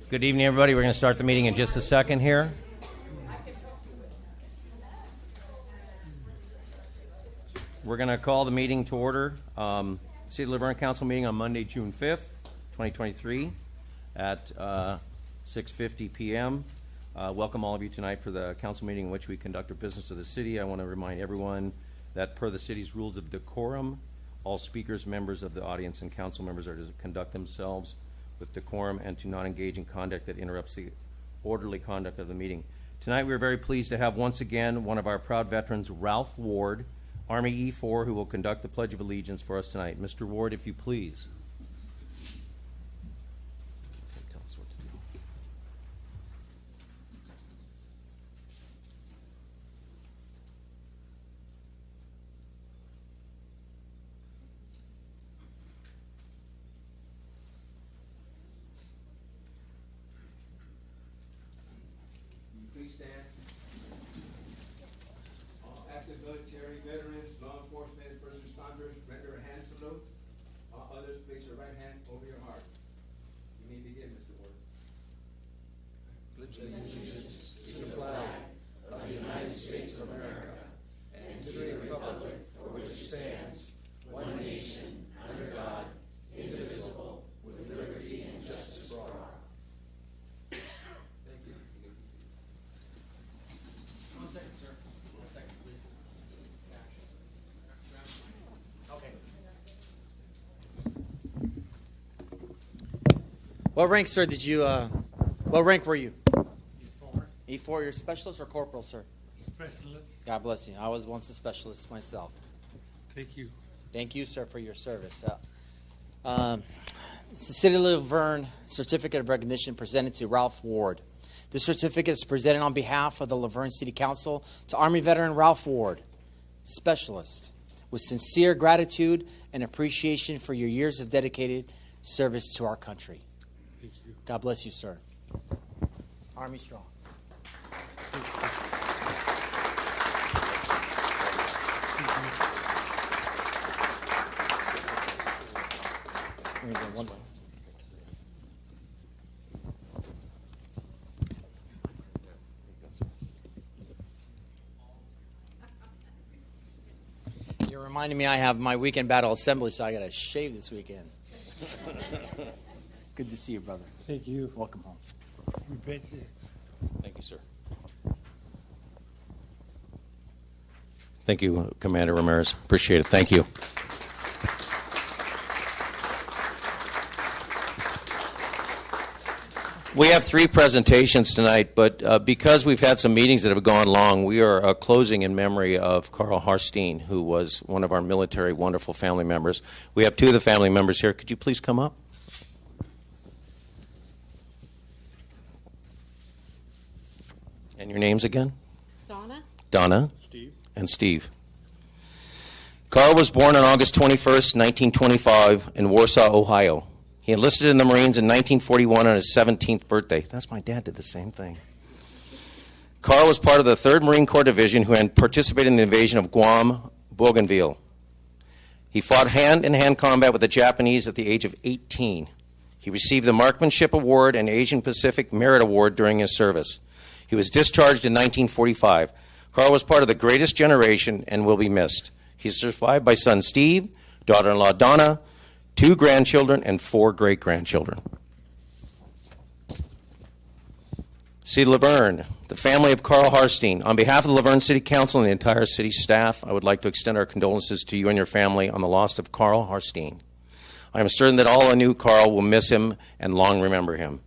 Good evening, everybody. We're going to start the meeting in just a second here. We're going to call the meeting to order. City of Laverne Council meeting on Monday, June 5th, 2023 at 6:50 p.m. Welcome all of you tonight for the council meeting in which we conduct our business of the city. I want to remind everyone that per the city's rules of decorum, all speakers, members of the audience, and council members are to conduct themselves with decorum and to not engage in conduct that interrupts the orderly conduct of the meeting. Tonight we are very pleased to have once again one of our proud veterans, Ralph Ward, Army E4, who will conduct the Pledge of Allegiance for us tonight. Mr. Ward, if you please. Tell us what to do. Please stand. All active military veterans, law enforcement, first responders, render a hand salute. All others, place your right hand over your heart. You may begin, Mr. Ward. Pledge allegiance to the flag of the United States of America and to the republic for which it stands, one nation, under God, indivisible, with liberty and justice for all. Thank you. One second, sir. 1 second, please. Okay. What rank, sir, did you, what rank were you? E4, E4, you're a specialist or corporal, sir? specialist. God bless you. I was once a specialist myself. Thank you. Thank you, sir, for your service. It's the City of Laverne Certificate of Recognition presented to Ralph Ward. This certificate is presented on behalf of the Laverne City Council to Army veteran Ralph Ward, specialist, with sincere gratitude and appreciation for your years of dedicated service to our country. Thank you. God bless you, sir. Army strong. Here you go, one more. You're reminding me I have my weekend battle assembly, so I got to shave this weekend. Good to see you, brother. Thank you. Welcome home. You bet you. Thank you, sir. Thank you, Commander Ramirez. Appreciate it. Thank you. We have 3 presentations tonight, but because we've had some meetings that have gone long, we are closing in memory of Carl Harstein, who was one of our military wonderful family members. We have 2 of the family members here. Could you please come up? And your names again? Donna. Donna. Steve. And Steve. Carl was born on August 21st, 1925 in Warsaw, Ohio. He enlisted in the Marines in 1941 on his 17th birthday. That's my dad did the same thing. Carl was part of the 3rd Marine Corps Division who had participated in the invasion of Guam, Bougainville. He fought hand-in-hand combat with the Japanese at the age of 18. He received the Marksmanship Award and Asian Pacific Merit Award during his service. He was discharged in 1945. Carl was part of the greatest generation and will be missed. He's survived by son Steve, daughter-in-law Donna, 2 grandchildren, and 4 great-grandchildren. City of Laverne, the family of Carl Harstein. On behalf of the Laverne City Council and the entire city staff, I would like to extend our condolences to you and your family on the loss of Carl Harstein. I am certain that all who knew Carl will miss him and long remember him.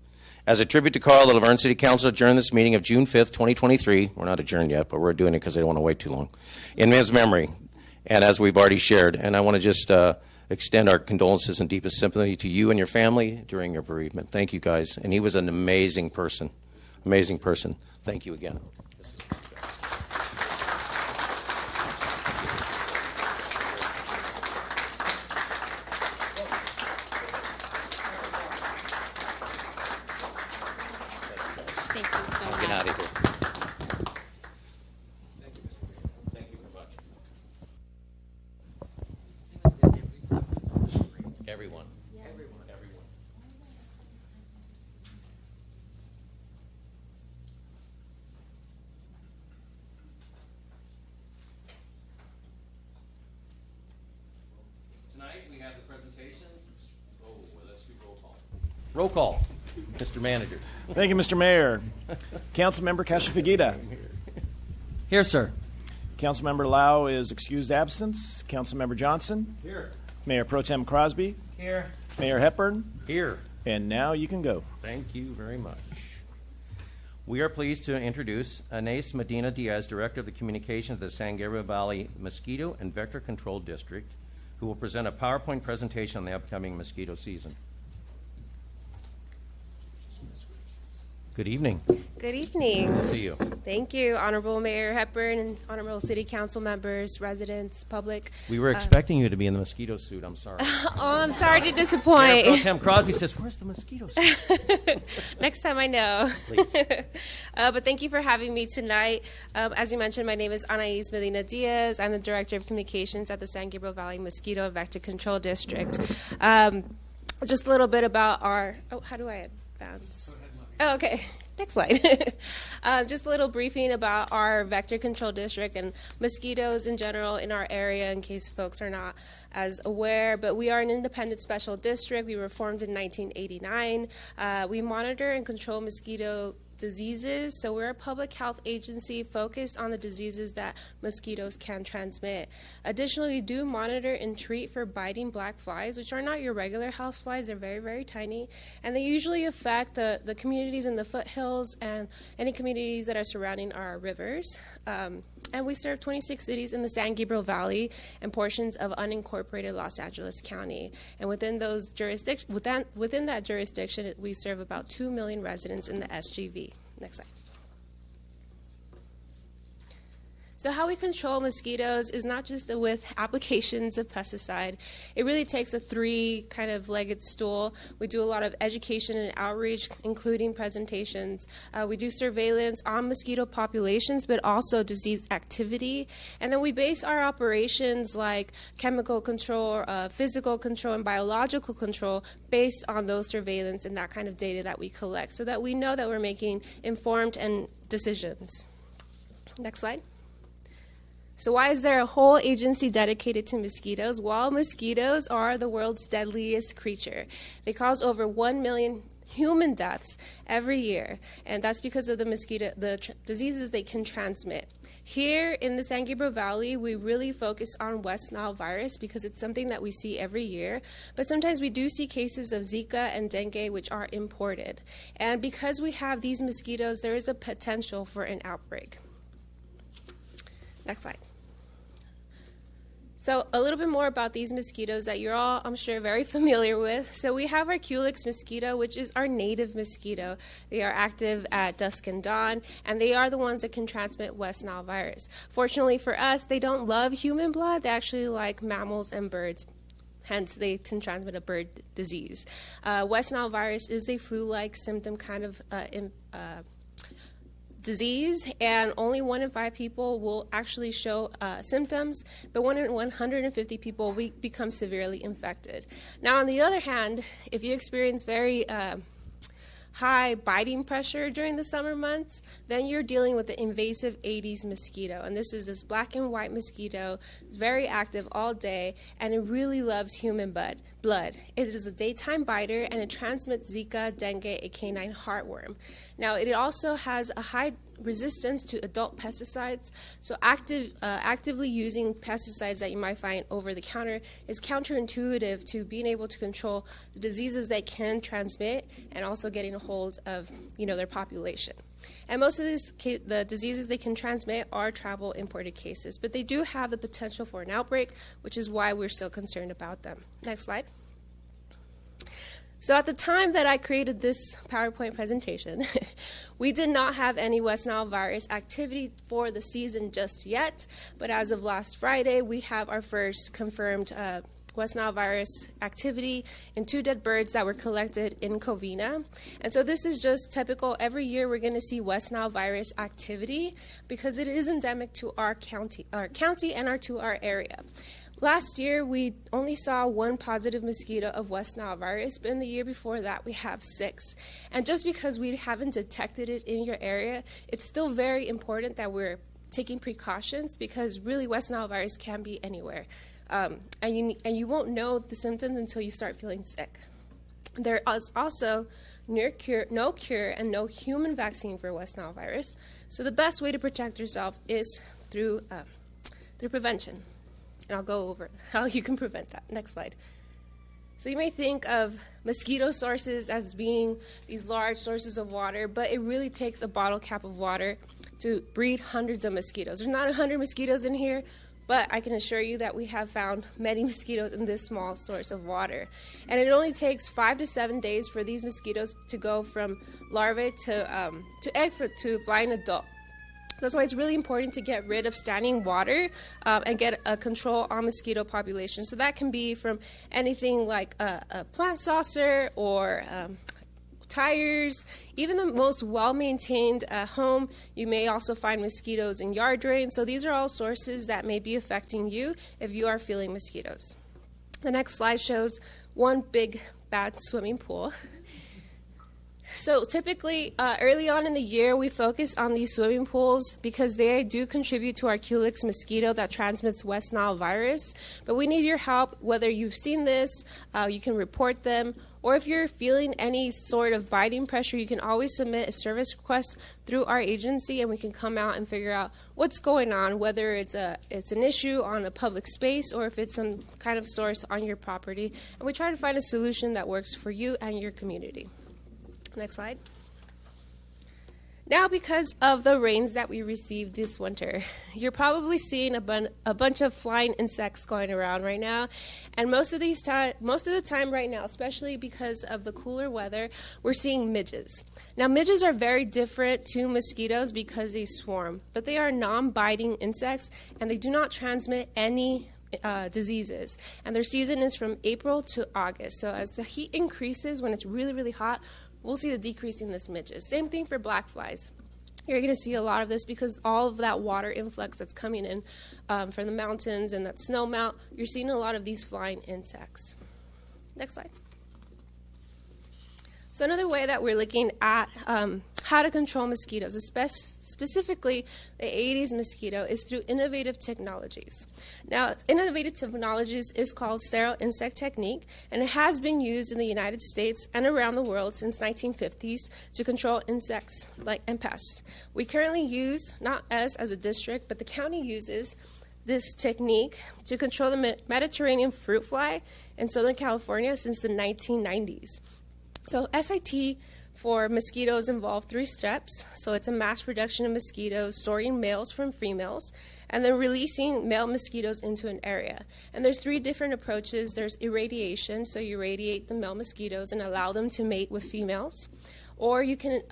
As a tribute to Carl, the Laverne City Council adjourned this meeting of June 5th, 2023. We're not adjourned yet, but we're doing it because they don't want to wait too long. In his memory, and as we've already shared, and I want to just extend our condolences and deepest sympathy to you and your family during your bereavement. Thank you, guys. And he was an amazing person. Amazing person. Thank you again. Thank you so much. Get out of here. Thank you, Mr. Mayor. Thank you very much. Everyone. have the presentations. Oh, well, let's do roll call. Roll call, Mr. Manager. Thank you, Mr. Mayor. Councilmember Cashafiguita. Here, sir. Councilmember Lau is excused absence. Councilmember Johnson. Here. Mayor Pro Tem Crosby. Here. Mayor Hepburn. Here. And now you can go. Thank you very much. We are pleased to introduce Anais Medina Diaz, Director of the Communications of the San Gabriel Valley Mosquito and Vector Control District, who will present a PowerPoint presentation on the upcoming mosquito season. Good evening. Good evening. Good to see you. Thank you, Honorable Mayor Hepburn and Honorable City Council members, residents, public. We were expecting you to be in the mosquito suit. I'm sorry. Oh, I'm sorry to Mayor Pro disappoint. Tem Crosby says, "Where's the mosquito suit?" Next time I know. Please. But thank you for having me tonight. As you mentioned, my name is Anais Medina Diaz. I'm the Director of Communications at the San Gabriel Valley Mosquito and Vector Control District. Just a little bit about our, how do I advance? Oh, okay. Next slide. Just a little briefing about our vector control district and mosquitoes in general in our area in case folks are not as aware. But we are an independent special district. We were formed in 1989. We monitor and control mosquito diseases. So we're a public health agency focused on the diseases that mosquitoes can transmit. Additionally, we do monitor and treat for biting black flies, which are not your regular house flies. They're very, very tiny. And they usually affect the communities in the foothills and any communities that are surrounding our rivers. And we serve 26 cities in the San Gabriel Valley and portions of unincorporated Los Angeles County. And within those within that jurisdiction, we serve about 2 million residents in the SGV. Next slide. So how we control mosquitoes is not just with applications of pesticide. It really takes a three kind of legged stool. We do a lot of education and outreach, including presentations. We do surveillance on mosquito populations, but also disease activity. And then we base our operations like chemical control, physical control, and biological control based on those surveillance and that kind of data that we collect so that we know that we're making informed and decisions. Next slide. So why is there a whole agency dedicated to mosquitoes? Well, mosquitoes are the world's deadliest creature. They cause over 1 million human deaths every year, and that's because of the diseases they can transmit. Here in the San Gabriel Valley, we really focus on West Nile virus because it's something that we see every year. But sometimes we do see cases of Zika and dengue, which are imported. And because we have these mosquitoes, there is a potential for an outbreak. Next slide. So a little bit more about these mosquitoes that you're all, I'm sure, very familiar with. So we have our Culex mosquito, which is our native mosquito. They are active at dusk and dawn, and they are the ones that can transmit West Nile virus. Fortunately for us, they don't love human blood. They actually like mammals and birds. Hence, they can transmit a bird disease. West Nile virus is a flu-like symptom kind of disease, and only 1 in 5 people will actually show symptoms, but 1 in 150 people will become severely infected. Now, on the other hand, if you experience very high biting pressure during the summer months, then you're dealing with the invasive Aedes mosquito. And this is this black and white mosquito. It's very active all day, and it really loves human blood. It is a daytime biter, and it transmits Zika, dengue, a canine heartworm. Now, it also has a high resistance to adult pesticides, so actively using pesticides that you might find over the counter is counterintuitive to being able to control the diseases they can transmit and also getting a hold of their population. And most of the diseases they can transmit are travel imported cases, but they do have the potential for an outbreak, which is why we're still concerned about them. Next slide. So at the time that I created this PowerPoint presentation, we did not have any West Nile virus activity for the season just yet, but as of last Friday, we have our first confirmed West Nile virus activity in 2 dead birds that were collected in Covina. And so this is just typical. Every year we're going to see West Nile virus activity because it is endemic to our county and to our area. Last year, we only saw 1 positive mosquito of West Nile virus, but in the year before that, we have 6. And just because we haven't detected it in your area, it's still very important that we're taking precautions because really West Nile virus can be anywhere. and you won't know the symptoms until you start feeling sick. There is also no cure, and no human vaccine for West Nile virus. So the best way to protect yourself is through prevention. And I'll go over how you can prevent that. Next slide. So you may think of mosquito sources as being these large sources of water, but it really takes a bottle cap of water to breed hundreds of mosquitoes. There's not 100 mosquitoes in here, but I can assure you that we have found many mosquitoes in this small source of water. And it only takes 5 to 7 days for these mosquitoes to go from larvae to egg to flying adult. That's why it's really important to get rid of standing water and get a control on mosquito population. So that can be from anything like a plant saucer or tires, even the most well-maintained home. You may also find mosquitoes in yard drains. So these are all sources that may be affecting you if you are feeling mosquitoes. The next slide shows one big bad swimming pool. So typically, early on in the year, we focus on these swimming pools because they do contribute to our Culex mosquito that transmits West Nile virus. But we need your help, whether you've seen this, you can report them, or if you're feeling any sort of biting pressure, you can always submit a service request through our agency, and we can come out and figure out what's going on, whether it's an issue on a public space or if it's some kind of source on your property. And we try to find a solution that works for you and your community. Next slide. Now, because of the rains that we received this winter, you're probably seeing a bunch of flying insects going around right now. And most of the time right now, especially because of the cooler weather, we're seeing midges. Now, midges are very different to mosquitoes because they swarm, but they are non-biting insects, and they do not transmit any diseases. And their season is from April to August. So as the heat increases, when it's really, really hot, we'll see the decrease in this midges. Same thing for black flies. You're going to see a lot of this because all of that water influx that's coming in from the mountains and that snow melt, you're seeing a lot of these flying insects. Next slide. So another way that we're looking at how to control mosquitoes, specifically the Aedes mosquito, is through innovative technologies. Now, innovative technologies is called sterile insect technique, and it has been used in the United States and around the world since 1950s to control insects and pests. We currently use, not us as a district, but the county uses this technique to control the Mediterranean fruit fly in Southern California since the 1990s. So SIT for mosquitoes involve 3 steps. So it's a mass production of mosquitoes, sorting males from females, and then releasing male mosquitoes into an area. And there's 3 different approaches. There's irradiation, so you irradiate the male mosquitoes and allow them to mate with females. Or you can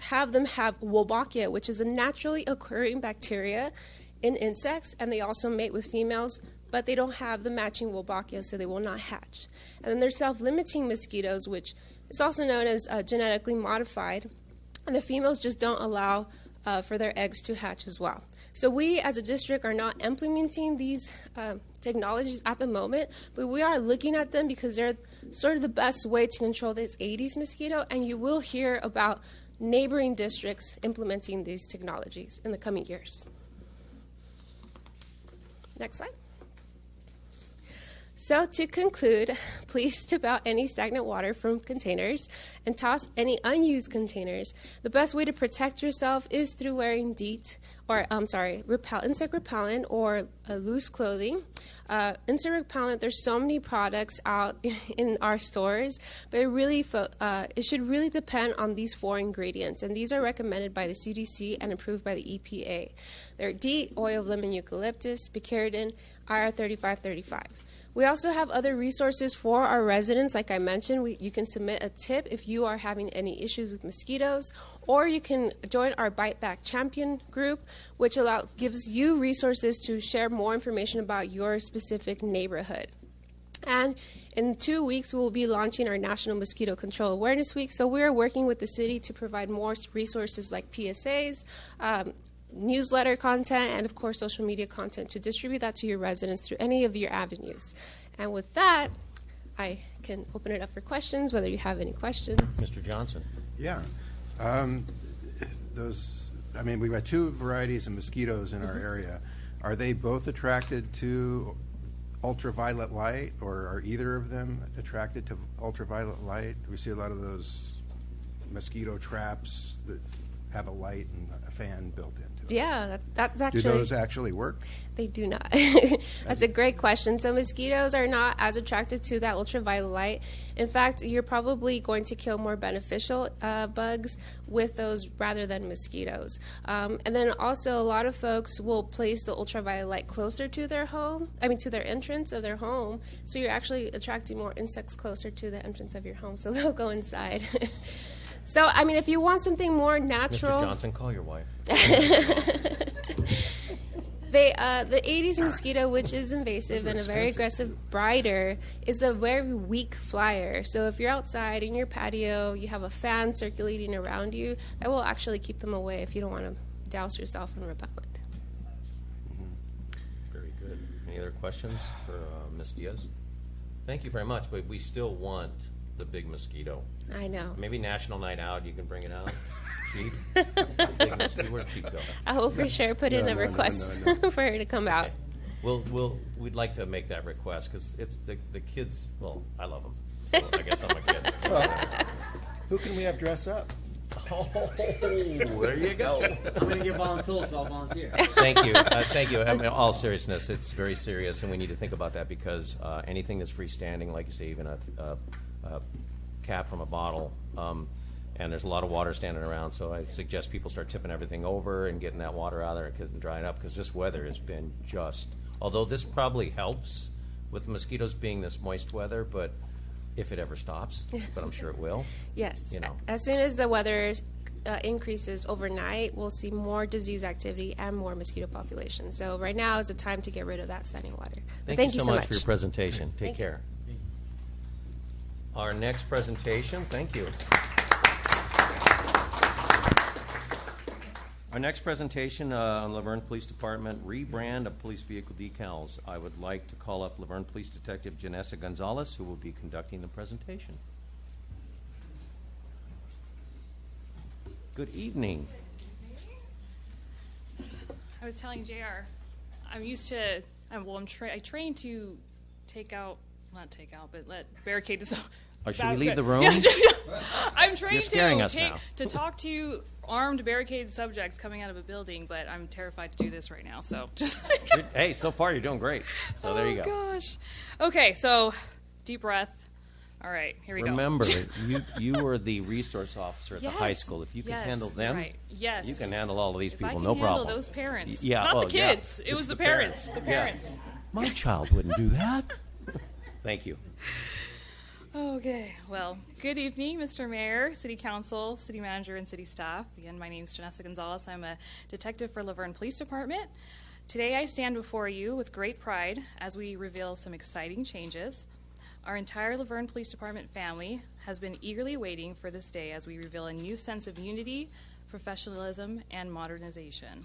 have them have Wolbachia, which is a naturally occurring bacteria in insects, and they also mate with females, but they don't have the matching Wolbachia, so they will not hatch. And then there's self-limiting mosquitoes, which is also known as genetically modified, and the females just don't allow for their eggs to hatch as well. So we, as a district, are not implementing these technologies at the moment, but we are looking at them because they're sort of the best way to control this Aedes mosquito, and you will hear about neighboring districts implementing these technologies in the coming years. Next slide. So to conclude, please tip out any stagnant water from containers and toss any unused containers. The best way to protect yourself is through wearing insect repellent or loose clothing. Insect repellent, there's so many products out in our stores, but it should really depend on these 4 ingredients, and these are recommended by the CDC and approved by the EPA. They're DEET, oil of lemon eucalyptus, picaridin, IR3535. We also have other resources for our residents. Like I mentioned, you can submit a tip if you are having any issues with mosquitoes, or you can join our Bite Back Champion group, which gives you resources to share more information about your specific neighborhood. And in 2 weeks, we will be launching our National Mosquito Control Awareness Week. So we are working with the city to provide more resources like PSAs, newsletter content, and of course social media content to distribute that to your residents through any of your avenues. And with that, I can open it up for questions, whether you have any questions. Mr. Johnson. Yeah. We've got 2 varieties of mosquitoes in our area. Are they both attracted to ultraviolet light, or are either of them attracted to ultraviolet light? We see a lot of those mosquito traps that have a light and a fan built into them. Yeah, that's actually. Do those actually work? They do not. That's a great question. So mosquitoes are not as attracted to that ultraviolet light. In fact, you're probably going to kill more beneficial bugs with those rather than mosquitoes. And then also a lot of folks will place the ultraviolet light closer to their home, to their entrance of their home. So you're actually attracting more insects closer to the entrance of your home. So they'll go inside. So, if you want something more natural. Mr. Johnson, call your wife. The Aedes mosquito, which is invasive and a very aggressive brider, is a very weak flyer. So if you're outside in your patio, you have a fan circulating around you, that will actually keep them away if you don't want to douse yourself in repellent. Very good. Any other questions for Ms. Diaz? Thank you very much, but we still want the big mosquito. I know. Maybe National Night Out, you can bring it out. Chief? Big mosquito. Where'd Chief go? I will for sure put in a request for her to come out. Okay. We'd like to make that request because it's the kids. Well, I love them. So I guess I'm a kid. Who can we have dress up? Oh, there you go. I'm going to get volunteers, so I'll volunteer. Thank you. Thank you. All seriousness, it's very serious, and we need to think about that because anything that's freestanding, like you say, even a cap from a bottle, and there's a lot of water standing around, so I suggest people start tipping everything over and getting that water out of there and drying up because this weather has been although this probably helps with the mosquitoes being this moist weather, but if it ever stops, but I'm sure it will. Yes. You know. As soon as the weather increases overnight, we'll see more disease activity and more mosquito population. So right now is the time to get rid of that standing water. Thank you so much for your presentation. Take Thank you. care. Our next presentation, thank you. Our next presentation on Laverne Police Department, rebrand of police vehicle decals. I would like to call up Laverne Police Detective Janessa Gonzalez, who will be conducting the presentation. Good evening. I was telling JR, I'm used to, I train to but let barricade this. Should we leave the room? I'm trained You're scaring us now. to talk to armed barricade subjects coming out of a building, but I'm terrified to do this right now. So, Hey, so far you're doing great. So there you go. Oh gosh. Okay, so deep breath. All right, here we go. Remember, you were the resource officer at the high Yes, school. If you can yes, handle them, right. Yes. you can handle all of these If I people, can no handle problem. those parents. Yeah, It's not the yeah. kids. It It's was the parents. The parents. Yeah. My child wouldn't do that. Thank you. Okay, well, good evening, Mr. Mayor, City Council, City Manager, and City staff. Again, my name is Janessa Gonzalez. I'm a detective for Laverne Police Department. Today I stand before you with great pride as we reveal some exciting changes. Our entire Laverne Police Department family has been eagerly waiting for this day as we reveal a new sense of unity, professionalism, and modernization.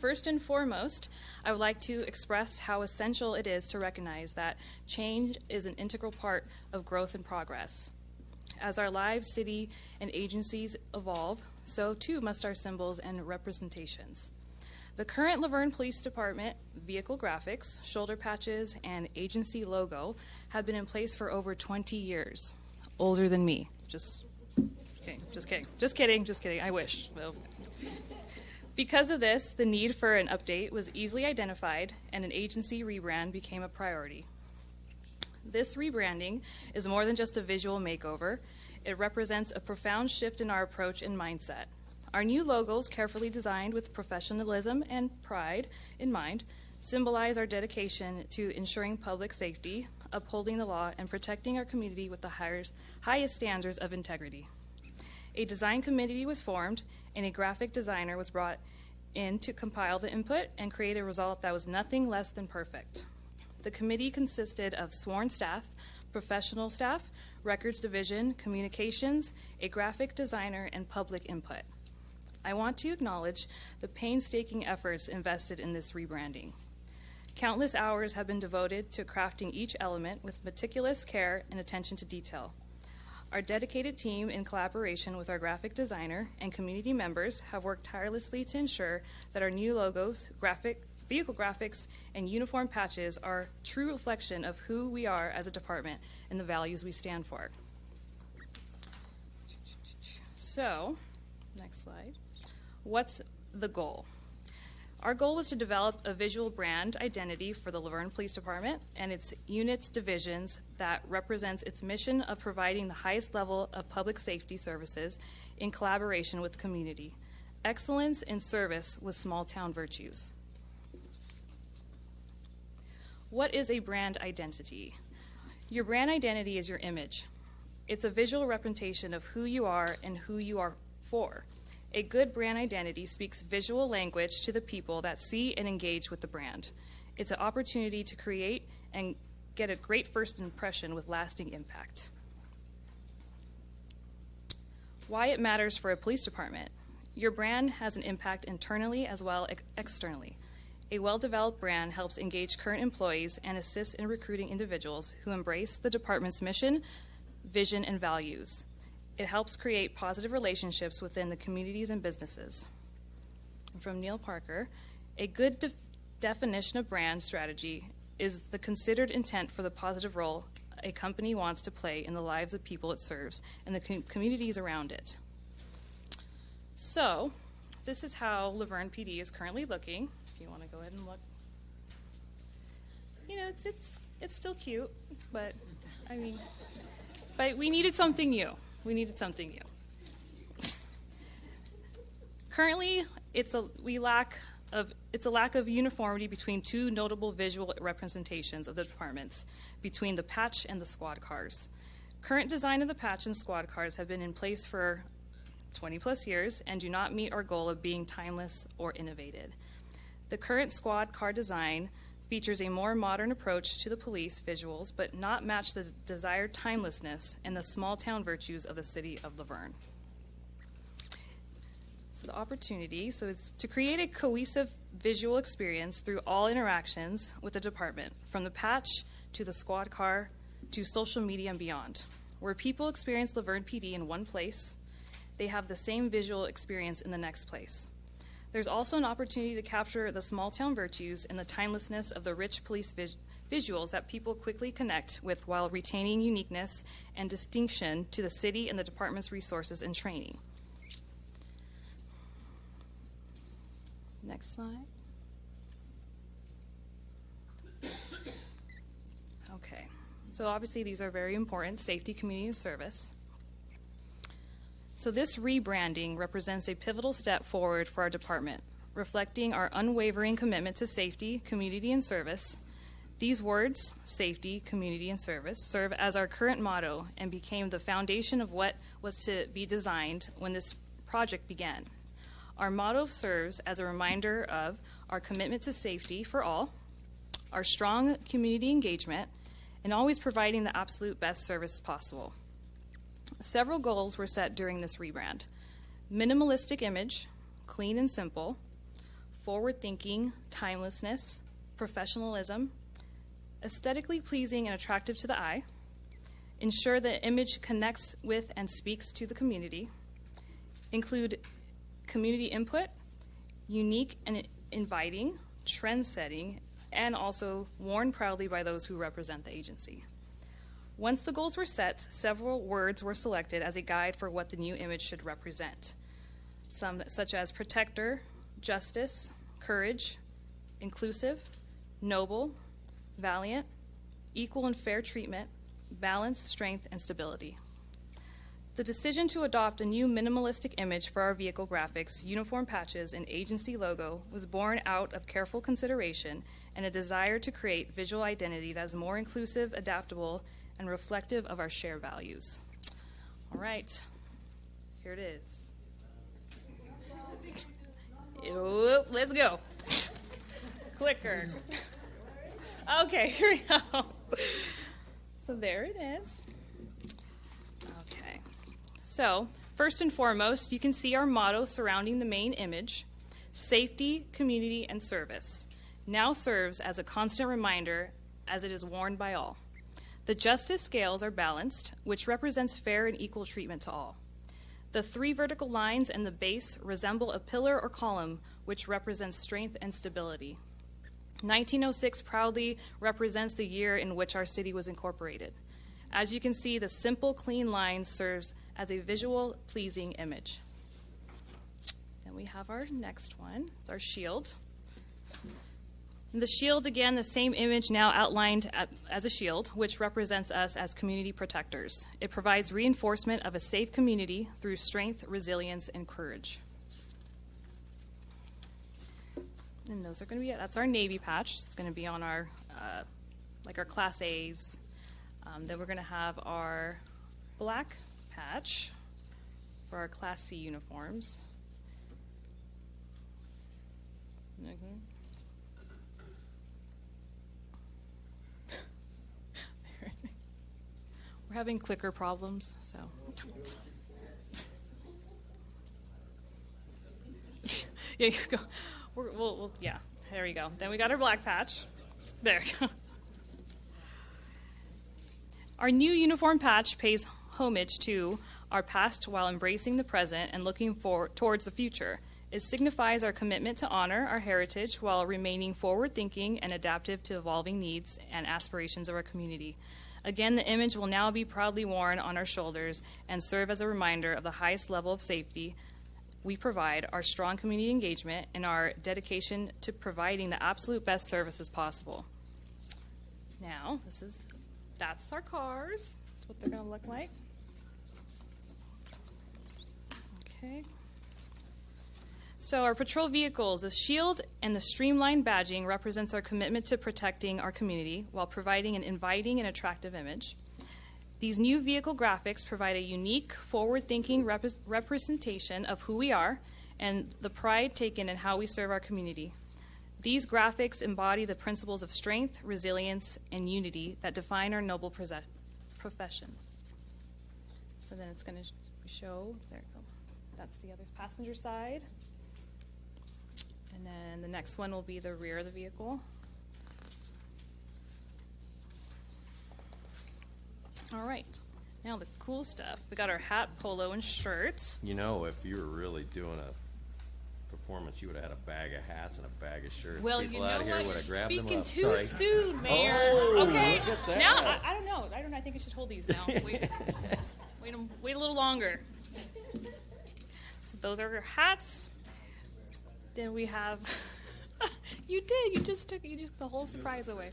First and foremost, I would like to express how essential it is to recognize that change is an integral part of growth and progress. As our lives, city, and agencies evolve, so too must our symbols and representations. The current Laverne Police Department vehicle graphics, shoulder patches, and agency logo have been in place for over 20 years. Older than me. Just kidding. I wish. Well, because of this, the need for an update was easily identified, and an agency rebrand became a priority. This rebranding is more than just a visual makeover. It represents a profound shift in our approach and mindset. Our new logos, carefully designed with professionalism and pride in mind, symbolize our dedication to ensuring public safety, upholding the law, and protecting our community with the highest standards of integrity. A design committee was formed, and a graphic designer was brought in to compile the input and create a result that was nothing less than perfect. The committee consisted of sworn staff, professional staff, records division, communications, a graphic designer, and public input. I want to acknowledge the painstaking efforts invested in this rebranding. Countless hours have been devoted to crafting each element with meticulous care and attention to detail. Our dedicated team, in collaboration with our graphic designer and community members, have worked tirelessly to ensure that our new logos, graphic vehicle graphics, and uniform patches are a true reflection of who we are as a department and the values we stand for. So, next slide. What's the goal? Our goal was to develop a visual brand identity for the Laverne Police Department and its units, divisions that represents its mission of providing the highest level of public safety services in collaboration with the community. Excellence in service with small town virtues. What is a brand identity? Your brand identity is your image. It's a visual representation of who you are and who you are for. A good brand identity speaks visual language to the people that see and engage with the brand. It's an opportunity to create and get a great first impression with lasting impact. Why it matters for a police department. Your brand has an impact internally as well as externally. A well-developed brand helps engage current employees and assist in recruiting individuals who embrace the department's mission, vision, and values. It helps create positive relationships within the communities and businesses. From Neil Parker, a good definition of brand strategy is the considered intent for the positive role a company wants to play in the lives of people it serves and the communities around it. So, this is how Laverne PD is currently looking. If you want to go ahead and look. You know, it's still cute, but we needed something new. Currently, it's a lack of uniformity between two notable visual representations of the departments, between the patch and the squad cars. Current design of the patch and squad cars have been in place for 20 plus years and do not meet our goal of being timeless or innovated. The current squad car design features a more modern approach to the police visuals, but not match the desired timelessness and the small town virtues of the city of Laverne. So the opportunity, it's to create a cohesive visual experience through all interactions with the department, from the patch to the squad car to social media and beyond. Where people experience Laverne PD in one place, they have the same visual experience in the next place. There's also an opportunity to capture the small town virtues and the timelessness of the rich police visuals that people quickly connect with while retaining uniqueness and distinction to the city and the department's resources and training. Next slide. Okay, so obviously these are very important: safety, community, and service. So this rebranding represents a pivotal step forward for our department, reflecting our unwavering commitment to safety, community, and service. These words, safety, community, and service, serve as our current motto and became the foundation of what was to be designed when this project began. Our motto serves as a reminder of our commitment to safety for all, our strong community engagement, and always providing the absolute best service possible. Several goals were set during this rebrand: minimalistic image, clean and simple, forward-thinking, timelessness, professionalism, aesthetically pleasing and attractive to the eye, ensure the image connects with and speaks to the community, include community input, unique and inviting, trend-setting, and also worn proudly by those who represent the agency. Once the goals were set, several words were selected as a guide for what the new image should represent. Some such as protector, justice, courage, inclusive, noble, valiant, equal and fair treatment, balance, strength, and stability. The decision to adopt a new minimalistic image for our vehicle graphics, uniform patches, and agency logo was born out of careful consideration and a desire to create visual identity that is more inclusive, adaptable, and reflective of our shared values. All right, here it is. Let's go. Clicker. Okay, here we go. So there it is. Okay. So, first and foremost, you can see our motto surrounding the main image: safety, community, and service. Now serves as a constant reminder as it is worn by all. The justice scales are balanced, which represents fair and equal treatment to all. The three vertical lines and the base resemble a pillar or column, which represents strength and stability. 1906 proudly represents the year in which our city was incorporated. As you can see, the simple, clean line serves as a visual, pleasing image. Then we have our next one. It's our shield. And the shield, again, the same image now outlined as a shield, which represents us as community protectors. It provides reinforcement of a safe community through strength, resilience, and courage. And those are going to be, that's our Navy patch. It's going to be on our, like our Class A's. Then we're going to have our black patch for our Class C uniforms. We're having clicker problems, so. Yeah, you go. We'll, yeah, there we go. Then we got our black patch. There you go. Our new uniform patch pays homage to our past while embracing the present and looking towards the future. It signifies our commitment to honor our heritage while remaining forward-thinking and adaptive to evolving needs and aspirations of our community. Again, the image will now be proudly worn on our shoulders and serve as a reminder of the highest level of safety we provide, our strong community engagement, and our dedication to providing the absolute best services possible. Now, that's our cars. That's what they're going to look like. Okay. So our patrol vehicles, the shield and the streamlined badging represents our commitment to protecting our community while providing an inviting and attractive image. These new vehicle graphics provide a unique, forward-thinking representation of who we are and the pride taken in how we serve our community. These graphics embody the principles of strength, resilience, and unity that define our noble profession. So then it's going to show, there you go. That's the other passenger side. And then the next one will be the rear of the vehicle. All right. Now the cool stuff. We got our hat, polo, and shirts. You know, if you were really doing a performance, you would have had a bag of hats and a bag of shirts. Well, People you know out here what? would You're have grabbed them speaking up. too Sorry. soon, Mayor. Oh, okay. look at that. Now I don't know. I think I should hold these now. Wait a little longer. So those are our hats. Then we have. You did. You just took the whole surprise away.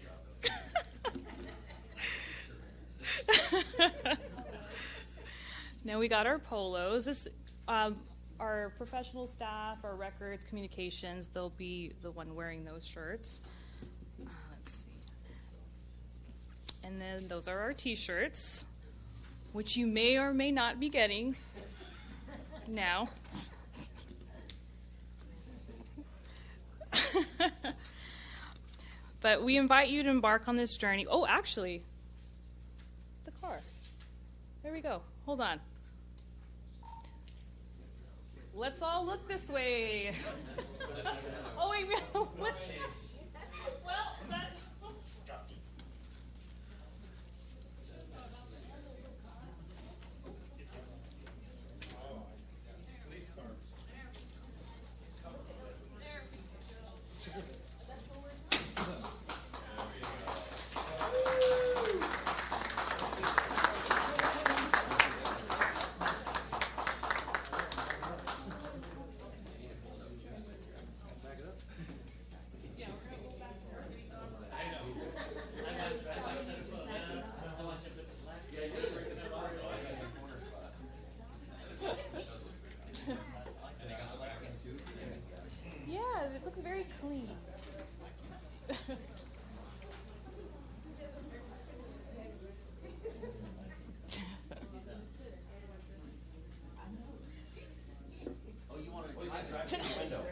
Now we got our polos. This, our professional staff, our records, communications, they'll be the one wearing those shirts. Let's see. And then those are our T-shirts, which you may or may not be getting now. But we invite you to embark on this journey. Oh, actually, the car. There we go. Hold on. Let's all look this way. Oh, wait. Well, that's... Yeah, it looks very clean.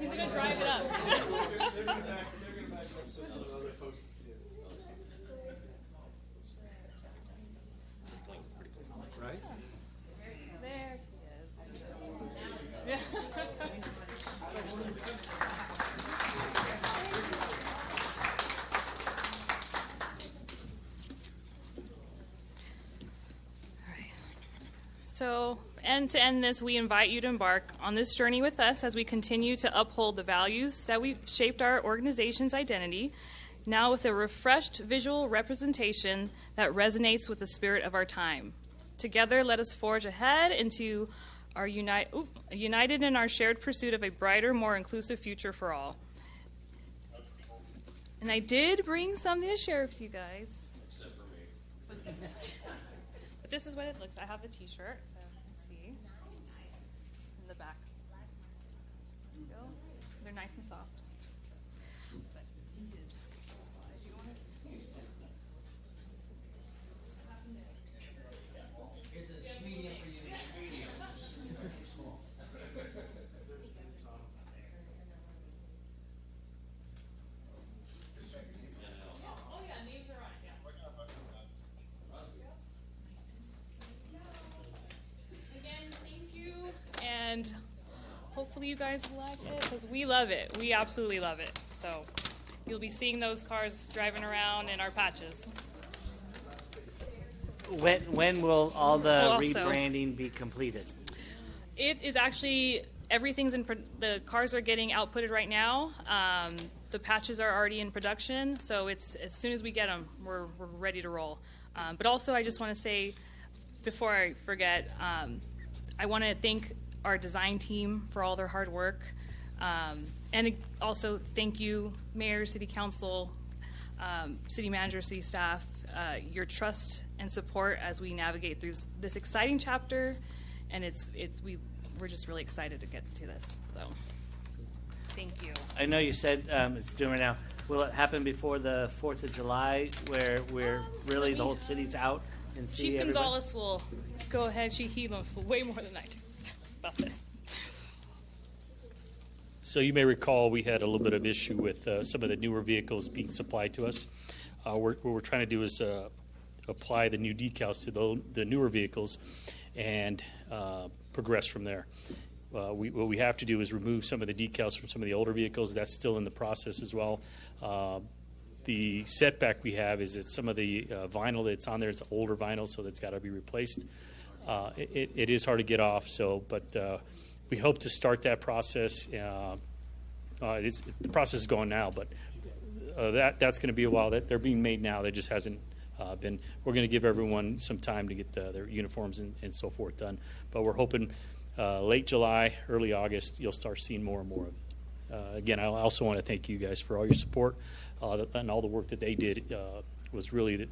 He's going to drive it up. Right? There she is. So, and to end this, we invite you to embark on this journey with us as we continue to uphold the values that we shaped our organization's identity now with a refreshed visual representation that resonates with the spirit of our time. Together, let us forge ahead into our united in our shared pursuit of a brighter, more inclusive future for all. And I did bring something to share with you guys. Except for me. But this is what it looks. I have the T-shirt, so you can see in the back. There you go. They're nice and soft. And hopefully you guys like it, because we love it. We absolutely love it. So you'll be seeing those cars driving around in our patches. When will all the Also, rebranding be completed? It is actually, everything's in, the cars are getting outputted right now. The patches are already in production, so it's as soon as we get them, we're ready to roll. But also, I just want to say, before I forget, I want to thank our design team for all their hard work. And also thank you, Mayor, City Council, City Manager, City staff, your trust and support as we navigate through this exciting chapter. And we're just really excited to get to this. So, thank you. I know you said it's doing right now. Will it happen before the 4th of July, where we're really the whole city's out and see Chief everybody? Gonzalez will go ahead. He knows way more than I do about this. So you may recall we had a little bit of issue with some of the newer vehicles being supplied to us. What we're trying to do is apply the new decals to the newer vehicles and progress from there. What we have to do is remove some of the decals from some of the older vehicles. That's still in the process as well. The setback we have is that some of the vinyl that's on there, it's older vinyl, so that's got to be replaced. It is hard to get off, but we hope to start that process. The process is going now, but that's going to be a while. They're being made now. They just hasn't been. We're going to give everyone some time to get their uniforms and so forth done. But we're hoping late July, early August, you'll start seeing more and more of it. Again, I also want to thank you guys for all your support and all the work that they did. Was really that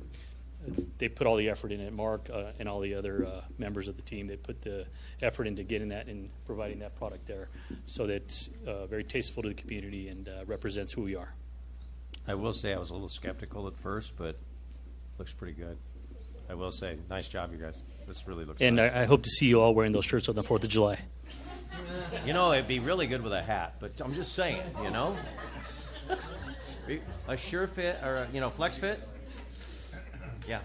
they put all the effort in it. Mark and all the other members of the team, they put the effort into getting that and providing that product there, so that's very tasteful to the community and represents who we are. I will say I was a little skeptical at first, but looks pretty good. I will say, nice job, you guys. This really looks And nice. I hope to see you all wearing those shirts on the 4th of July. You know, it'd be really good with a hat, but I'm just saying, you know? A sure fit, or, flex fit? Yeah.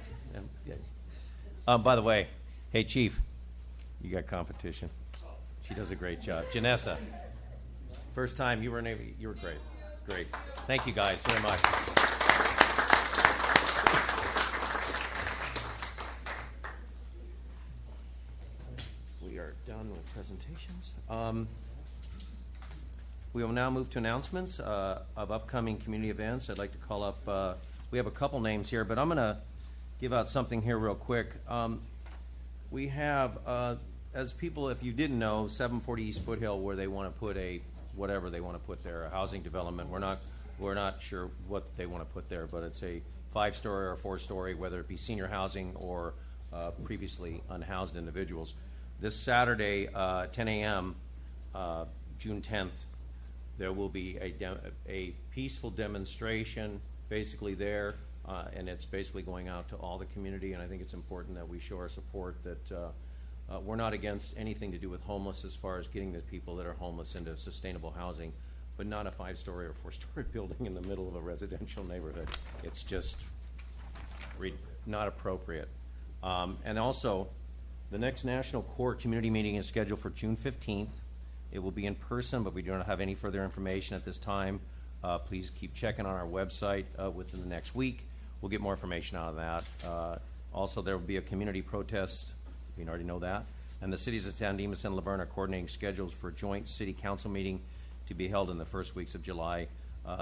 By the way, hey, Chief, you got competition. She does a great job. Janessa, first time you were Navy, you were great. Great. Thank you guys very much. We are done with presentations. We will now move to announcements of upcoming community events. I'd like to call up, we have a couple names here, but I'm going to give out something here real quick. We have, as people, if you didn't know, 740 East Foothill, where they want to put whatever they want to put there, a housing development. We're not sure what they want to put there, but it's a 5-story or 4-story, whether it be senior housing or previously unhoused individuals. This Saturday, 10 a.m., June 10th, there will be a peaceful demonstration basically there, and it's basically going out to all the community, and I think it's important that we show our support that we're not against anything to do with homeless as far as getting the people that are homeless into sustainable housing, but not a 5-story or 4-story building in the middle of a residential neighborhood. It's just not appropriate. And also, the next National Core Community Meeting is scheduled for June 15th. It will be in person, but we do not have any further information at this time. Please keep checking on our website within the next week. We'll get more information out of that. Also, there will be a community protest. You already know that. And the cities of San Dimas and Laverne are coordinating schedules for a joint city council meeting to be held in the first weeks of July.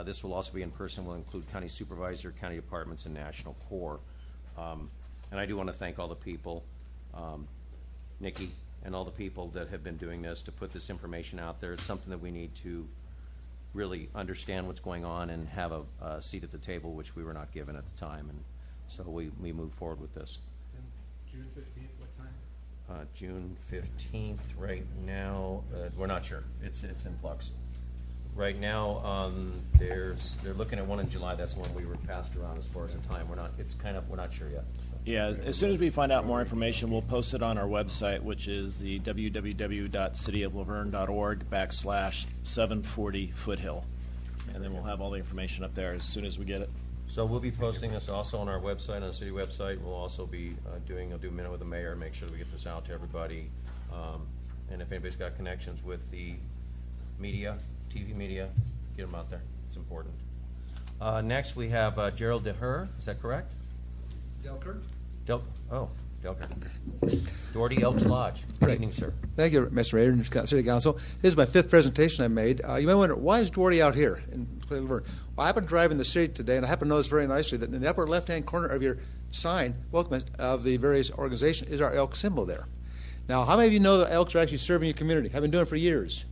This will also be in person, will include county supervisor, county departments, and national corps. And I do want to thank all the people, Nikki, and all the people that have been doing this to put this information out there. It's something that we need to really understand what's going on and have a seat at the table, which we were not given at the time. And so we move forward with this. June 15th, what time? June 15th, right now, we're not sure. It's in flux. Right now, they're looking at one in July. That's the one we were passed around as far as the time. We're not sure yet. So. Yeah, as soon as we find out more information, we'll post it on our website, which is the www.cityoflaverne.org/740 Foothill. And then we'll have all the information up there as soon as we get it. So we'll be posting this also on our website, on the city website. We'll also be I'll do a minute with the mayor, make sure that we get this out to everybody. And if anybody's got connections with the media, TV media, get them out there. It's important. Next, we have Gerald DeHer. Is that correct? Delker. Delker. Doherty Elks Lodge. Good evening, sir. Thank you, Mr. Mayor and City Council. This is my 5th presentation I made. You may wonder, why is Doherty out here in Laverne? Well, I happened to drive in the city today, and I happen to notice very nicely that in the upper left-hand corner of your sign, welcome of the various organizations, is our elk symbol there. Now, how many of you know that elks are actually serving your community? I've been doing it for years.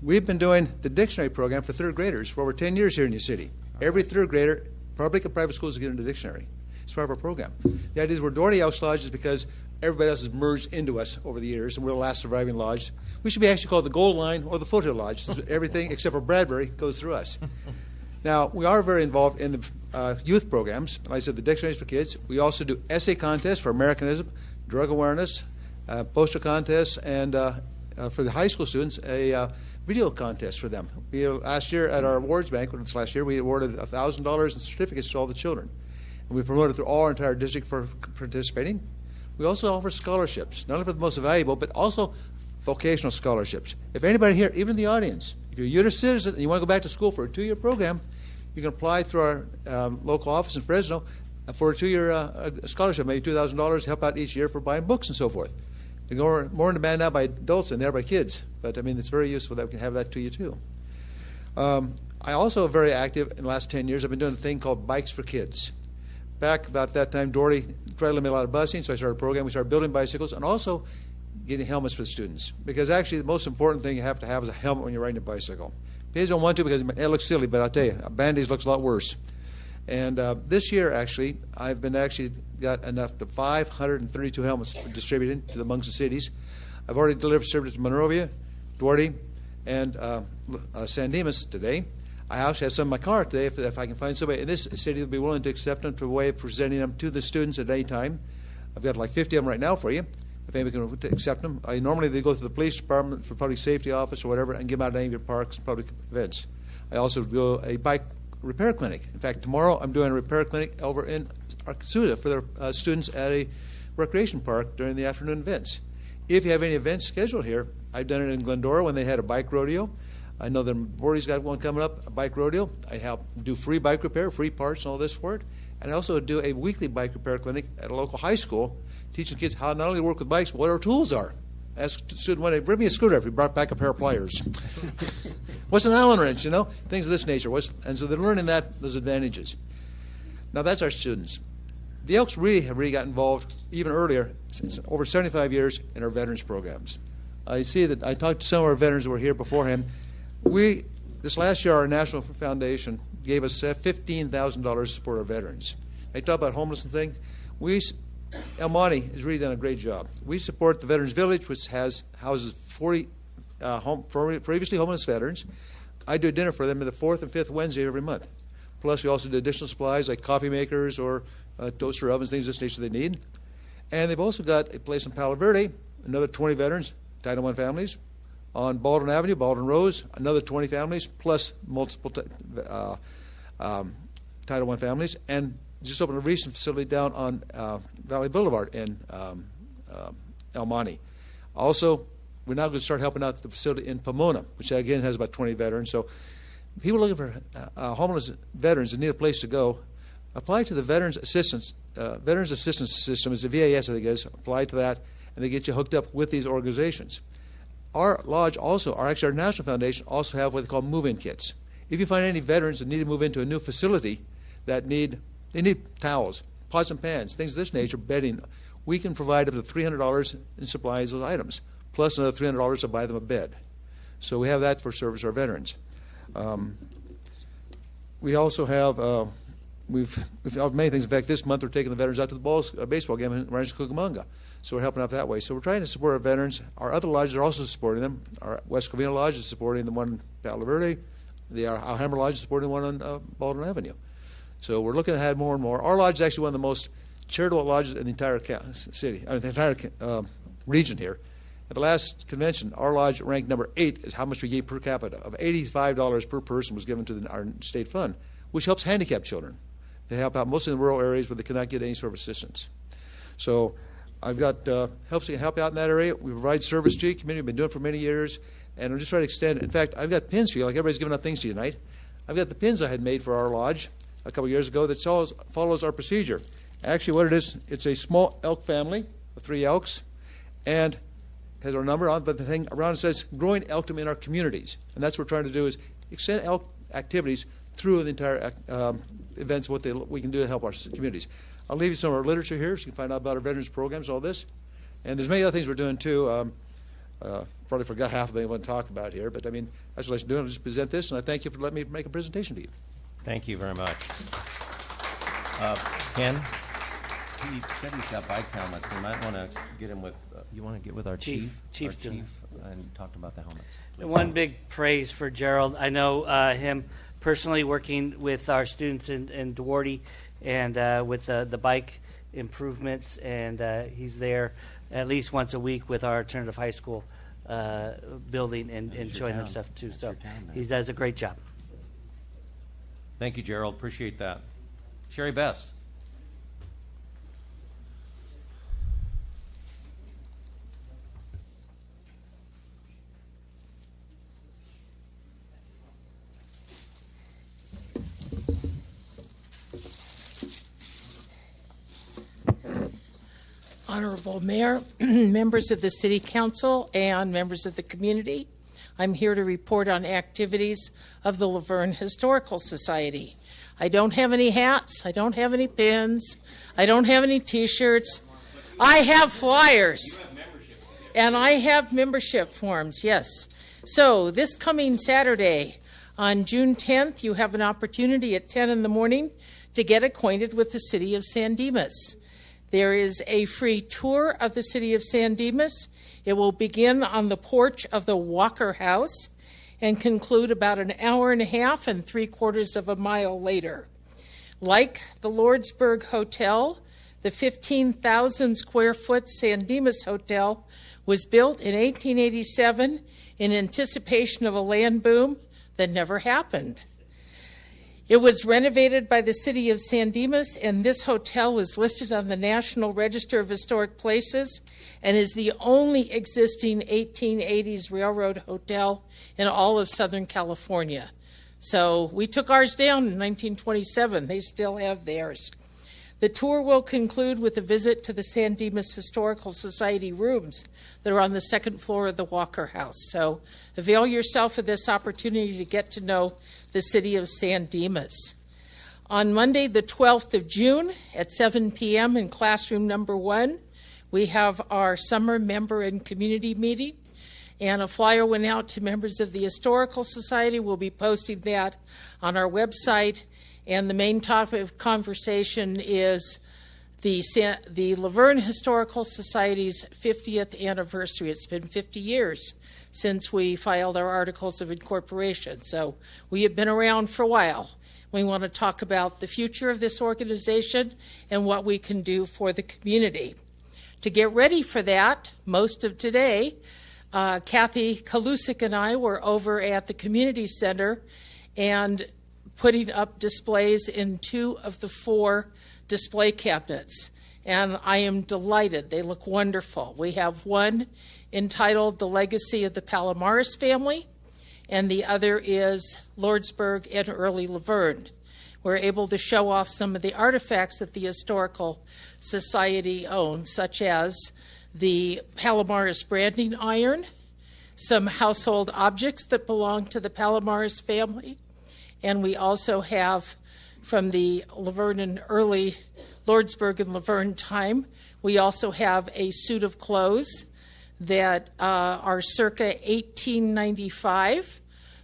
We've been doing the dictionary program for 3rd graders for over 10 years here in the city. Every 3rd grader, public and private schools, get into the dictionary. It's part of our program. The idea is we're Doherty Elks Lodge is because everybody else has merged into us over the years, and we're the last surviving lodge. We should be actually called the Gold Line or the Foothill Lodge. Everything except for Bradbury goes through us. Now, we are very involved in the youth programs. Like I said, the dictionaries for kids. We also do essay contests for Americanism, drug awareness, poster contests, and for the high school students, a video contest for them. Last year at our awards banquet, last year, we awarded $1,000 in certificates to all the children. And we promoted through all our entire district for participating. We also offer scholarships, not only for the most valuable, but also vocational scholarships. If anybody here, even in the audience, if you're a U.S. citizen and you want to go back to school for a 2-year program, you can apply through our local office in Fresno for a 2-year scholarship, maybe $2,000 to help out each year for buying books and so forth. They're more in demand now by adults than they are by kids. But, I mean, it's very useful that we can have that to you, too. I also am very active in the last 10 years. I've been doing a thing called Bikes for Kids. Back about that time, Doherty tried to limit a lot of busing, so I started a program. We started building bicycles and also getting helmets for the students. Because actually the most important thing you have to have is a helmet when you're riding a bicycle. Kids don't want to because it looks silly, but I'll tell you, a Band-Aid looks a lot worse. And this year, actually, I've been got enough to 532 helmets distributed to amongst the cities. I've already distributed to Monrovia, Doherty, and San Dimas today. I also have some in my car today if I can find somebody in this city that will be willing to accept them for a way of presenting them to the students at any time. I've got like 50 of them right now for you, if anybody can accept them. Normally they go to the police department for public safety office or whatever and give them out at any of your parks and public events. I also do a bike repair clinic. In fact, tomorrow I'm doing a repair clinic over in Arcasuda for their students at a recreation park during the afternoon events. If you have any events scheduled here, I've done it in Glendora when they had a bike rodeo. I know that Doherty's got one coming up, a bike rodeo. I help do free bike repair, free parts and all this for it. And I also do a weekly bike repair clinic at a local high school, teaching kids how not only to work with bikes, but what our tools are. Ask a student one day, bring me a screwdriver. He brought back a pair of pliers. What's an Allen wrench, things of this nature. And so they're learning those advantages. Now that's our students. The Elks have got involved even earlier, since over 75 years, in our veterans programs. I see that I talked to some of our veterans that were here beforehand. This last year, our National Foundation gave us $15,000 to support our veterans. They talk about homeless and things. El Monte has really done a great job. We support the Veterans Village, which houses 40 previously homeless veterans. I do a dinner for them on the 4th and 5th Wednesday of every month. Plus, we also do additional supplies like coffee makers or toaster ovens, things of this nature they need. And they've also got a place in Palo Verde, another 20 veterans, Title I families. On Baldwin Avenue, Baldwin Rose, another 20 families, plus multiple Title I families. And just opened a recent facility down on Valley Boulevard in El Monte. Also, we're now going to start helping out the facility in Pomona, which again has about 20 veterans. So people looking for homeless veterans that need a place to go, apply to the Veterans Assistance System, is the VAS, I think it is. Apply to that, and they get you hooked up with these organizations. Our lodge also, our National Foundation, also have what they call move-in kits. if you find any veterans that need to move into a new facility that need towels, pots and pans, things of this nature, bedding, we can provide up to $300 in supplies of those items, plus another $300 to buy them a bed. So we have that for service to our veterans. We also have we've many things. In fact, this month we're taking the veterans out to the baseball game in Rancho Cucamonga. So we're helping out that way. So we're trying to support our veterans. Our other lodges are also supporting them. Our West Covina Lodge is supporting the one in Palo Verde. The Alhambra Lodge is supporting the one on Baldwin Avenue. So we're looking to have more and more. Our lodge is actually one of the most charitable lodges in the entire city, the entire region here. At the last convention, our lodge ranked number 8 is how much we gave per capita. Of $85 per person was given to our state fund, which helps handicapped children. They help out mostly in the rural areas where they cannot get any sort of assistance. So I've got help out in that area. We provide service to the community. We've been doing it for many years, and I'm just trying to extend it. In fact, I've got pins for you, like everybody's giving out things to you tonight. I've got the pins I had made for our lodge a couple years ago that follows our procedure. Actually, what it is, it's a small elk family of 3 elks, and has our number on, but the thing around it says growing elk in our communities. And that's what we're trying to do is extend elk activities through the entire events, what we can do to help our communities. I'll leave you some of our literature here so you can find out about our veterans programs, all this. And there's many other things we're doing too. Probably forgot half of them I want to talk about here, but I mean, that's what I'm doing. I'll just present this, and I thank you for letting me make a presentation to you. Thank you very much. Ken, he said he's got bike helmets. We might want to get him with, you want to get with our chief and talk about the helmets. Please. One big praise for Gerald. I know him personally working with our students in Duarte and with the bike improvements, and he's there at least once a week with our alternative high school building and showing them stuff too. So he does a great job. Thank you, Gerald. Appreciate that. Sherry Best. Honorable Mayor, members of the City Council, and members of the community, I'm here to report on activities of the Laverne Historical Society. I don't have any hats, I don't have any pins, I don't have any T-shirts. I have flyers, and I have membership forms, yes. So this coming Saturday, on June 10th, you have an opportunity at 10 in the morning to get acquainted with the City of San Dimas. There is a free tour of the City of San Dimas. It will begin on the porch of the Walker House and conclude about an hour and a half and 3/4 of a mile later. Like the Lordsburg Hotel, the 15,000 square foot San Dimas Hotel was built in 1887 in anticipation of a land boom that never happened. It was renovated by the City of San Dimas, and this hotel is listed on the National Register of Historic Places and is the only existing 1880s railroad hotel in all of Southern California. So we took ours down in 1927. They still have theirs. The tour will conclude with a visit to the San Dimas Historical Society rooms that are on the second floor of the Walker House. So avail yourself of this opportunity to get to know the City of San Dimas. On Monday, the 12th of June at 7 p.m. in classroom number 1, we have our summer member and community meeting, and a flyer went out to members of the Historical Society. We'll be posting that on our website, and the main topic of conversation is the Laverne Historical Society's 50th anniversary. It's been 50 years since we filed our Articles of Incorporation, so we have been around for a while. We want to talk about the future of this organization and what we can do for the community. To get ready for that, most of today, Kathy Kalusik and I were over at the community center and putting up displays in 2 of the 4 display cabinets. And I am delighted. They look wonderful. We have one entitled The Legacy of the Palomares Family, and the other is Lordsburg and Early Laverne. We're able to show off some of the artifacts that the Historical Society owns, such as the Palomares branding iron, some household objects that belong to the Palomares family, And we also have from the Laverne and early Lordsburg and Laverne time, we also have a suit of clothes that are circa 1895,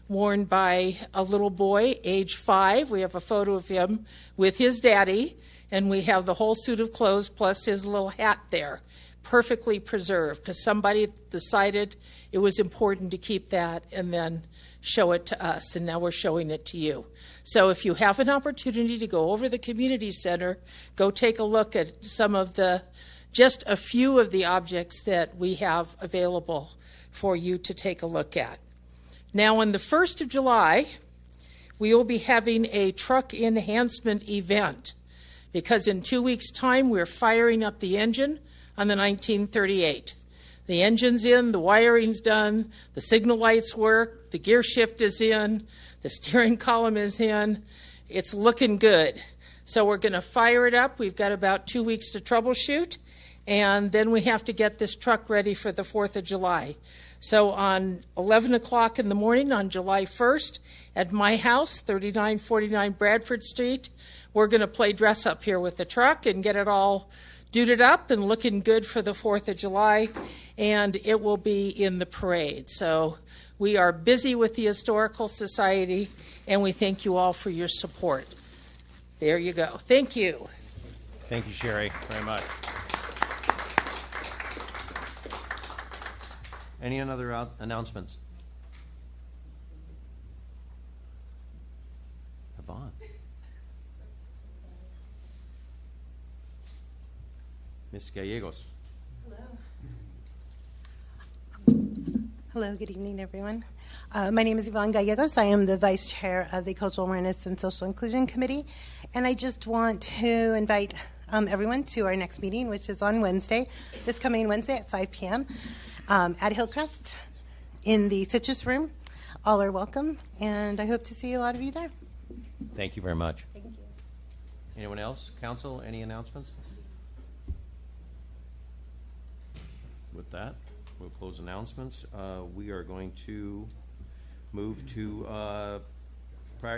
worn by a little boy, age 5. We have a photo of him with his daddy, and we have the whole suit of clothes plus his little hat there, perfectly preserved, because somebody decided it was important to keep that and then show it to us, and now we're showing it to you. So if you have an opportunity to go over the community center, go take a look at some of the, just a few of the objects that we have available for you to take a look at. Now on the 1st of July, we will be having a truck enhancement event, because in 2 weeks' time we're firing up the engine on the 1938. The engine's in, the wiring's done, the signal lights work, the gear shift is in, the steering column is in. It's looking good. So we're going to fire it up. We've got about 2 weeks to troubleshoot, and then we have to get this truck ready for the 4th of July. So on 11 o'clock in the morning on July 1st at my house, 3949 Bradford Street, we're going to play dress up here with the truck and get it all duded up and looking good for the 4th of July, and it will be in the parade. So we are busy with the Historical Society, and we thank you all for your support. There you go. Thank you. Thank you, Sherry, very much. Any other announcements? Yvonne. Ms. Gallegos. Hello, good evening, everyone. My name is Yvonne Gallegos. I am the Vice Chair of the Cultural Awareness and Social Inclusion Committee, and I just want to invite everyone to our next meeting, which is on Wednesday, this coming Wednesday at 5 p.m. At Hillcrest in the Citrus Room. All are welcome, and I hope to see a lot of you there. Thank you very much. Thank you. Anyone else? Council, any announcements? With that, we'll close announcements. We are going to move to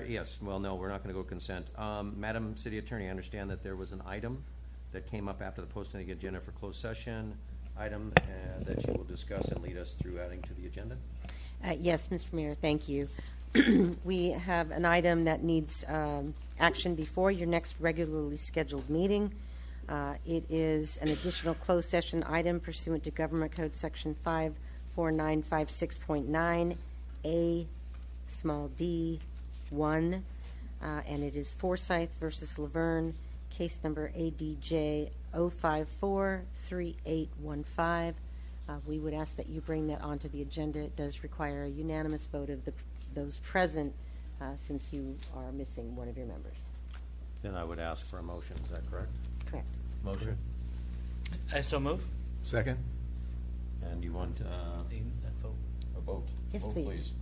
yes, well, no, we're not going to go consent. Madam City Attorney, I understand that there was an item that came up after the posting of the agenda for closed session, item that you will discuss and lead us through adding to the agenda. Yes, Mr. Mayor, thank you. We have an item that needs action before your next regularly scheduled meeting. It is an additional closed session item pursuant to Government Code Section 54956.9 A small d 1, and it is Forsyth versus Laverne, case number ADJ 0543815. We would ask that you bring that onto the agenda. It does require a unanimous vote of those present, since you are missing one of your members. Then I would ask for a motion. Is that correct? Correct. Motion. I so move. Second. And you want A vote. a vote? Yes, Vote, please.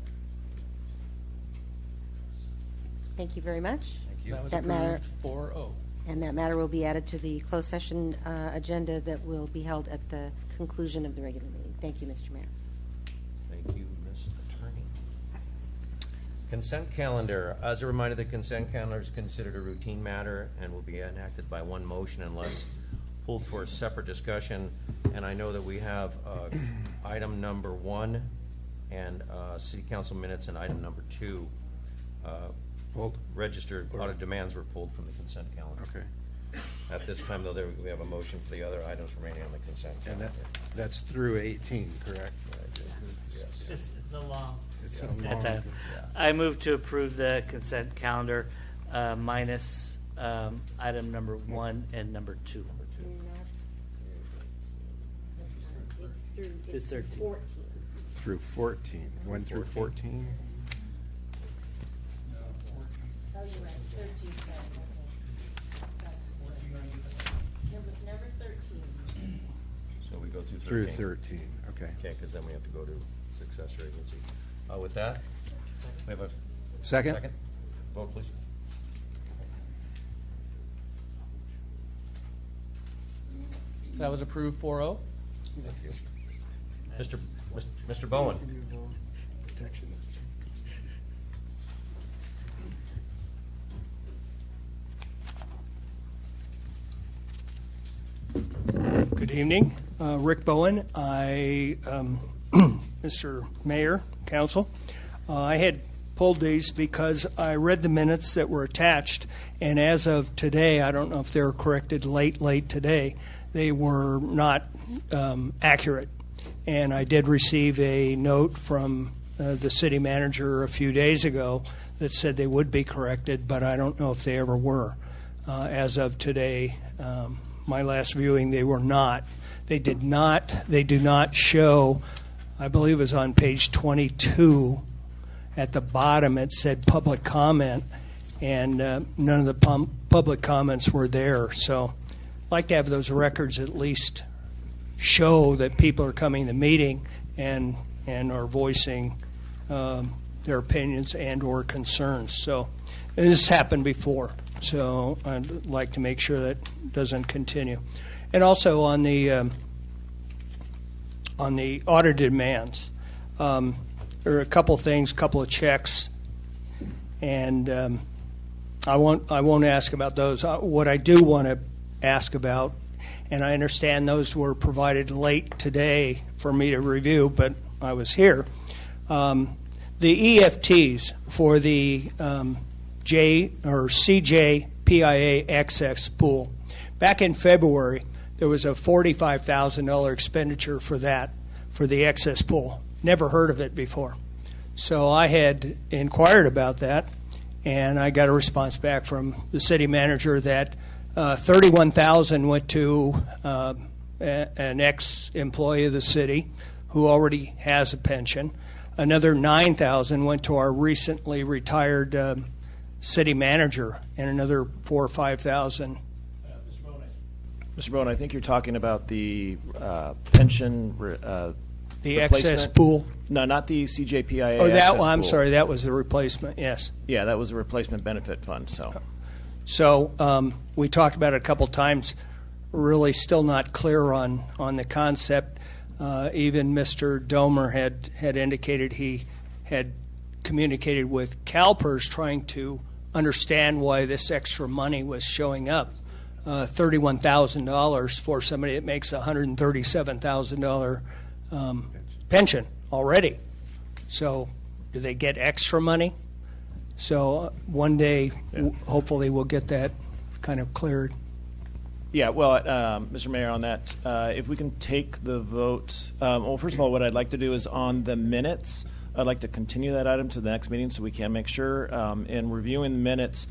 Thank you very much. Thank you. That was That matter- approved 4-0. And that matter will be added to the closed session agenda that will be held at the conclusion of the regular meeting. Thank you, Mr. Mayor. Thank you, Ms. Attorney. Consent calendar. As a reminder, the consent calendar is considered a routine matter and will be enacted by one motion unless pulled for a separate discussion. And I know that we have item number 1 and city council minutes and item number 2. Pulled? Registered audit demands were pulled from the consent calendar. Okay. At this time, though, we have a motion for the other items remaining on the consent And calendar. that's through 18, correct? Yes. It's a long. It's a consent. long- I move to approve the consent calendar minus item number 1 and number 2. It's through 13. Through 14. 1 through 14? Oh, you're right, 13. Number 13. So we go through 13. Through 13, okay. Okay, because then we have to go to successor agency. With that, we have a Second? Vote, please. That was approved 4-0. Thank you. Mr. Bowen. Good evening. Rick Bowen. Mr. Mayor, Council, I had pulled these because I read the minutes that were attached, and as of today, I don't know if they were corrected late today, they were not accurate. And I did receive a note from the city manager a few days ago that said they would be corrected, but I don't know if they ever were. As of today, my last viewing, they were not. They do not show, I believe it was on page 22, at the bottom it said public comment, and none of the public comments were there. So I'd like to have those records at least show that people are coming to the meeting and are voicing their opinions and or concerns. So this happened before, so I'd like to make sure that doesn't continue. And also on the audit demands, there are a couple things, couple of checks, and I won't ask about those. What I do want to ask about, and I understand those were provided late today for me to review, but I was here. The EFTs for the CJPIA excess pool. Back in February, there was a $45,000 expenditure for that, for the excess pool. Never heard of it before. So I had inquired about that, and I got a response back from the city manager that $31,000 went to an ex-employee of the city who already has a pension. Another $9,000 went to our recently retired city manager, and another $4,000 or $5,000. Mr. Bowen, I think you're talking about the pension. The excess pool? No, not the CJPIA. Oh, that one. Pool. I'm sorry. That was the replacement. Yes. Yeah, that was the replacement benefit fund. So we talked about it a couple times. Really, still not clear on the concept. Even Mr. Domer had indicated he had communicated with CalPERS trying to understand why this extra money was showing up. $31,000 for somebody that makes a $137,000 pension already. So do they get extra money? So one day, hopefully, we'll get that kind of cleared. Yeah, well, Mr. Mayor, on that, if we can take the vote. Well, first of all, what I'd like to do is on the minutes, I'd like to continue that item to the next meeting so we can make sure. In reviewing the minutes,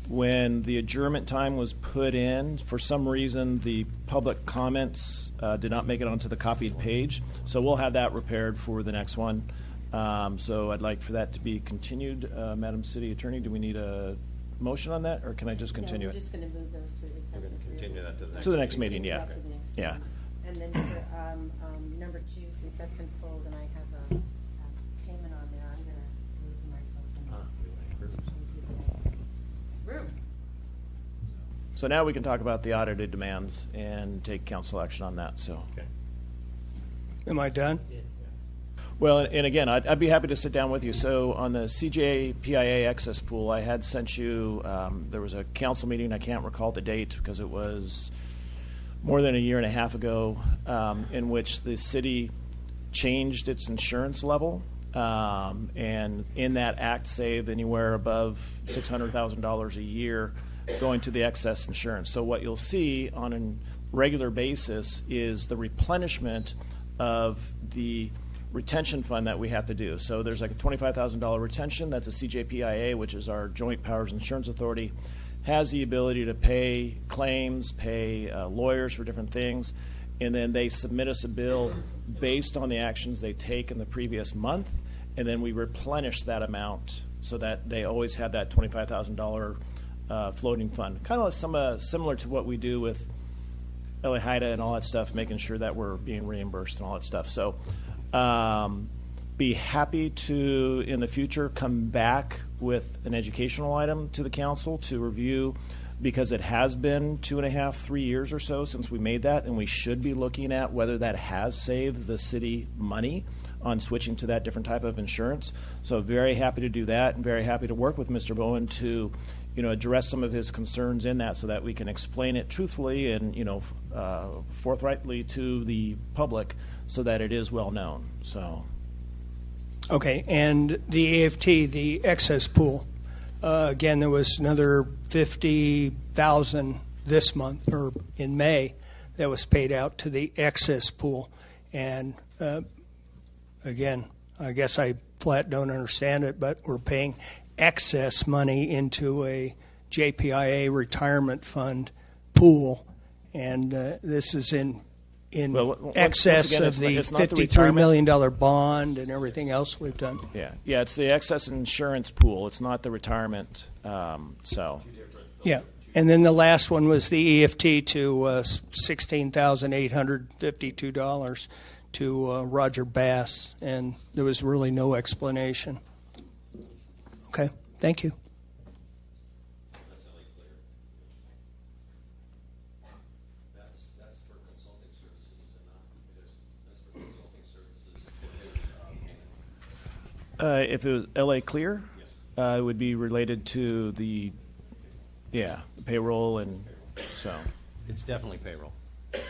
when the adjournment time was put in, for some reason, the public comments did not make it onto the copied page. So we'll have that repaired for the next one. So I'd like for that to be continued. Madam City Attorney, do we need a motion on that, or can I just continue we're it? just going to move those to Continue that to the next meeting. Yeah. To the next Yeah. meeting. And then for number 2, since that's been pulled and I have a payment on there, I'm going to move myself in. So now we can talk about the audited demands and take council action on that. So. Okay. Am I done? Well, and again, I'd be happy to sit down with you. So on the CJPIA excess pool, I had sent you, there was a council meeting, I can't recall the date because it was more than a year and a half ago, in which the city changed its insurance level, and in that act saved anywhere above $600,000 a year going to the excess insurance. So what you'll see on a regular basis is the replenishment of the retention fund that we have to do. So there's like a $25,000 retention. That's a CJPIA, which is our Joint Powers Insurance Authority, has the ability to pay claims, pay lawyers for different things, and then they submit us a bill based on the actions they take in the previous month, and then we replenish that amount so that they always have that $25,000 floating fund. Kind of similar to what we do with LA-HIDA and all that stuff, making sure that we're being reimbursed and all that stuff. So be happy to, in the future, come back with an educational item to the council to review, because it has been 2.5, 3 years or so since we made that, and we should be looking at whether that has saved the city money on switching to that different type of insurance. So very happy to do that, and very happy to work with Mr. Bowen to address some of his concerns in that so that we can explain it truthfully and, forthrightly to the public so that it is well known. So. Okay, and the AFT, the excess pool, again, there was another $50,000 this month, or in May, that was paid out to the excess pool. And again, I guess I flat don't understand it, but we're paying excess money into a JPIA retirement fund pool, and this is in excess of the $53 million bond and everything else we've done. Yeah, it's the excess insurance pool. It's not the retirement. Yeah, and then the last one was the EFT to $16,852 to Roger Bass, and there was really no explanation. Okay, thank you. If it was LA Clear, it would be related to the payroll, and so. It's definitely payroll. There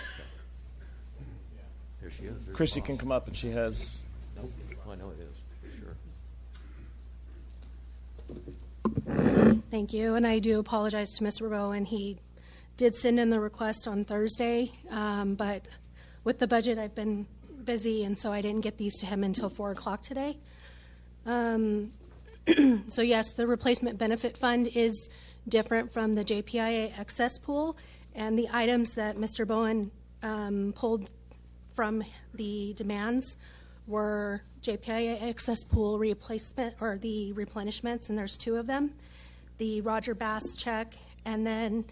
she is. There's Christy Boss. can come up, and she has. Nope. Oh, I know it is, for sure. Thank you, and I do apologize to Mr. Bowen. He did send in the request on Thursday, but with the budget, I've been busy, and so I didn't get these to him until 4 o'clock today. So yes, the replacement benefit fund is different from the JPIA excess pool, and the items that Mr. Bowen pulled from the demands were JPIA excess pool replacement, or the replenishments, and there's 2 of them, the Roger Bass check, and then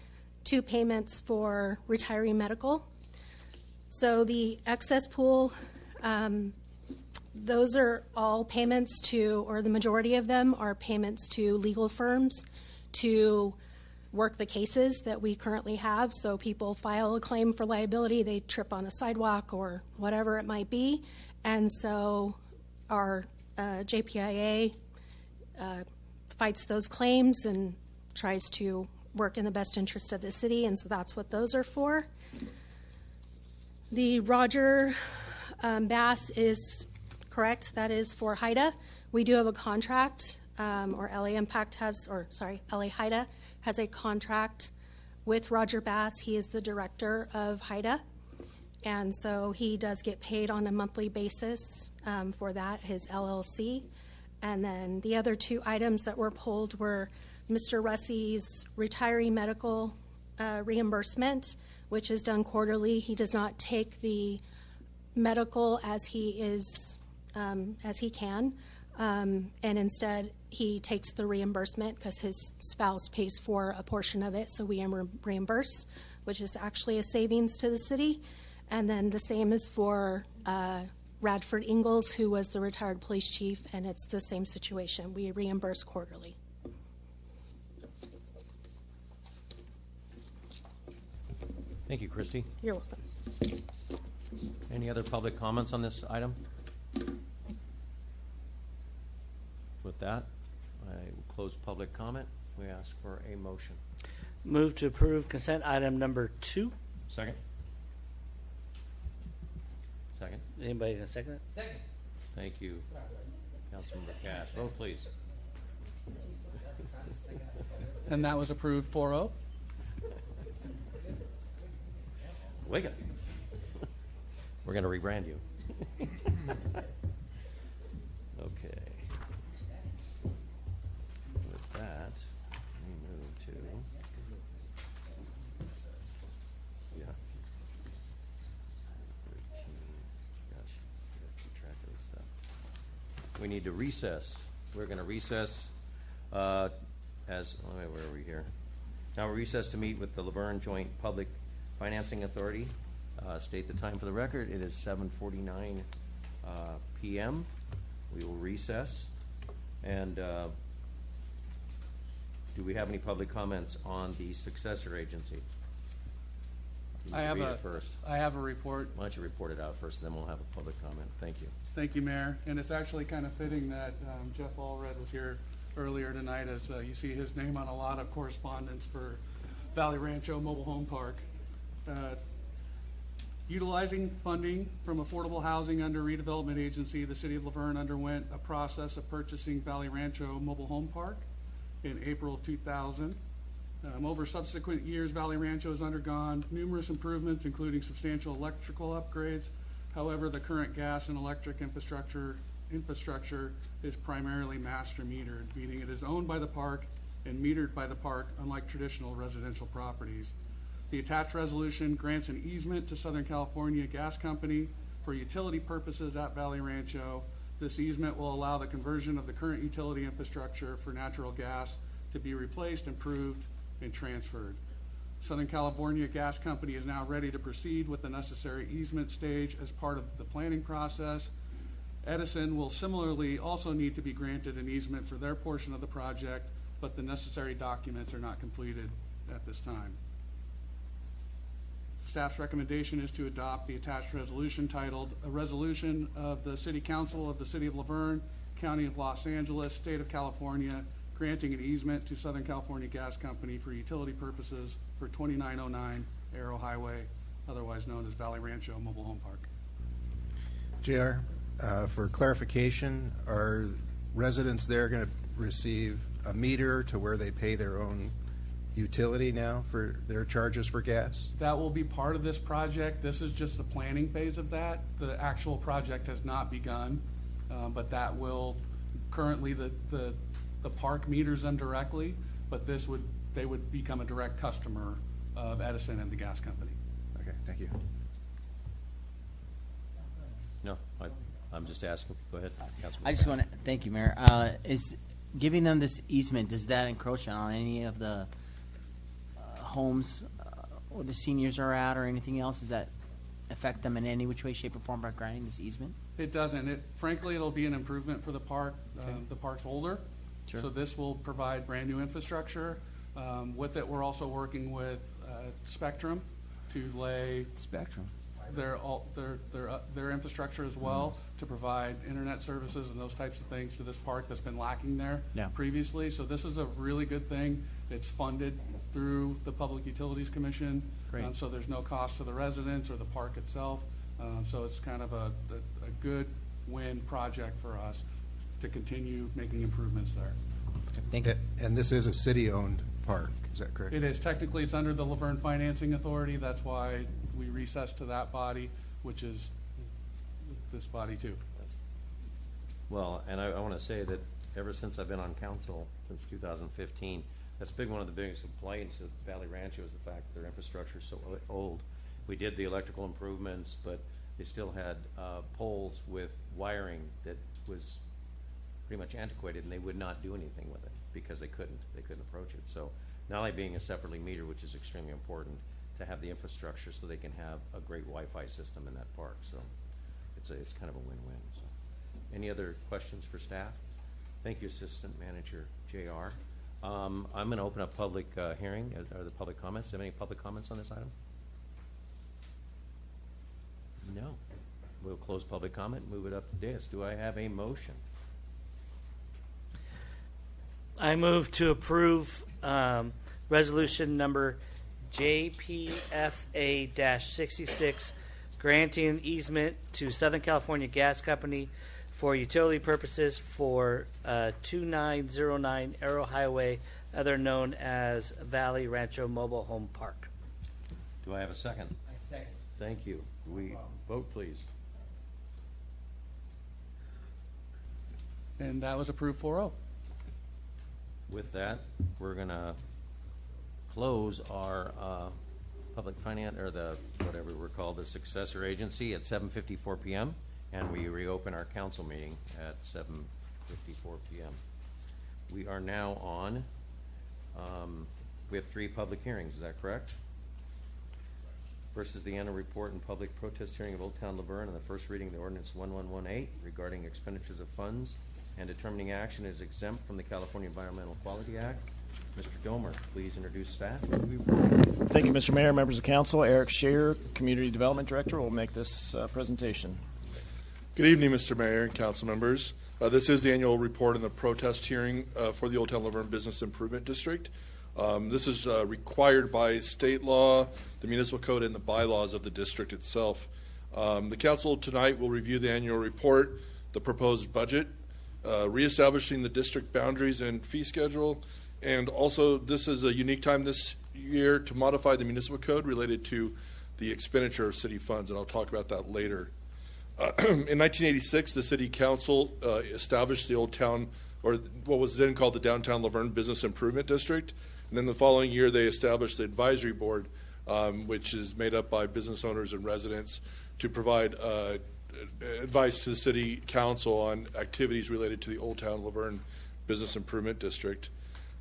2 payments for retiree medical. So the excess pool, those are all payments to, or the majority of them are payments to legal firms to work the cases that we currently have. So people file a claim for liability, they trip on a sidewalk or whatever it might be, and so our JPIA fights those claims and tries to work in the best interest of the city, and so that's what those are for. The Roger Bass is correct. That is for HIDA. We do have a contract, or LA Impact has, or sorry, LA HIDA has a contract with Roger Bass. He is the director of HIDA, and so he does get paid on a monthly basis for that, his LLC. And then the other 2 items that were pulled were Mr. Russey's retiree medical reimbursement, which is done quarterly. He does not take the medical as he can, and instead he takes the reimbursement because his spouse pays for a portion of it, so we reimburse, which is actually a savings to the city. And then the same is for Radford Ingalls, who was the retired police chief, and it's the same situation. We reimburse quarterly. Thank you, Christy. You're welcome. Any other public comments on this item? With that, I will close public comment. We ask for a motion. Move to approve consent item number 2. Second. Second. Anybody gonna second it? Second. Thank you. Councilmember Cash. Vote, please. And that was approved 4-0. Wake up. We're going to rebrand you. Okay. With that, we move to. Yeah. 13. Gosh, I keep track of this stuff. We need to recess. We're going to recess where are we here? Now we recess to meet with the Laverne Joint Public Financing Authority. State the time for the record. It is 7:49 p.m. We will recess. And do we have any public comments on the successor agency? I have read it first. I have a report. Why don't you report it out first, and then we'll have a public comment. Thank you. Thank you, Mayor. And it's actually kind of fitting that Jeff Allred was here earlier tonight, as you see his name on a lot of correspondence for Valley Rancho Mobile Home Park. Utilizing funding from affordable housing under redevelopment agency, the city of Laverne underwent a process of purchasing Valley Rancho Mobile Home Park in April of 2000. Over subsequent years, Valley Rancho has undergone numerous improvements, including substantial electrical upgrades. However, the current gas and electric infrastructure is primarily master metered, meaning it is owned by the park and metered by the park, unlike traditional residential properties. The attached resolution grants an easement to Southern California Gas Company for utility purposes at Valley Rancho. This easement will allow the conversion of the current utility infrastructure for natural gas to be replaced, improved, and transferred. Southern California Gas Company is now ready to proceed with the necessary easement stage as part of the planning process. Edison will similarly also need to be granted an easement for their portion of the project, but the necessary documents are not completed at this time. Staff's recommendation is to adopt the attached resolution titled, "A Resolution of the City Council of the City of Laverne, County of Los Angeles, State of California, granting an easement to Southern California Gas Company for utility purposes for 2909 Arrow Highway, otherwise known as Valley Rancho Mobile Home Park." JR, for clarification, are residents there going to receive a meter to where they pay their own utility now for their charges for gas? That will be part of this project. This is just the planning phase of that. The actual project has not begun, but that will, currently the park meters them directly, but they would become a direct customer of Edison and the gas company. Okay, thank you. No, I'm just asking. Go ahead, Councilman. I just want to thank you, Mayor. Is giving them this easement, does that encroach on any of the homes or the seniors are at or anything else? Does that affect them in any which way, shape, or form by granting this easement? It doesn't. Frankly, it'll be an improvement for the park. Okay. The park's older, Sure. so this will provide brand new infrastructure. With it, we're also working with Spectrum to lay Spectrum their infrastructure as well to provide internet services and those types of things to this park that's been lacking there previously. So this is a really good thing. It's funded through the Public Utilities Commission, so there's no cost to the residents or the park itself. So it's kind of a good win project for us to continue making improvements there. Thank you. And this is a city-owned park, is that correct? It is. Technically, it's under the Laverne Financing Authority. That's why we recessed to that body, which is this body too. Well, and I want to say that ever since I've been on council, since 2015, that's been one of the biggest complaints of Valley Rancho is the fact that their infrastructure is so old. We did the electrical improvements, but they still had poles with wiring that was pretty much antiquated, and they would not do anything with it because they couldn't approach it. So not only being a separately metered, which is extremely important, to have the infrastructure so they can have a great Wi-Fi system in that park. So it's kind of a win-win. So, any other questions for staff? Thank you, Assistant Manager JR. I'm going to open up public hearing. Are there public comments? Do you have any public comments on this item? No. We'll close public comment, move it up to dais. Do I have a motion? I move to approve resolution number JPFA-66, granting an easement to Southern California Gas Company for utility purposes for 2909 Arrow Highway, other known as Valley Rancho Mobile Home Park. Do I have a second? I second. Thank you. We vote, please. And that was approved 4-0. With that, we're going to close our public finance, or the whatever we're called, the successor agency at 7:54 p.m. and we reopen our council meeting at 7:54 p.m. We are now on. We have 3 public hearings. Is that correct? First is the annual report and public protest hearing of Old Town Laverne, and the first reading of the ordinance 1118 regarding expenditures of funds and determining action is exempt from the California Environmental Quality Act. Mr. Domer, please introduce staff. Thank you, Mr. Mayor, members of council. Eric Scheer, Community Development Director, will make this presentation. Good evening, Mr. Mayor and council members. This is the annual report on the protest hearing for the Old Town Laverne Business Improvement District. This is required by state law, the municipal code, and the bylaws of the district itself. The council tonight will review the annual report, the proposed budget, reestablishing the district boundaries and fee schedule, and also this is a unique time this year to modify the municipal code related to the expenditure of city funds, and I'll talk about that later. In 1986, the city council established the Old Town, or what was then called the Downtown Laverne Business Improvement District, and then the following year they established the advisory board, which is made up by business owners and residents to provide advice to the city council on activities related to the Old Town Laverne Business Improvement District.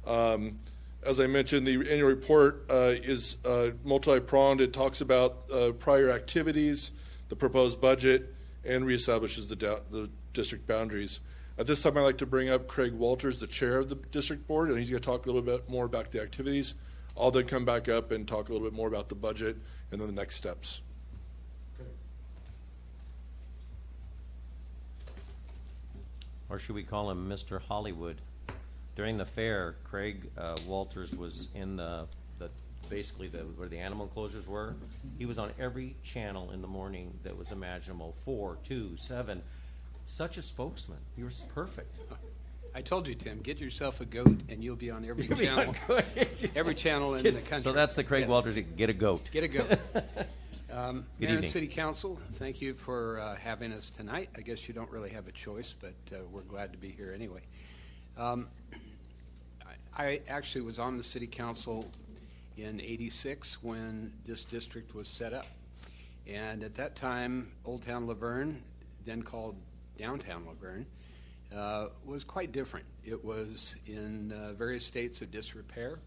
As I mentioned, the annual report is multi-pronged. It talks about prior activities, the proposed budget, and reestablishes the district boundaries. At this time, I'd like to bring up Craig Walters, the chair of the district board, and he's going to talk a little bit more about the activities. I'll then come back up and talk a little bit more about the budget and then the next steps. Or should we call him Mr. Hollywood? During the fair, Craig Walters was in basically where the animal enclosures were. He was on every channel in the morning that was imaginable, 4, 2, 7. Such a spokesman. He was perfect. I told you, Tim, get yourself a goat and you'll be on every channel. Every channel in the country. So that's the Craig Walters. Get a goat. Get a goat. Good Mayor evening. and City Council, thank you for having us tonight. I guess you don't really have a choice, but we're glad to be here anyway. I actually was on the City Council in '86 when this district was set up. And at that time, Old Town Laverne, then called Downtown Laverne, was quite different. It was in various states of disrepair.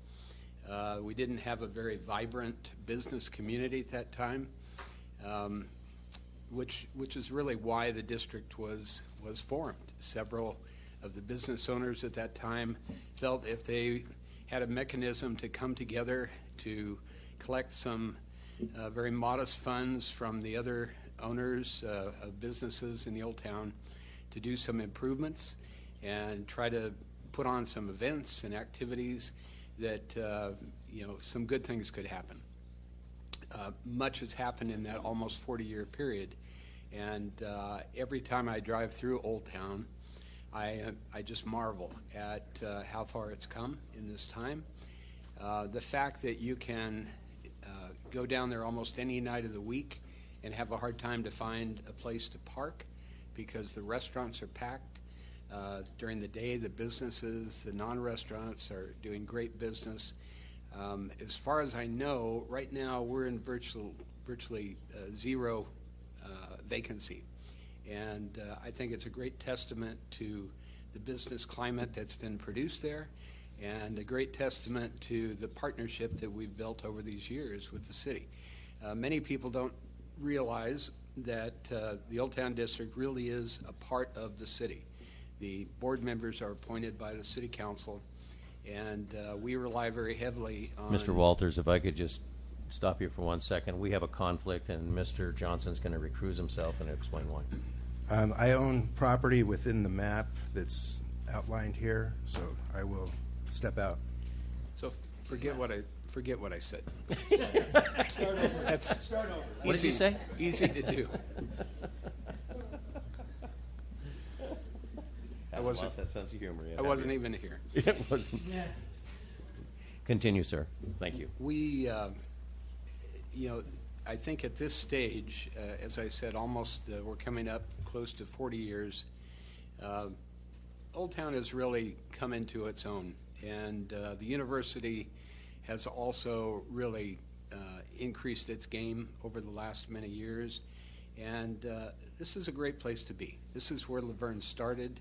We didn't have a very vibrant business community at that time, which is really why the district was formed. Several of the business owners at that time felt if they had a mechanism to come together to collect some very modest funds from the other owners of businesses in the Old Town to do some improvements and try to put on some events and activities that some good things could happen. Much has happened in that almost 40-year period, and every time I drive through Old Town, I just marvel at how far it's come in this time. The fact that you can go down there almost any night of the week and have a hard time to find a place to park because the restaurants are packed. During the day, the businesses, the non-restaurants are doing great business. As far as I know, right now we're in virtually zero vacancy. And I think it's a great testament to the business climate that's been produced there and a great testament to the partnership that we've built over these years with the city. Many people don't realize that the Old Town District really is a part of the city. The board members are appointed by the City Council, and we rely very heavily on... Mr. Walters, if I could just stop you for 1 second. We have a conflict, and Mr. Johnson's going to recuse himself and explain why. I own property within the map that's outlined here, so I will step out. So forget what I said. Start over. That's What did he say? Easy to do. I wasn't lost that sense of humor yet. I wasn't even here. It wasn't. Yeah. Continue, sir. Thank you. We, I think at this stage, as I said, almost we're coming up close to 40 years. Old Town has really come into its own, and the university has also really increased its game over the last many years. And this is a great place to be. This is where Laverne started.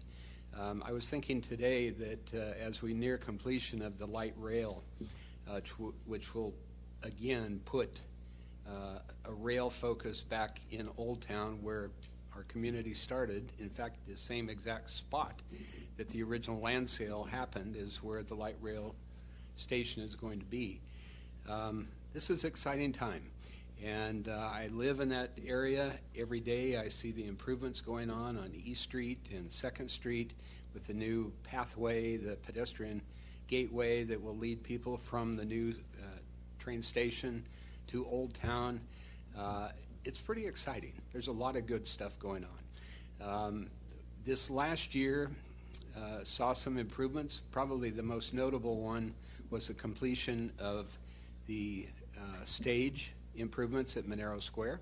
I was thinking today that as we near completion of the light rail, which will again put a rail focus back in Old Town where our community started, in fact the same exact spot that the original land sale happened is where the light rail station is going to be. This is an exciting time, And I live in that area. Every day I see the improvements going on East Street and 2nd Street with the new pathway, the pedestrian gateway that will lead people from the new train station to Old Town. It's pretty exciting. There's a lot of good stuff going on. This last year saw some improvements. Probably the most notable one was the completion of the stage improvements at Monero Square.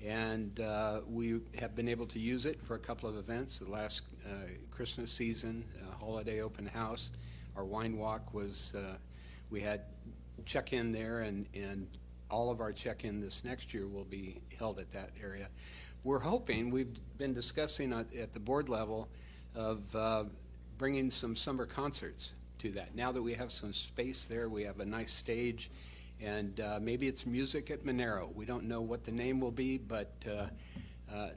And we have been able to use it for a couple of events. The last Christmas season, holiday open house, our wine walk was, we had check-in there, and all of our check-in this next year will be held at that area. We're hoping, we've been discussing at the board level of bringing some summer concerts to that. Now that we have some space there, we have a nice stage, and maybe it's music at Monero. We don't know what the name will be, but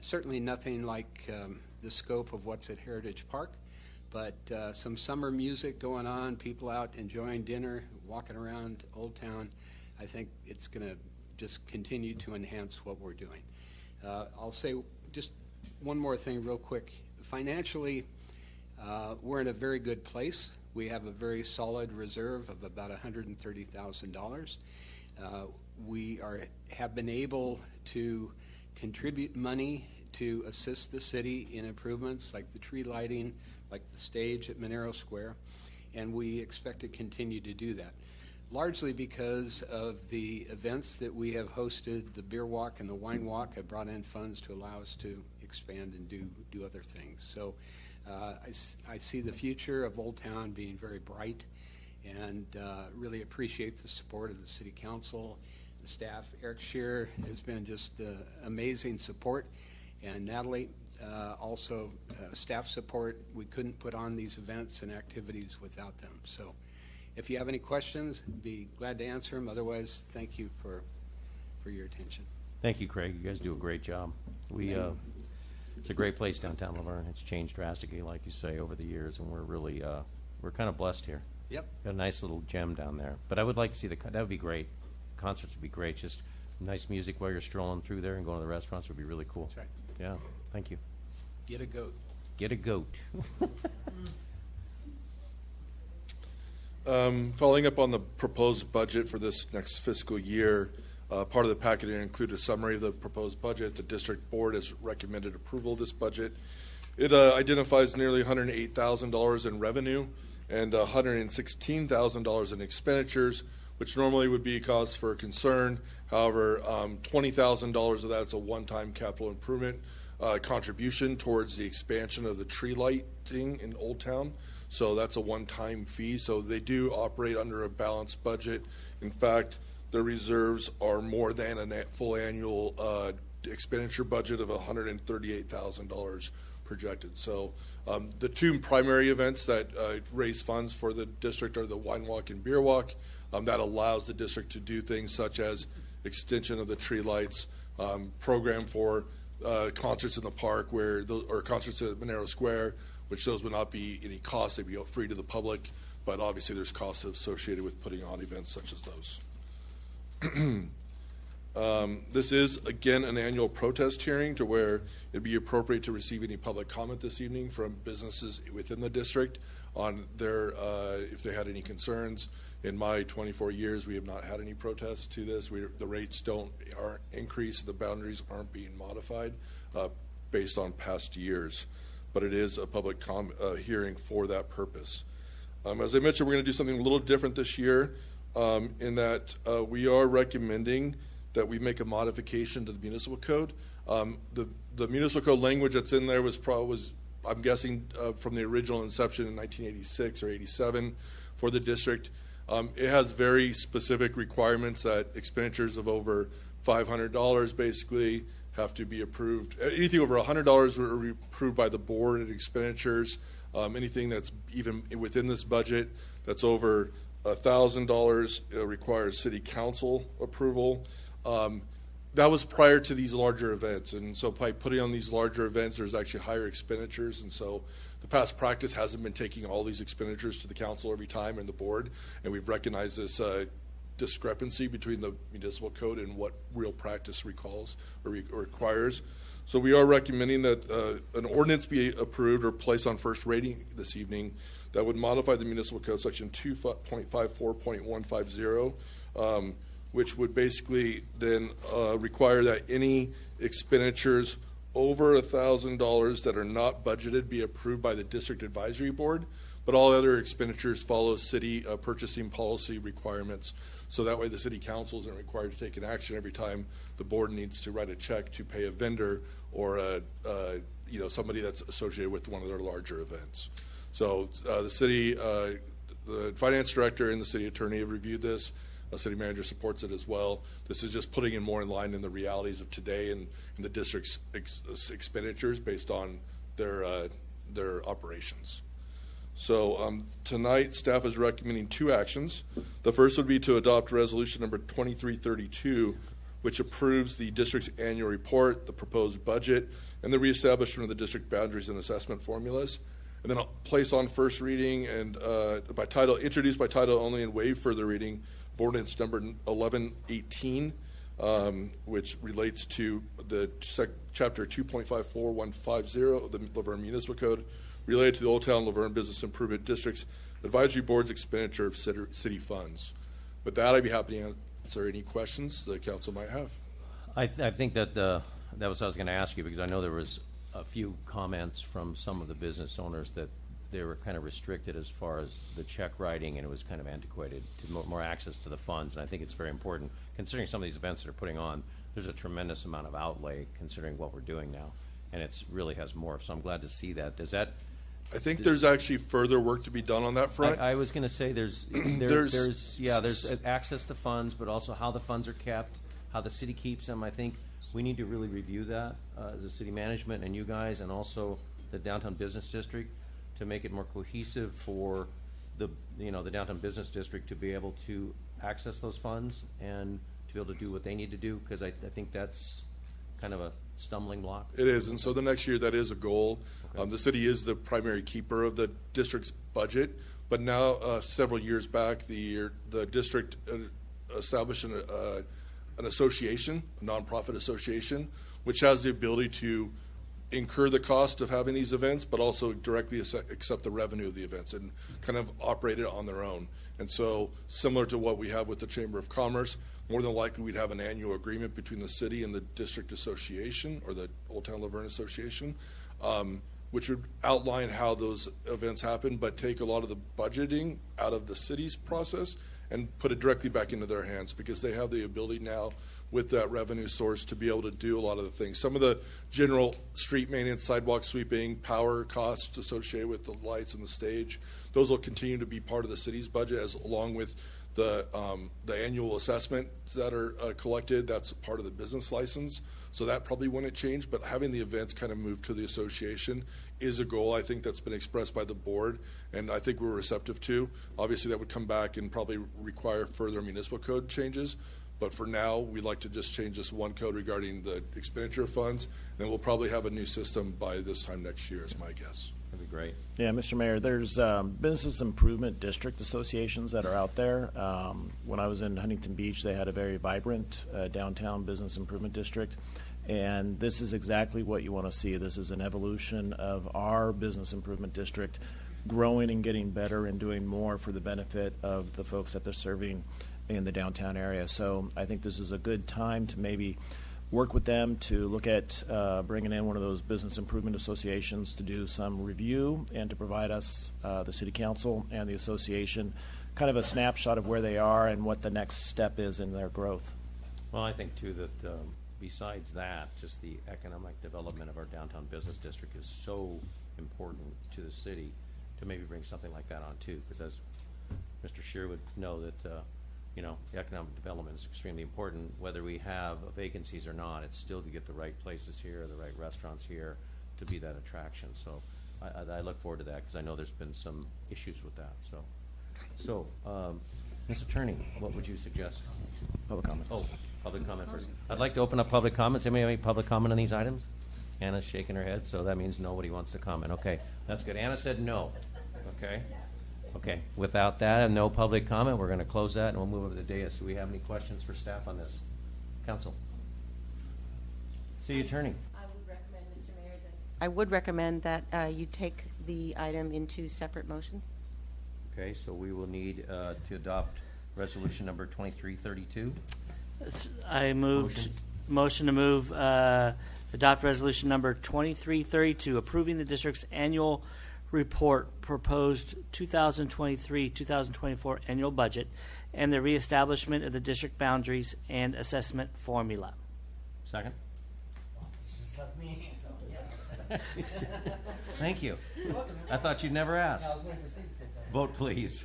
certainly nothing like the scope of what's at Heritage Park. But some summer music going on, people out enjoying dinner, walking around Old Town. I think it's going to just continue to enhance what we're doing. I'll say just one more thing real quick. Financially, we're in a very good place. We have a very solid reserve of about $130,000. We have been able to contribute money to assist the city in improvements like the tree lighting, like the stage at Monero Square, and we expect to continue to do that, largely because of the events that we have hosted. The beer walk and the wine walk have brought in funds to allow us to expand and do other things. So I see the future of Old Town being very bright, and really appreciate the support of the City Council, the staff. Eric Shearer has been just amazing support, and Natalie, also staff support. We couldn't put on these events and activities without them. So if you have any questions, I'd be glad to answer them. Otherwise, thank you for your attention. Thank you, Craig. You guys do a great job. It's a great place downtown Laverne. It's changed drastically, like you say, over the years, and we're really we're kind of blessed here. Yep. Got a nice little gem down there. But I would like to see that would be great. Concerts would be great. Just nice music while you're strolling through there and going to the restaurants would be really cool. That's right. Yeah. Thank you. Get a goat. Get a goat. Following up on the proposed budget for this next fiscal year, part of the packet included a summary of the proposed budget. The district board has recommended approval of this budget. It identifies nearly $108,000 in revenue and $116,000 in expenditures, which normally would be cause for concern. However, $20,000 of that is a one-time capital improvement contribution towards the expansion of the tree lighting in Old Town. So that's a one-time fee. So they do operate under a balanced budget. In fact, the reserves are more than a full annual expenditure budget of $138,000 projected. So the two primary events that raise funds for the district are the wine walk and beer walk. That allows the district to do things such as extension of the tree lights, program for concerts in the park or concerts at Monero Square, which those would not be any cost. They'd be free to the public, but obviously there's costs associated with putting on events such as those. This is, again, an annual protest hearing to where it'd be appropriate to receive any public comment this evening from businesses within the district on their, if they had any concerns. In my 24 years, we have not had any protests to this. The rates aren't increased, the boundaries aren't being modified based on past years. But it is a public hearing for that purpose. As I mentioned, we're going to do something a little different this year in that we are recommending that we make a modification to the municipal code. The municipal code language that's in there was I'm guessing, from the original inception in 1986 or 87 for the district. It has very specific requirements that expenditures of over $500 basically have to be approved. Anything over $100 are approved by the board and expenditures. Anything that's even within this budget that's over $1,000 requires city council approval. That was prior to these larger events, and so by putting on these larger events, there's actually higher expenditures, and so the past practice hasn't been taking all these expenditures to the council every time and the board, and we've recognized this discrepancy between the municipal code and what real practice recalls or requires. So we are recommending that an ordinance be approved or placed on first reading this evening that would modify the municipal code section 2.54.150, which would basically then require that any expenditures over $1,000 that are not budgeted be approved by the district advisory board, but all other expenditures follow city purchasing policy requirements. So that way the city council isn't required to take an action every time the board needs to write a check to pay a vendor or somebody that's associated with one of their larger events. So the city, the finance director and the city attorney have reviewed this. The city manager supports it as well. This is just putting it more in line in the realities of today and the district's expenditures based on their operations. So tonight, staff is recommending two actions. The first would be to adopt resolution number 2332, which approves the district's annual report, the proposed budget, and the reestablishment of the district boundaries and assessment formulas. And then I'll place on first reading and by title, introduced by title only and waive further reading of ordinance number 1118, which relates to the chapter 2.54150 of the Laverne Municipal Code related to the Old Town Laverne Business Improvement District's advisory board's expenditure of city funds. With that, I'd be happy to answer any questions the council might have. I think that that was what I was going to ask you, because I know there was a few comments from some of the business owners that they were kind of restricted as far as the check writing, and it was kind of antiquated to more access to the funds. And I think it's very important, considering some of these events that are putting on, there's a tremendous amount of outlay considering what we're doing now, and it really has morphed. So I'm glad to see that. Does that? I think there's actually further work to be done on that front. I was going to say there's access to funds, but also how the funds are kept, how the city keeps them. I think we need to really review that as a city management and you guys, and also the downtown business district, to make it more cohesive for the downtown business district to be able to access those funds and to be able to do what they need to do, because I think that's kind of a stumbling block. It is, and so the next year that is a goal. Okay. The city is the primary keeper of the district's budget, but now several years back, the district established an association, a nonprofit association, which has the ability to incur the cost of having these events, but also directly accept the revenue of the events and kind of operate it on their own. And so, similar to what we have with the Chamber of Commerce, more than likely we'd have an annual agreement between the city and the district association, or the Old Town Laverne Association, which would outline how those events happen, but take a lot of the budgeting out of the city's process and put it directly back into their hands, because they have the ability now with that revenue source to be able to do a lot of the things. Some of the general street maintenance, sidewalk sweeping, power costs associated with the lights and the stage, those will continue to be part of the city's budget, along with the annual assessments that are collected. That's part of the business license, so that probably wouldn't change. But having the events kind of move to the association is a goal, I think, that's been expressed by the board, and I think we're receptive to. Obviously, that would come back and probably require further municipal code changes. But for now, we'd like to just change this one code regarding the expenditure of funds, and we'll probably have a new system by this time next year, is my guess. That'd be great. Yeah, Mr. Mayor, there's business improvement district associations that are out there. When I was in Huntington Beach, they had a very vibrant downtown business improvement district, and this is exactly what you want to see. This is an evolution of our business improvement district growing and getting better and doing more for the benefit of the folks that they're serving in the downtown area. So I think this is a good time to maybe work with them to look at bringing in one of those business improvement associations to do some review and to provide us, the city council and the association, kind of a snapshot of where they are and what the next step is in their growth. Well, I think too that besides that, just the economic development of our downtown business district is so important to the city to maybe bring something like that on too, because as Mr. Scheer would know that economic development is extremely important. Whether we have vacancies or not, it's still to get the right places here, the right restaurants here, to be that attraction. So I look forward to that, because I know there's been some issues with that. So Ms. Attorney, what would you suggest? Public comment. Oh, public comment first. I'd like to open up public comments. Anybody have any public comment on these items? Anna's shaking her head, so that means nobody wants to comment. Okay, that's good. Anna said no. Okay. Okay, without that and no public comment, we're going to close that and we'll move over to the dais. Do we have any questions for staff on this? Council? City Attorney? I would recommend that you take the item in two separate motions. Okay, so we will need to adopt resolution number 2332. I moved motion to move adopt resolution number 2332, approving the district's annual report, proposed 2023-2024 annual budget, and the reestablishment of the district boundaries and assessment formula. Second. Thank you. I thought you'd never ask. Vote, please.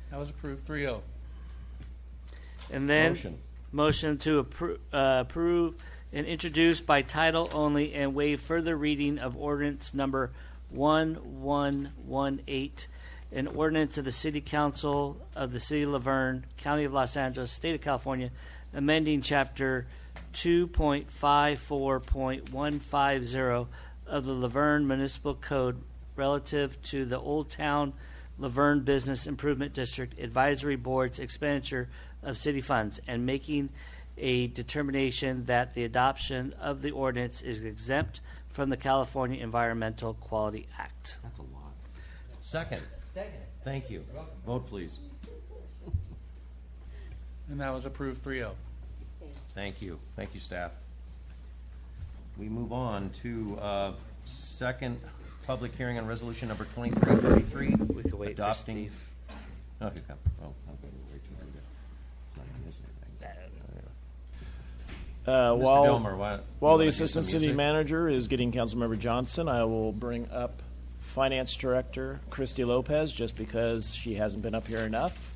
That was approved 3-0. And then motion to approve and introduce by title only and waive further reading of ordinance number 1118, an ordinance of the City Council of the City of Laverne, County of Los Angeles, State of California, amending Chapter 2.54.150 of the Laverne Municipal Code relative to the Old Town Laverne Business Improvement District Advisory Board's expenditure of city funds and making a determination that the adoption of the ordinance is exempt from the California Environmental Quality Act. That's a lot. Second. Thank you. Vote, please. And that was approved 3-0. Thank you. Thank you, staff. We move on to second public hearing on resolution number 2333. We could wait adopting. for Steve. Okay, come. Oh, okay. Wait till we get- not gonna miss anything. Mr. Delmer, While you the wanna do Assistant some City music? Manager is getting Councilmember Johnson, I will bring up Finance Director Christy Lopez, just because she hasn't been up here enough.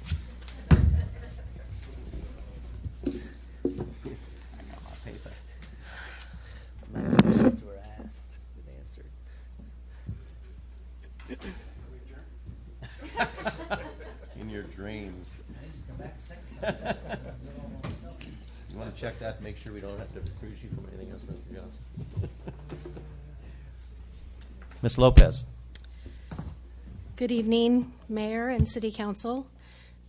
Questions were asked and answered. In your dreams. You want to check that, make sure we don't have to recruit you from anything else, Mr. Johnson? Ms. Lopez. Good evening, Mayor and City Council.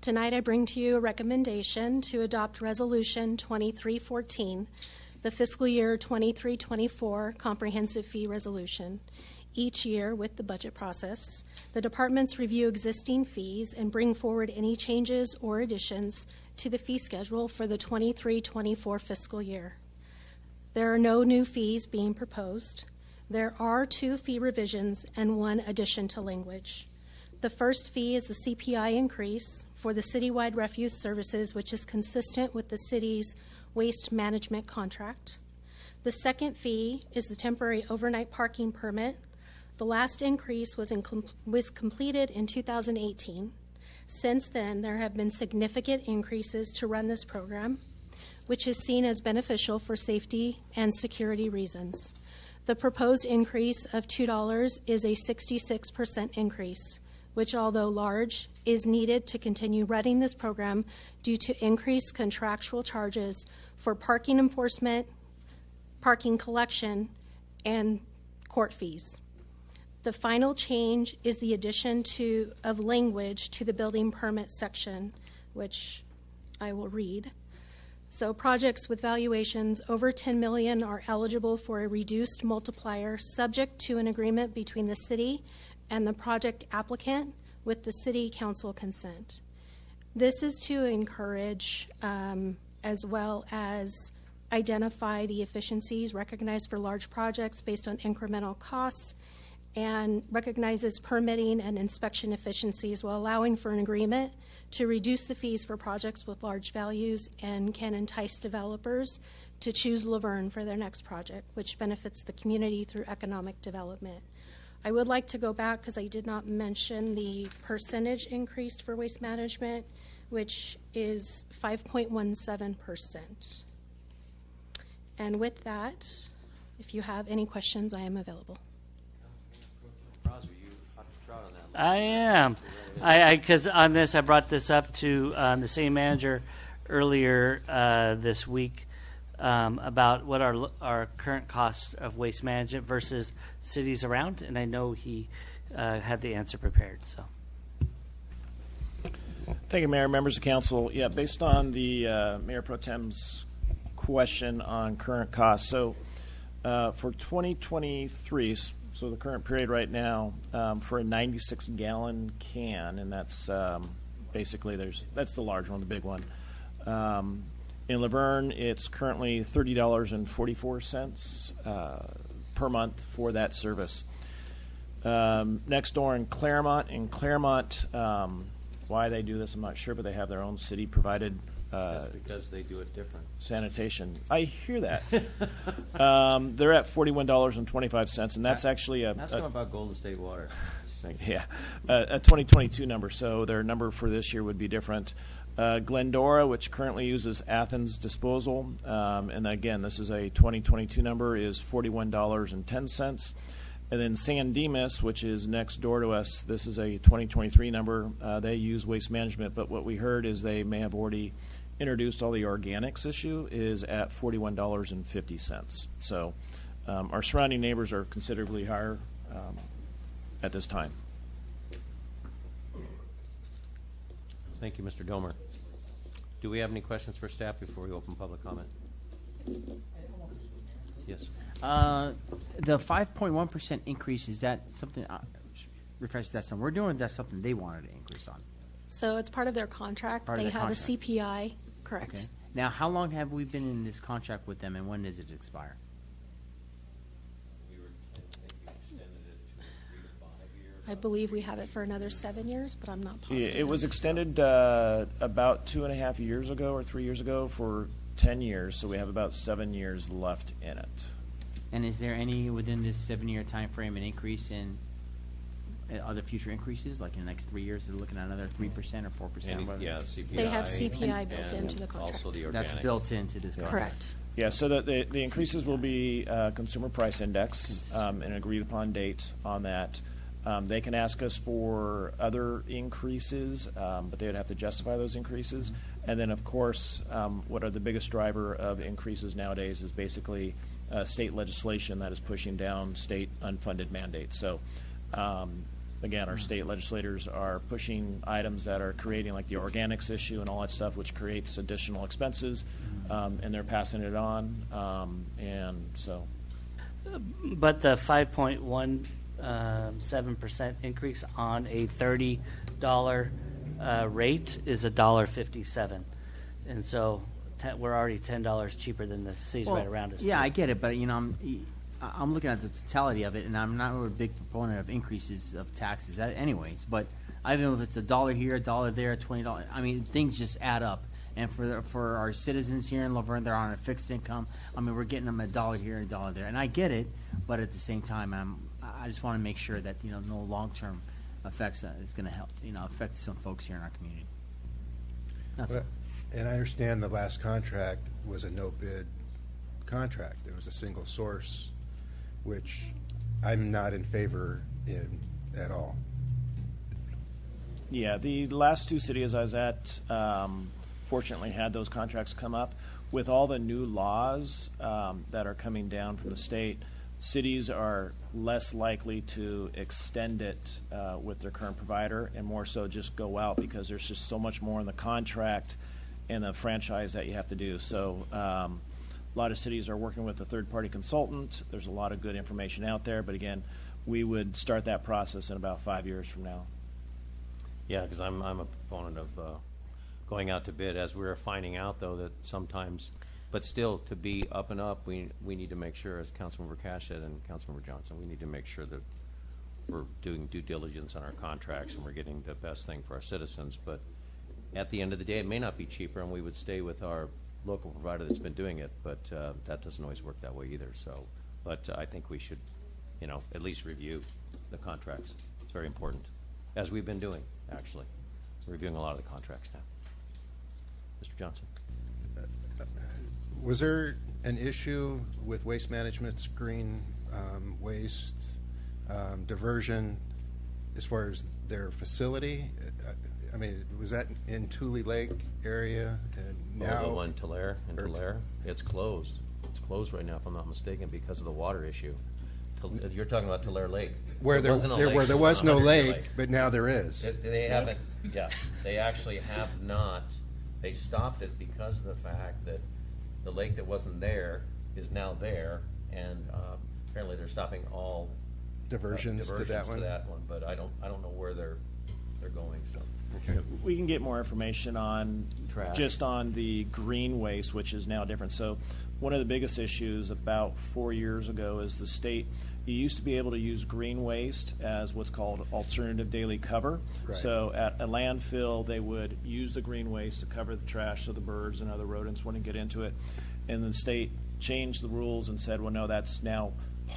Tonight I bring to you a recommendation to adopt Resolution 2314, the fiscal year 23-24 comprehensive fee resolution. Each year with the budget process, the departments review existing fees and bring forward any changes or additions to the fee schedule for the 23-24 fiscal year. There are no new fees being proposed. There are 2 fee revisions and 1 addition to language. The first fee is the CPI increase for the citywide refuse services, which is consistent with the city's waste management contract. The second fee is the temporary overnight parking permit. The last increase was completed in 2018. Since then, there have been significant increases to run this program, which is seen as beneficial for safety and security reasons. The proposed increase of $2 is a 66% increase, which, although large, is needed to continue running this program due to increased contractual charges for parking enforcement, parking collection, and court fees. The final change is the addition of language to the building permit section, which I will read. So projects with valuations over $10 million are eligible for a reduced multiplier subject to an agreement between the city and the project applicant with the city council consent. This is to encourage as well as identify the efficiencies recognized for large projects based on incremental costs and recognizes permitting and inspection efficiencies while allowing for an agreement to reduce the fees for projects with large values and can entice developers to choose Laverne for their next project, which benefits the community through economic development. I would like to go back because I did not mention the percentage increase for waste management, which is 5.17%. And with that, if you have any questions, I am available. I am. Because on this, I brought this up to the city manager earlier this week. about what our current cost of waste management versus cities around, and I know he had the answer prepared. So, thank you, Mayor, members of council. Yeah, based on the Mayor Pro Tem's question on current costs, so for 2023, so the current period right now, for a 96-gallon can, and that's basically that's the large one, the big one. In Laverne, it's currently $30.44 per month for that service. Next door in Claremont, why they do this, I'm not sure, but they have their own city-provided That's because they do it different. sanitation. I hear that. They're at $41.25, and that's actually Ask them about Golden State Water. yeah, a 2022 number. So their number for this year would be different. Glendora, which currently uses Athens Disposal, and again, this is a 2022 number, is $41.10. And then San Dimas, which is next door to us, this is a 2023 number. They use Waste Management, but what we heard is they may have already introduced all the organics issue, is at $41.50. So our surrounding neighbors are considerably higher at this time. Thank you, Mr. Domer. Do we have any questions for staff before we open public comment? Yes. The 5.1% increase, is that something, refresh that some we're doing, that's something they wanted to increase on? So it's part of their contract. Part of They their have contract. a CPI, correct. Okay. Now, how long have we been in this contract with them, and when does it expire? I believe we have it for another 7 years, but I'm not positive. It was extended about 2.5 years ago or 3 years ago for 10 years, so we have about 7 years left in it. And is there any, within this 7-year time frame, an increase in other future increases, like in the next 3 years, they're looking at another 3% or 4%? Yeah, CPI. They have CPI built into the contract. Also the organics. That's built into this contract. Correct. Yeah, so the increases will be consumer price index, an agreed upon date on that. They can ask us for other increases, but they would have to justify those increases. And then, of course, what are the biggest driver of increases nowadays is basically state legislation that is pushing down state unfunded mandates. So, again, our state legislators are pushing items that are creating, like the organics issue and all that stuff, which creates additional expenses, and they're passing it on. And so. But the 5.17% increase on a $30 rate is $1.57, and so we're already $10 cheaper than the cities right around us. Yeah, too. I get it, but I'm looking at the totality of it, and I'm not a big proponent of increases of taxes, anyways. But I don't know if it's $1 here, $1 there, $20. I mean, things just add up. And for our citizens here in Laverne, they're on a fixed income. I mean, we're getting them $1 here and $1 there, and I get it. But at the same time, I just want to make sure that no long-term effects is going to help affect some folks here in our community. That's all. And I understand the last contract was a no-bid contract. It was a single source, which I'm not in favor in at all. Yeah, the last two cities I was at fortunately had those contracts come up. With all the new laws that are coming down from the state, cities are less likely to extend it with their current provider and more so just go out because there's just so much more in the contract and the franchise that you have to do. So a lot of cities are working with a third-party consultant. There's a lot of good information out there, but again, we would start that process in about 5 years from now. Yeah, because I'm a proponent of going out to bid, as we're finding out, though, that sometimes, but still, to be up and up, we need to make sure, as Councilmember Cash said and Councilmember Johnson, we need to make sure that we're doing due diligence on our contracts and we're getting the best thing for our citizens. But at the end of the day, it may not be cheaper, and we would stay with our local provider that's been doing it, but that doesn't always work that way either. So, but I think we should, at least review the contracts. It's very important, as we've been doing, actually. We're reviewing a lot of the contracts now. Mr. Johnson. Was there an issue with Waste Management's green waste diversion as far as their facility? I mean, was that in Tule Lake area and Now, the one in Tulare, it's closed. It's closed right now, if I'm not mistaken, because of the water issue. You're talking about Tulare Lake. where there wasn't a lake, there was no 100-year lake, but now there is. They haven't, yeah, they actually have not. They stopped it because of the fact that the lake that wasn't there is now there, and apparently they're stopping all Diversions to that one? But I don't know where they're going, so. Okay. We can get more information on just on the green waste, which is now different. So one of the biggest issues about 4 years ago is the state, you used to be able to use green waste as what's called alternative daily cover. Right. So at a landfill, they would use the green waste to cover the trash so the birds and other rodents wouldn't get into it. And the state changed the rules and said, well, no, that's now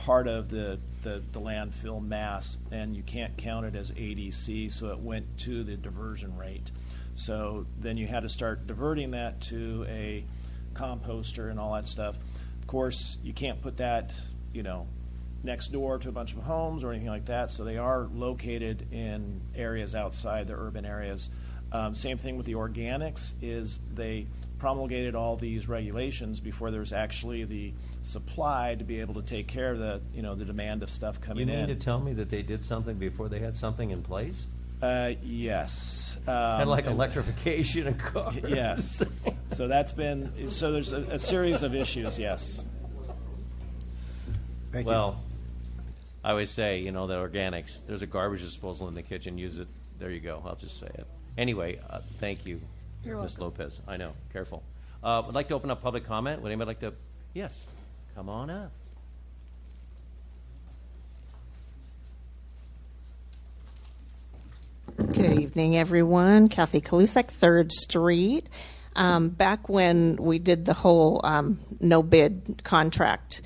part of the landfill mass, and you can't count it as ADC, so it went to the diversion rate. So then you had to start diverting that to a composter and all that stuff. Of course, you can't put that, next door to a bunch of homes or anything like that, so they are located in areas outside the urban areas. Same thing with the organics, is they promulgated all these regulations before there's actually the supply to be able to take care of the demand of stuff coming in. You mean to tell me that they did something before they had something in place? Yes. Kind of like electrification of cars. Yes. So there's a series of issues, yes. Thank you. Well, I always say, the organics, there's a garbage disposal in the kitchen, use it. There you go. I'll just say it. Anyway, thank you, Ms. Lopez. I know. Careful. I'd like to open up public comment. Would anybody like to? Yes. Come on up. Good evening, everyone. Kathy Kalusek, 3rd Street. Back when we did the whole no-bid contract,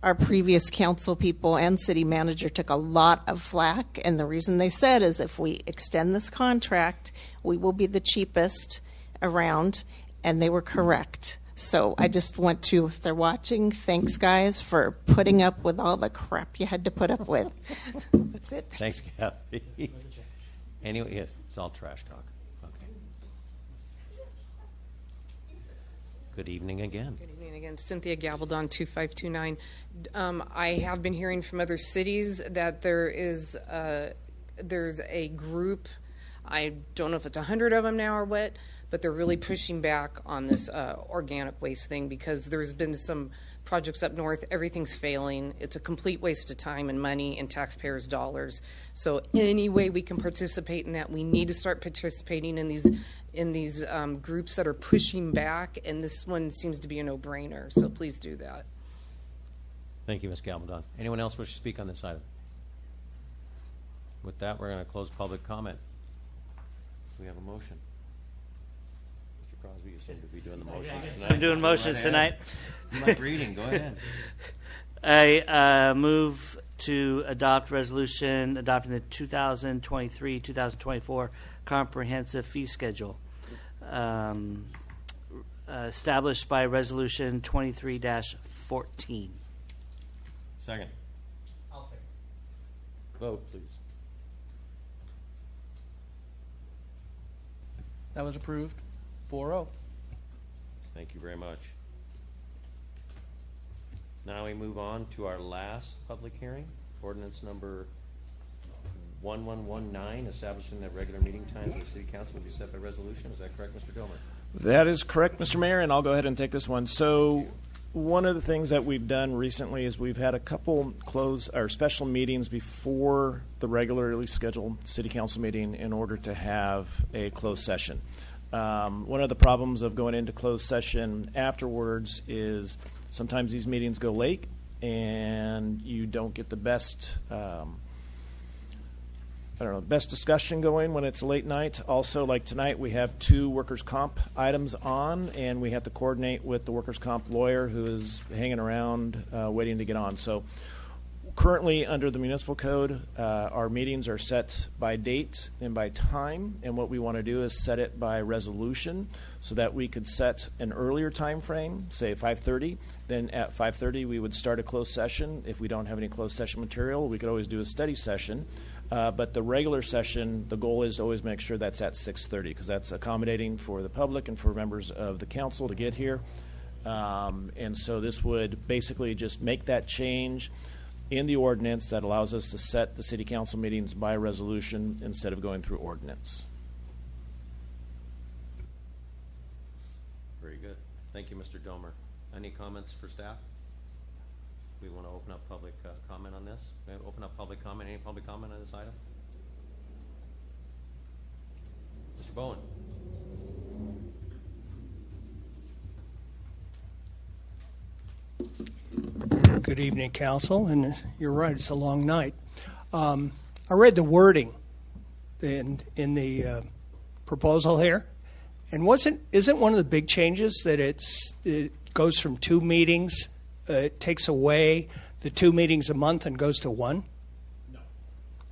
our previous council people and city manager took a lot of flack, and the reason they said is if we extend this contract, we will be the cheapest around, and they were correct. So I just want to, if they're watching, thanks, guys, for putting up with all the crap you had to put up with. That's it. Thanks, Kathy. Anyway, yes, it's all trash talk. Okay. Good evening again. Good evening again. Cynthia Gabaldon, 2529. I have been hearing from other cities that there's a group, I don't know if it's 100 of them now or what, but they're really pushing back on this organic waste thing because there's been some projects up north, everything's failing. It's a complete waste of time and money and taxpayers' dollars. So any way we can participate in that, we need to start participating in these groups that are pushing back, and this one seems to be a no-brainer. So please do that. Thank you, Ms. Gabaldon. Anyone else wish to speak on this item? With that, we're going to close public comment. We have a motion. Mr. Crosby, you seem to be doing the motions tonight. I'm doing motions tonight. You like reading. Go ahead. I move to adopt resolution adopting the 2023-2024 comprehensive fee schedule established by resolution 23-14. Second. I'll second. Vote, please. That was approved. 4-0. Thank you very much. Now we move on to our last public hearing, ordinance number 1119, establishing that regular meeting time for the City Council will be set by resolution. Is that correct, Mr. Gomer? That is correct, Mr. Mayor, and I'll go ahead and take this one. So one of the things that we've done recently is we've had a couple special meetings before the regularly scheduled City Council meeting in order to have a closed session. One of the problems of going into closed session afterwards is sometimes these meetings go late and you don't get the best best discussion going when it's a late night. Also, like tonight, we have 2 workers' comp items on, and we have to coordinate with the workers' comp lawyer who is hanging around waiting to get on. So Currently, under the municipal code, our meetings are set by date and by time, and what we want to do is set it by resolution so that we could set an earlier time frame, say 5:30. Then at 5:30, we would start a closed session. If we don't have any closed session material, we could always do a study session. But the regular session, the goal is to always make sure that's at 6:30 because that's accommodating for the public and for members of the council to get here. And so this would basically just make that change in the ordinance that allows us to set the city council meetings by resolution instead of going through ordinance. Very good. Thank you, Mr. Domer. Any comments for staff? We want to open up public comment on this. May I open up public comment? Any public comment on this item? Mr. Bowen. Good evening, Council, and you're right, it's a long night. I read the wording in the proposal here, and isn't one of the big changes that it goes from 2 meetings, it takes away the 2 meetings a month and goes to 1? No.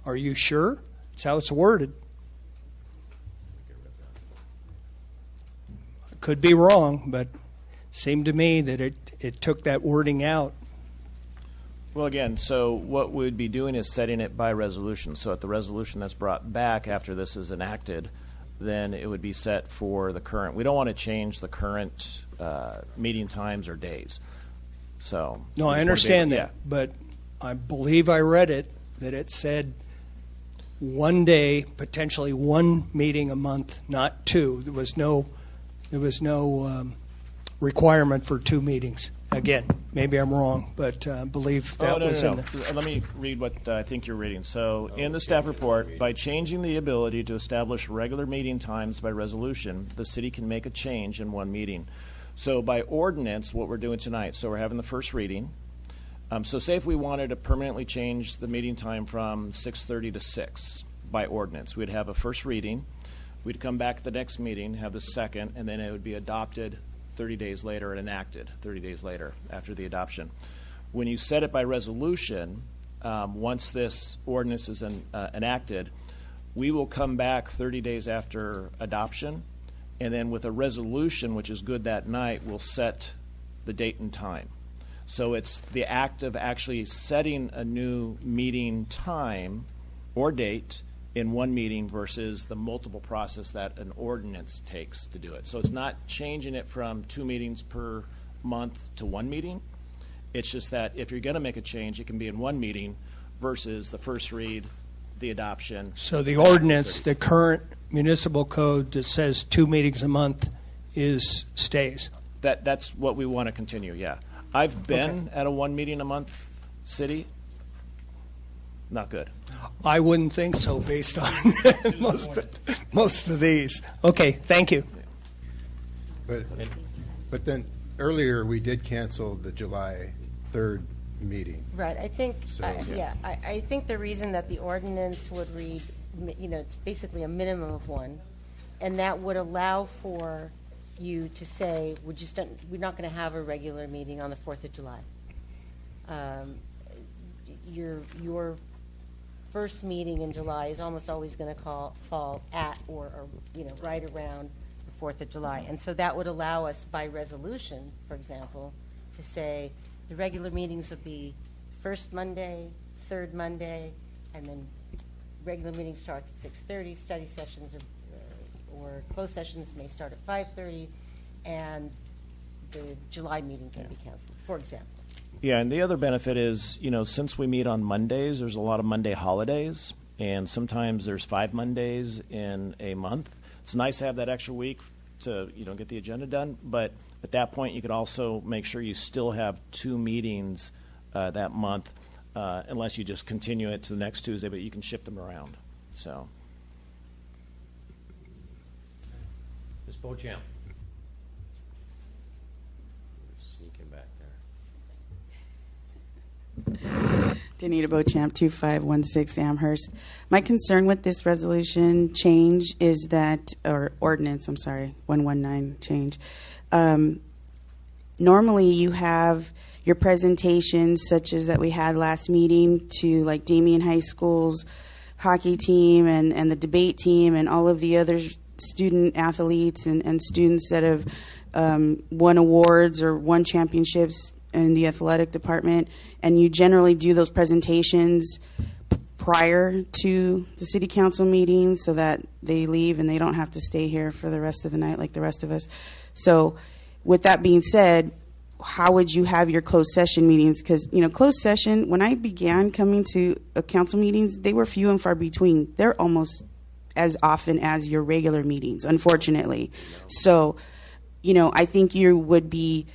Are you sure? That's how it's worded. I could be wrong, but it seemed to me that it took that wording out. Well, again, so what we'd be doing is setting it by resolution. So at the resolution that's brought back after this is enacted, then it would be set for the current. We don't want to change the current meeting times or days. So no, I understand that, but I believe I read it that it said 1 day, potentially 1 meeting a month, not 2. There was no requirement for 2 meetings. Again, maybe I'm wrong, but I believe that was in there. Let me read what I think you're reading. So in the staff report, by changing the ability to establish regular meeting times by resolution, the city can make a change in 1 meeting. So by ordinance, what we're doing tonight, so we're having the first reading. So say if we wanted to permanently change the meeting time from 6:30 to 6 by ordinance, we'd have a first reading. We'd come back at the next meeting, have the second, and then it would be adopted 30 days later and enacted 30 days later after the adoption. When you set it by resolution, once this ordinance is enacted, we will come back 30 days after adoption, and then with a resolution, which is good that night, we'll set the date and time. So it's the act of actually setting a new meeting time or date in 1 meeting versus the multiple process that an ordinance takes to do it. So it's not changing it from 2 meetings per month to 1 meeting. It's just that if you're going to make a change, it can be in 1 meeting versus the first read, the adoption. So the ordinance, the current municipal code that says 2 meetings a month stays. That's what we want to continue, yeah. I've been at a 1 meeting a month city. Not good. I wouldn't think so based on most of these. Okay, thank you. But then earlier we did cancel the July 3rd meeting. Right. I think, So- I think the reason that the ordinance would read, it's basically a minimum of 1, and that would allow for you to say, we're not going to have a regular meeting on the 4th of July. Your first meeting in July is almost always going to fall at or right around the 4th of July. And so that would allow us by resolution, for example, to say the regular meetings would be first Monday, third Monday, and then regular meeting starts at 6:30. Study sessions or closed sessions may start at 5:30, and the July meeting can be canceled, for example. Yeah, and the other benefit is, since we meet on Mondays, there's a lot of Monday holidays, and sometimes there's 5 Mondays in a month. It's nice to have that extra week to, get the agenda done, but at that point, you could also make sure you still have 2 meetings that month, unless you just continue it to the next Tuesday, but you can shift them around. So, Ms. Beauchamp. Sneaking back there. Danita Beauchamp, 2516 Amherst. My concern with this resolution change is that, or ordinance, 119 change. Normally you're your presentations, such as that we had last meeting, to like Damien High School's hockey team and the debate team and all of the other student athletes and students that have won awards or won championships in the athletic department, and you generally do those presentations prior to the city council meetings so that they leave and they don't have to stay here for the rest of the night like the rest of us. So with that being said, how would you have your closed session meetings? Because, you know, closed session, when I began coming to council meetings, they were few and far between. They're almost as often as your regular meetings, unfortunately. So, you know, I think you would be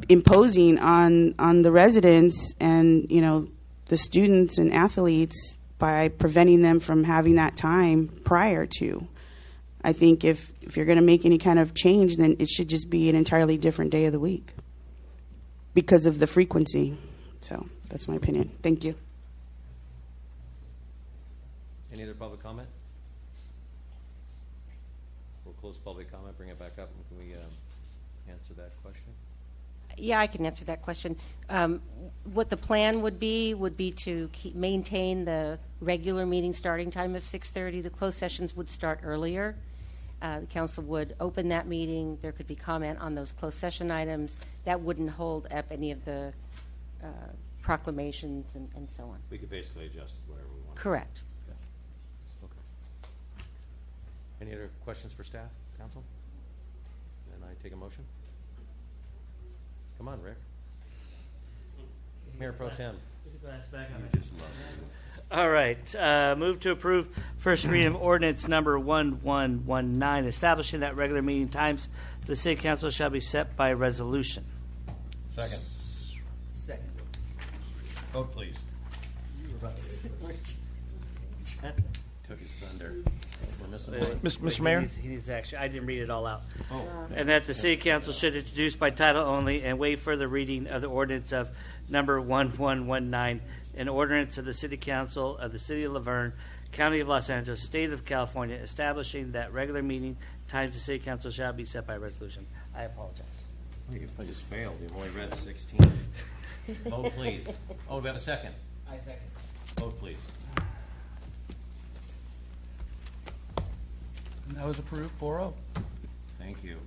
imposing on the residents and, you know, the students and athletes by preventing them from having that time prior to. I think if you're going to make any kind of change, then it should just be an entirely different day of the week because of the frequency. So that's my opinion. Thank you. Any other public comment? We'll close public comment, bring it back up, and can we answer that question? Yeah, I can answer that question. What the plan would be to maintain the regular meeting starting time of 6:30. The closed sessions would start earlier. The council would open that meeting. There could be comment on those closed session items. That wouldn't hold up any of the proclamations and so on. We could basically adjust it whatever we want. Correct. Okay. Any other questions for staff, council? Then I take a motion. Come on, Rick. Mayor Pro Tem. All right. Move to approve first reading of ordinance number 1119, establishing that regular meeting times of the City Council shall be set by resolution. Second. Second. Vote, please. Took his thunder. We're missing one. Mr. Mayor? He needs action. I didn't read it all out. Oh. And that the City Council should introduce by title only and waive further reading of the ordinance of number 1119, an ordinance of the City Council of the City of Laverne, County of Los Angeles, State of California, establishing that regular meeting times of the City Council shall be set by resolution. I apologize. Oh, you just failed. You've only read 16. Vote, please. Oh, we have a second. I second. Vote, please. That was approved 4-0. Thank you.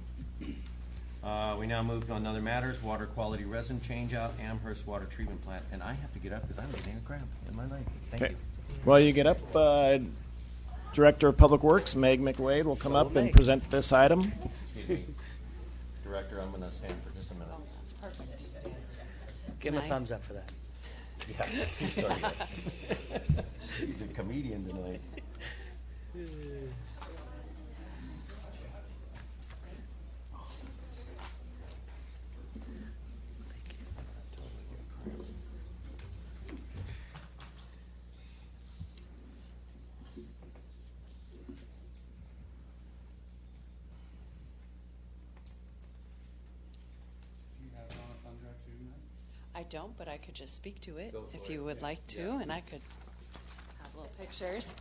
We now move on other matters. Water quality resin changeout, Amherst Water Treatment Plant. And I have to get up because I'm getting a cramp in my leg. Thank you. While you get up, Director of Public Works, Meg McWade, will come up and present this item. Excuse me. Director, I'm going to stand for just a minute. Oh, that's perfect. Give him a thumbs up for that. Yeah, he's doing it. He's a comedian tonight. I don't, but I could just speak to it if you would like to, and I could have little pictures.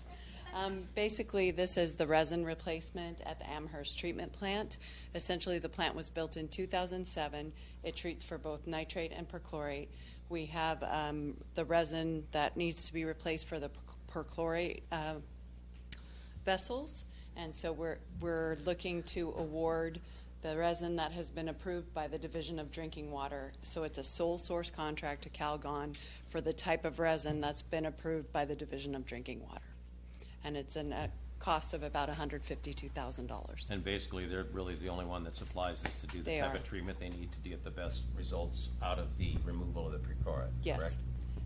Basically, this is the resin replacement at the Amherst treatment plant. Essentially, the plant was built in 2007. It treats for both nitrate and perchlorate. We have the resin that needs to be replaced for the perchlorate vessels, and so we're looking to award the resin that has been approved by the Division of Drinking Water. So it's a sole source contract to Calgon for the type of resin that's been approved by the Division of Drinking Water. And it's a cost of about $152,000. And basically, they're really the only one that supplies this to do the They type are. of treatment they need to get the best results out of the removal of the perchlorate, Yes. correct?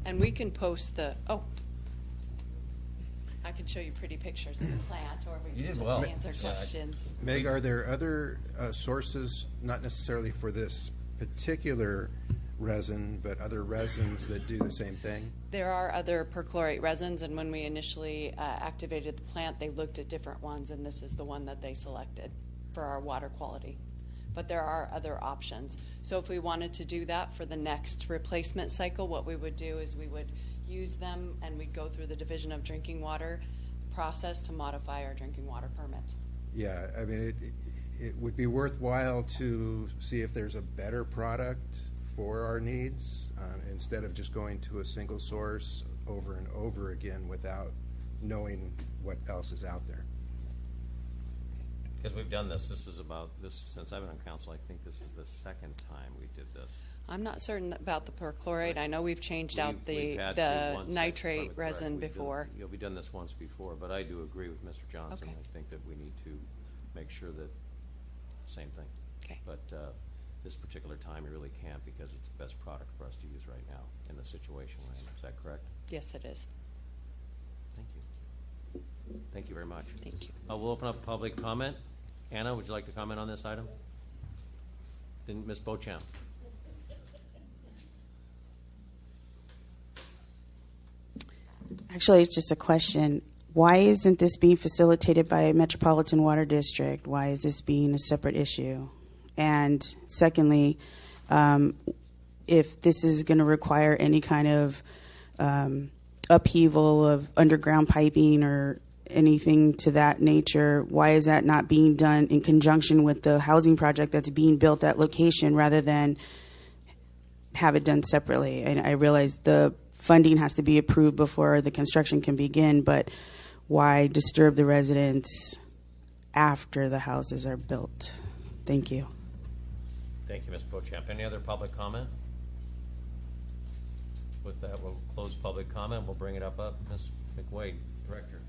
And we can post I can show you pretty pictures of the plant, or we You can did just well. answer questions. Meg, are there other sources, not necessarily for this particular resin, but other resins that do the same thing? There are other perchlorate resins, and when we initially activated the plant, they looked at different ones, and this is the one that they selected for our water quality. But there are other options. So if we wanted to do that for the next replacement cycle, what we would do is we would use them, and we'd go through the Division of Drinking Water process to modify our drinking water permit. Yeah, I mean, it would be worthwhile to see if there's a better product for our needs instead of just going to a single source over and over again without knowing what else is out there. Because we've done this. This is about this since I've been on council. I think this is the second time we did this. I'm not certain about the perchlorate. I know we've changed out We've the had to once, nitrate if I'm correct. resin We've done- before. We've done this once before, but I do agree with Mr. Johnson. Okay. I think that we need to make sure that same thing. Okay. But this particular time, you really can't because it's the best product for us to use right now in the situation we're in. Is that correct? Yes, it is. Thank you. Thank you very much. Thank you. We'll open up public comment. Anna, would you like to comment on this item? Then Ms. Beauchamp. Actually, it's just a question. Why isn't this being facilitated by a Metropolitan Water District? Why is this being a separate issue? And secondly, if this is going to require any kind of upheaval of underground piping or anything to that nature, why is that not being done in conjunction with the housing project that's being built at location rather than have it done separately? And I realize the funding has to be approved before the construction can begin, but why disturb the residents after the houses are built? Thank you. Thank you, Ms. Beauchamp. Any other public comment? With that, we'll close public comment. We'll bring it up. Ms. McWade, Director,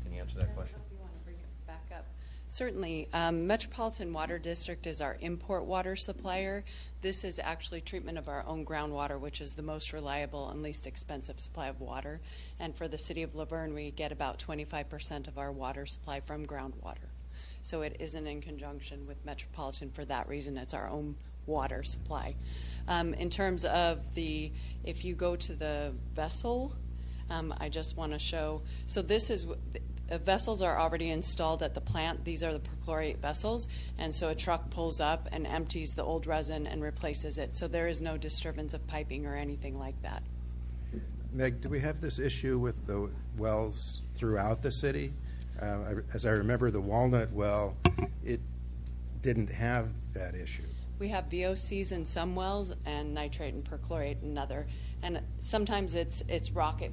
can you answer that question? Do you want to bring it back up? Certainly. Metropolitan Water District is our import water supplier. This is actually treatment of our own groundwater, which is the most reliable and least expensive supply of water. And for the city of Laverne, we get about 25% of our water supply from groundwater. So it isn't in conjunction with Metropolitan for that reason. It's our own water supply. In terms of if you go to the vessel, I just want to show, so this is, vessels are already installed at the plant. These are the perchlorate vessels, and so a truck pulls up and empties the old resin and replaces it. So there is no disturbance of piping or anything like that. Meg, do we have this issue with the wells throughout the city? As I remember, the Walnut well, it didn't have that issue. We have VOCs in some wells and nitrate and perchlorate in other. And sometimes it's rocket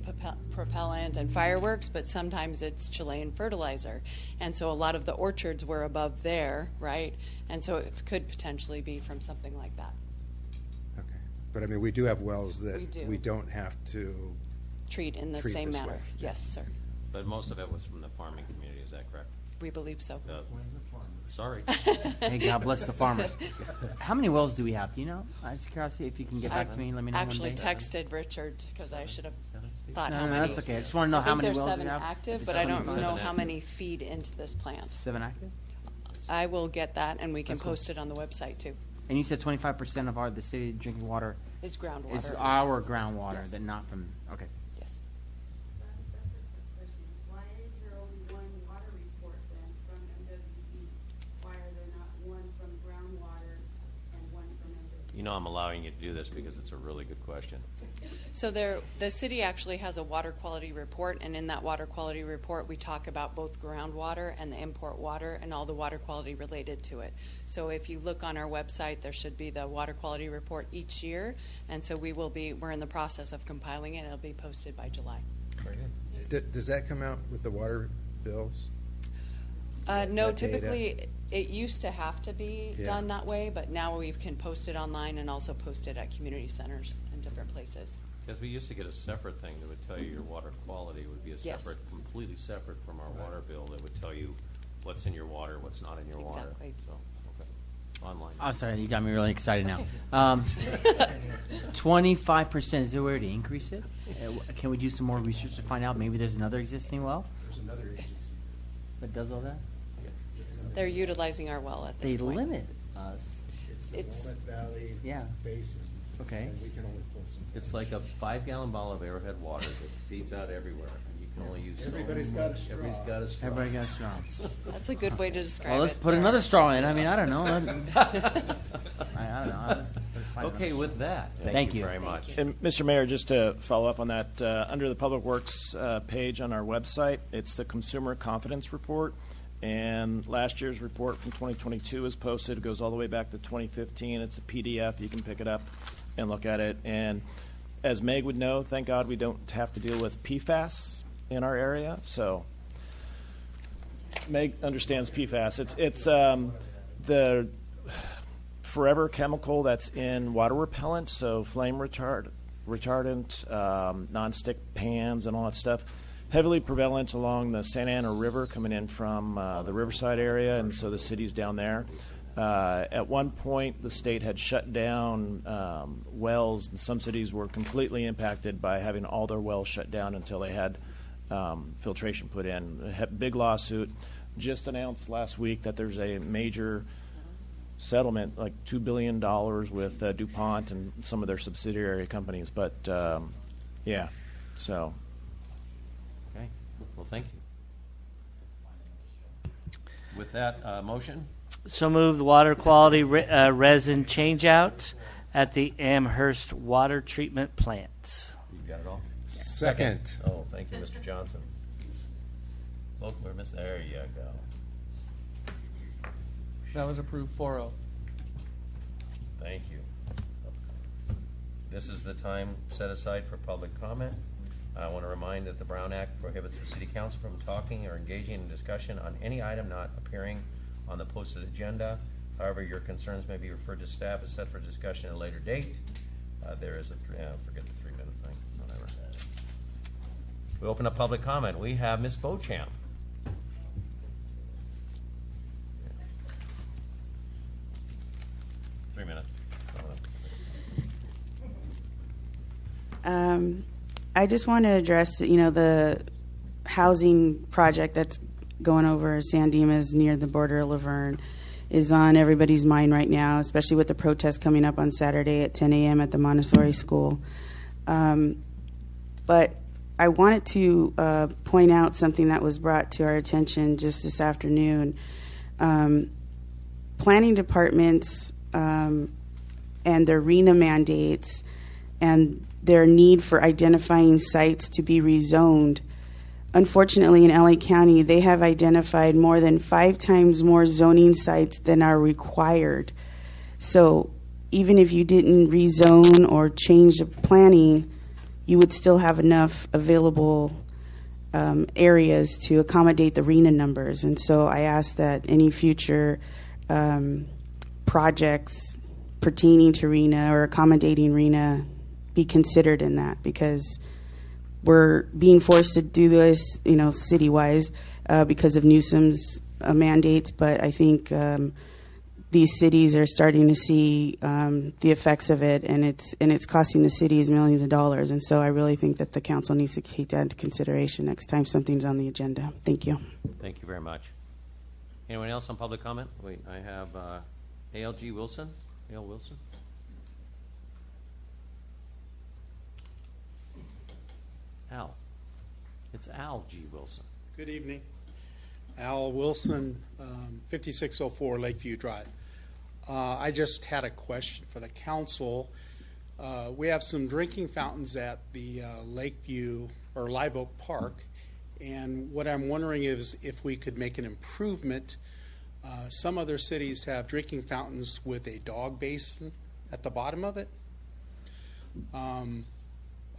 propellant and fireworks, but sometimes it's Chilean fertilizer. And so a lot of the orchards were above there, right? And so it could potentially be from something like that. Okay. But I mean, we do have wells that we don't have to treat in the same this manner. way. Yes, sir. But most of it was from the farming community, is that correct? We believe so. Sorry. Hey, God bless the farmers. How many wells do we have? Do you know? I was curious if you can get back to me. Let me know. Actually one day. texted Richard because I should have thought No, how no, many. that's okay. I just want to know how many There's wells 7 we have. active, but I don't know how many feed into this plant. 7 active? I will get that, and we can That's cool. post it on the website too. And you said 25% of the city drinking water Is groundwater. is our groundwater, Yes. that not from. Okay. Yes. Why is there only one water report then from MWE? Why are there not one from groundwater and one from MWE? You know I'm allowing you to do this because it's a really good question. So the city actually has a water quality report, and in that water quality report, we talk about both groundwater and the import water and all the water quality related to it. So if you look on our website, there should be the water quality report each year, and so we're in the process of compiling it. It'll be posted by July. Very good. Does that come out with the water bills? No, that data? typically it used to have to be done that way, but now we can post it online and also post it at community centers in different places. Because we used to get a separate thing that would tell you your water quality. It would be a Yes. separate, completely separate from our water bill that would tell you what's in your water, what's not in your water. Exactly. So, okay. Online. I'm sorry, you got me really excited Okay. now. 25%, is there a way to increase it? Can we do some more research to find out maybe there's another existing well There's another agency. that does all that? They're utilizing our well at this They point. limit us. It's the Walnut Valley Yeah. Basin. Okay. And we can only pull some. It's like a 5-gallon bottle of Arrowhead water that feeds out everywhere. And you can only use so Everybody's got a much. straw. Everybody's got a straw. Everybody got strong. That's a good way to describe Well, let's it. put another straw in. I mean, I don't know. I don't know. Okay, with that, Thank you. very much. And Mr. Mayor, just to follow up on that, under the Public Works page on our website, it's the Consumer Confidence Report. And last year's report from 2022 is posted. It goes all the way back to 2015. It's a PDF. You can pick it up and look at it. And as Meg would know, thank God we don't have to deal with PFAS in our area. So Meg understands PFAS. It's the forever chemical that's in water repellent, so flame retardant, nonstick pans and all that stuff. Heavily prevalent along the Santa Ana River coming in from the Riverside area, and so the cities down there. At one point, the state had shut down wells, and some cities were completely impacted by having all their wells shut down until they had filtration put in. A big lawsuit. Just announced last week that there's a major settlement, like $2 billion with DuPont and some of their subsidiary companies. But, yeah, so. Okay. Well, thank you. With that motion? So move the water quality resin changeout at the Amherst Water Treatment Plant. You got it all? Second. Oh, thank you, Mr. Johnson. Look, where Miss. There you go. That was approved 4-0. Thank you. This is the time set aside for public comment. I want to remind that the Brown Act prohibits the City Council from talking or engaging in discussion on any item not appearing on the posted agenda. However, your concerns may be referred to staff as set for discussion at a later date. There is a forget the 3-minute thing, whatever. We open up public comment. We have Ms. Beauchamp. 3 minutes. I just want to address, the housing project that's going over San Dimas near the border of Laverne is on everybody's mind right now, especially with the protest coming up on Saturday at 10 a.m. at the Montessori school. But I wanted to point out something that was brought to our attention just this afternoon. Planning departments and their RENA mandates and their need for identifying sites to be rezoned. Unfortunately, in LA County, they have identified more than 5 times more zoning sites than are required. So even if you didn't rezone or change the planning, you would still have enough available areas to accommodate the RENA numbers. And so I ask that any future projects pertaining to RENA or accommodating RENA be considered in that, because we're being forced to do this, city-wise because of Newsom's mandates. But I think these cities are starting to see the effects of it, and it's costing the cities millions of dollars. And so I really think that the council needs to take that into consideration next time something's on the agenda. Thank you. Thank you very much. Anyone else on public comment? Wait, I have A.L.G. Wilson. A.L. Wilson. Al. It's Al G. Wilson. Good evening. Al Wilson, 5604 Lakeview Drive. I just had a question for the council. We have some drinking fountains at the Lakeview or Live Oak Park, and what I'm wondering is if we could make an improvement. Some other cities have drinking fountains with a dog basin at the bottom of it.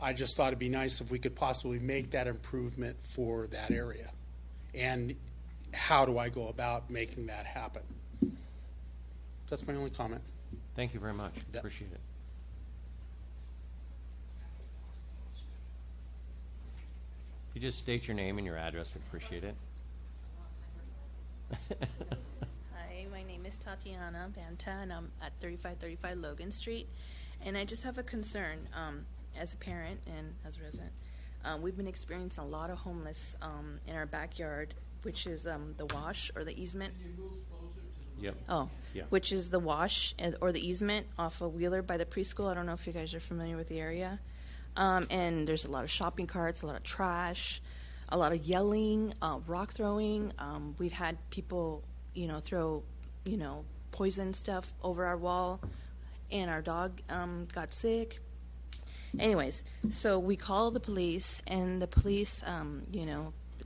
I just thought it'd be nice if we could possibly make that improvement for that area. And how do I go about making that happen? That's my only comment. Thank you very much. Appreciate it. If you just state your name and your address, we'd appreciate it. Hi, my name is Tatiana Banta, and I'm at 3535 Logan Street. And I just have a concern. As a parent and as a resident, we've been experiencing a lot of homeless in our backyard, which is the wash or the easement. Yep. Oh, yeah. Which is the wash or the easement off of Wheeler by the preschool. I don't know if you guys are familiar with the area. And there's a lot of shopping carts, a lot of trash, a lot of yelling, rock throwing. We've had people, throw, poison stuff over our wall, and our dog got sick. Anyways, so we call the police, and the police,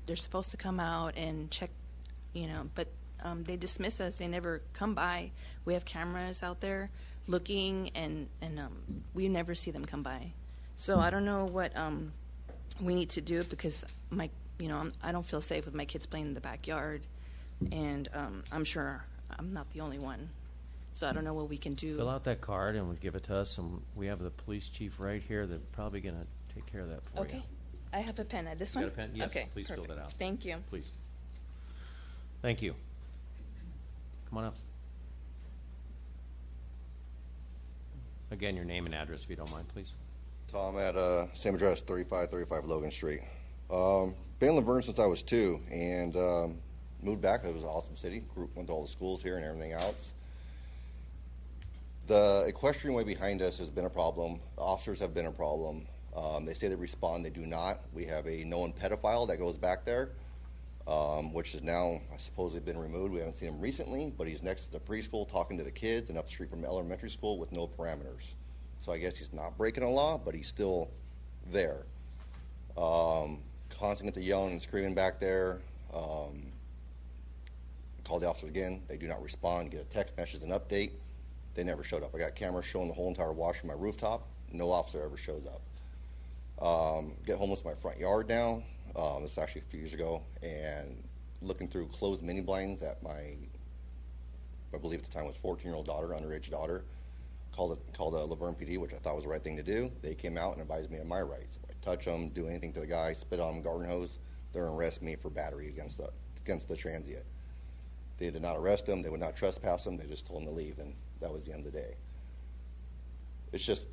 they're supposed to come out and check, but they dismiss us. They never come by. We have cameras out there, looking, and we never see them come by. So I don't know what we need to do, because I don't feel safe with my kids playing in the backyard, and I'm sure I'm not the only one. So I don't know what we can do. Fill out that card and give it to us, and we have the police chief right here that's probably going to take care of that for you. Okay. I have a pen. This You one? got a pen? Yes, Okay, please perfect. fill that out. Thank you. Please. Thank you. Come on up. Again, your name and address, if you don't mind, please. Tom at same address, 3535 Logan Street. Been in Laverne since I was 2, and moved back. It was an awesome city. Went to all the schools here and everything else. The equestrian way behind us has been a problem. The officers have been a problem. They say they respond. They do not. We have a known pedophile that goes back there, which is now supposedly been removed. We haven't seen him recently, but he's next to the preschool talking to the kids and up the street from elementary school with no parameters. So I guess he's not breaking a law, but he's still there. Constantly get the yelling and screaming back there. Call the officers again. They do not respond. Get a text message, an update. They never showed up. I got cameras showing the whole entire wash from my rooftop. No officer ever shows up. Get homeless in my front yard now. This is actually a few years ago. And looking through closed mini blinds at I believe at the time was 14-year-old daughter, underage daughter. Called the Laverne PD, which I thought was the right thing to do. They came out and advised me of my rights. If I touch them, do anything to the guy, spit on him, garden hose, they're going to arrest me for battery against the transient. They did not arrest him. They would not trespass him. They just told him to leave, and that was the end of the day. It's just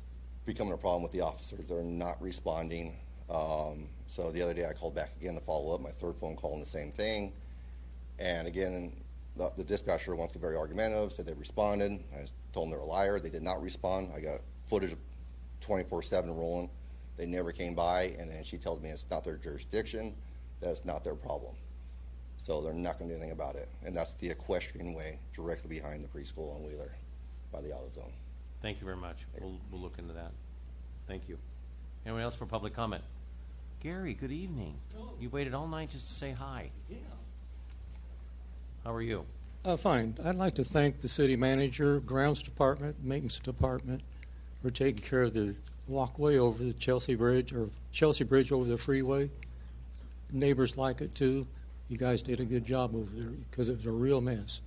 becoming a problem with the officers. They're not responding. So the other day I called back again to follow up, my third phone call on the same thing. And again, the dispatcher wants to be very argumentative, said they responded. I told them they're a liar. They did not respond. I got footage of 24/7 rolling. They never came by, and then she tells me it's not their jurisdiction, that it's not their problem. So they're not going to do anything about it. And that's the equestrian way, directly behind the preschool on Wheeler by the auto zone. Thank you very much. We'll look into that. Thank you. Anyone else for public comment? Gary, good evening. You waited all night just to say hi. Yeah. How are you? Fine. I'd like to thank the city manager, grounds department, maintenance department for taking care of the walkway over the Chelsea Bridge over the freeway. Neighbors like it too. You guys did a good job over there because it was a real mess.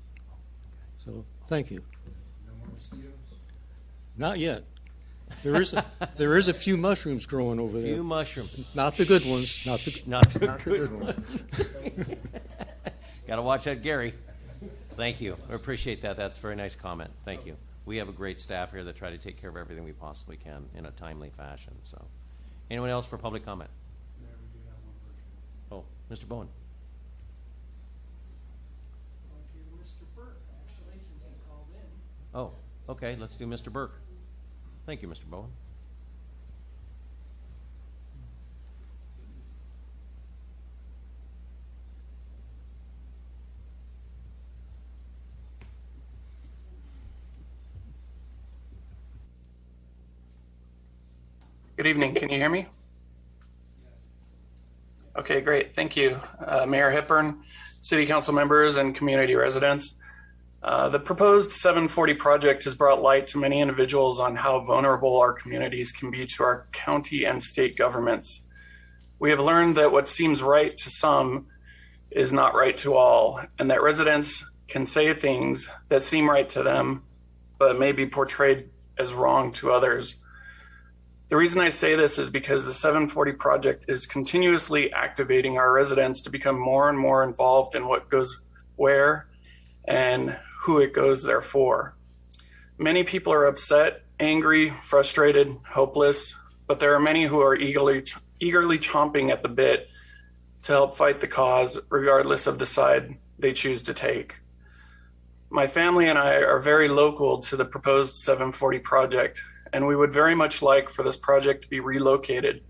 So thank you. No more mosquitoes? Not yet. There is a few mushrooms growing over there. Few mushrooms. Not the good ones. Not the good ones. Got to watch that, Gary. Thank you. I appreciate that. That's a very nice comment. Thank you. We have a great staff here that try to take care of everything we possibly can in a timely fashion. So, anyone else for public comment? Oh, Mr. Bowen. Oh, okay. Let's do Mr. Burke. Thank you, Mr. Bowen. Good evening. Can you hear me? Okay, great. Thank you. Mayor Hepburn, City Council members, and community residents. The proposed 740 project has brought light to many individuals on how vulnerable our communities can be to our county and state governments. We have learned that what seems right to some is not right to all, and that residents can say things that seem right to them, but may be portrayed as wrong to others. The reason I say this is because the 740 project is continuously activating our residents to become more and more involved in what goes where and who it goes there for. Many people are upset, angry, frustrated, hopeless, but there are many who are eagerly chomping at the bit to help fight the cause, regardless of the side they choose to take. My family and I are very local to the proposed 740 project, and we would very much like for this project to be relocated,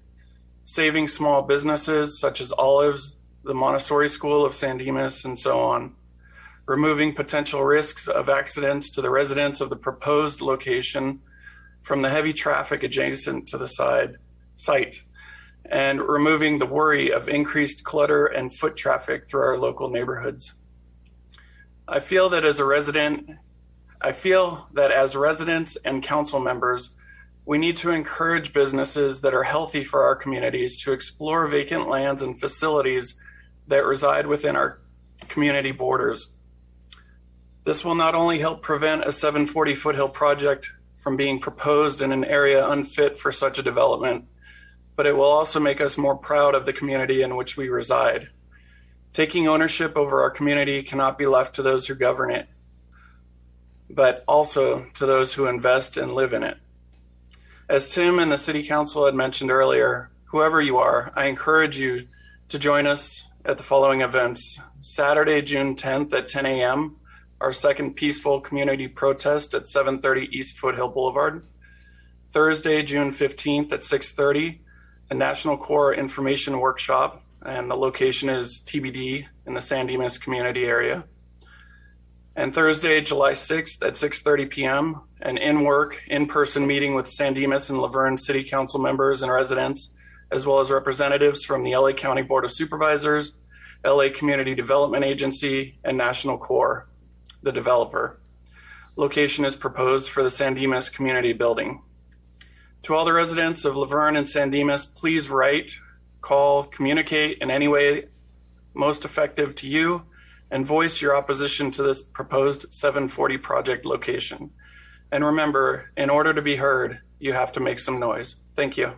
saving small businesses such as Olives, the Montessori School of San Dimas, and so on, removing potential risks of accidents to the residents of the proposed location from the heavy traffic adjacent to the site, and removing the worry of increased clutter and foot traffic through our local neighborhoods. I feel that as a resident I feel that as residents and council members, we need to encourage businesses that are healthy for our communities to explore vacant lands and facilities that reside within our community borders. This will not only help prevent a 740 Foothill project from being proposed in an area unfit for such a development, but it will also make us more proud of the community in which we reside. Taking ownership over our community cannot be left to those who govern it, but also to those who invest and live in it. As Tim and the City Council had mentioned earlier, whoever you are, I encourage you to join us at the following events. Saturday, June 10th at 10 a.m., our second peaceful community protest at 730 East Foothill Boulevard. Thursday, June 15th at 6:30, a National Corps Information Workshop, and the location is TBD in the San Dimas community area. And Thursday, July 6th at 6:30 p.m., an in-person meeting with San Dimas and Laverne City Council members and residents, as well as representatives from the LA County Board of Supervisors, LA Community Development Agency, and National Corps, the developer. Location is proposed for the San Dimas Community Building. To all the residents of Laverne and San Dimas, please write, call, communicate in any way most effective to you, and voice your opposition to this proposed 740 project location. And remember, in order to be heard, you have to make some noise. Thank you.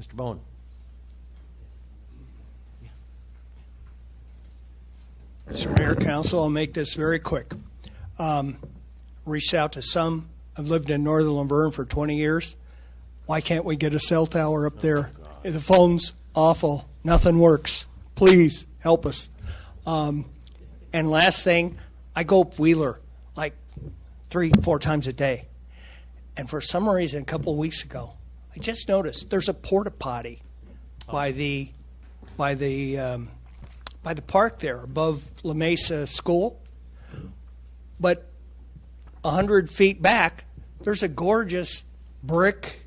Mr. Bowen. Mr. Mayor, Council, I'll make this very quick. Reached out to some. I've lived in northern Laverne for 20 years. Why can't we get a cell tower up there? The phone's awful. Nothing works. Please help us. And last thing, I go up Wheeler like 3-4 times a day. And for some reason, a couple of weeks ago, I just noticed there's a porta potty by the park there above La Mesa School. But 100 feet back, there's a gorgeous brick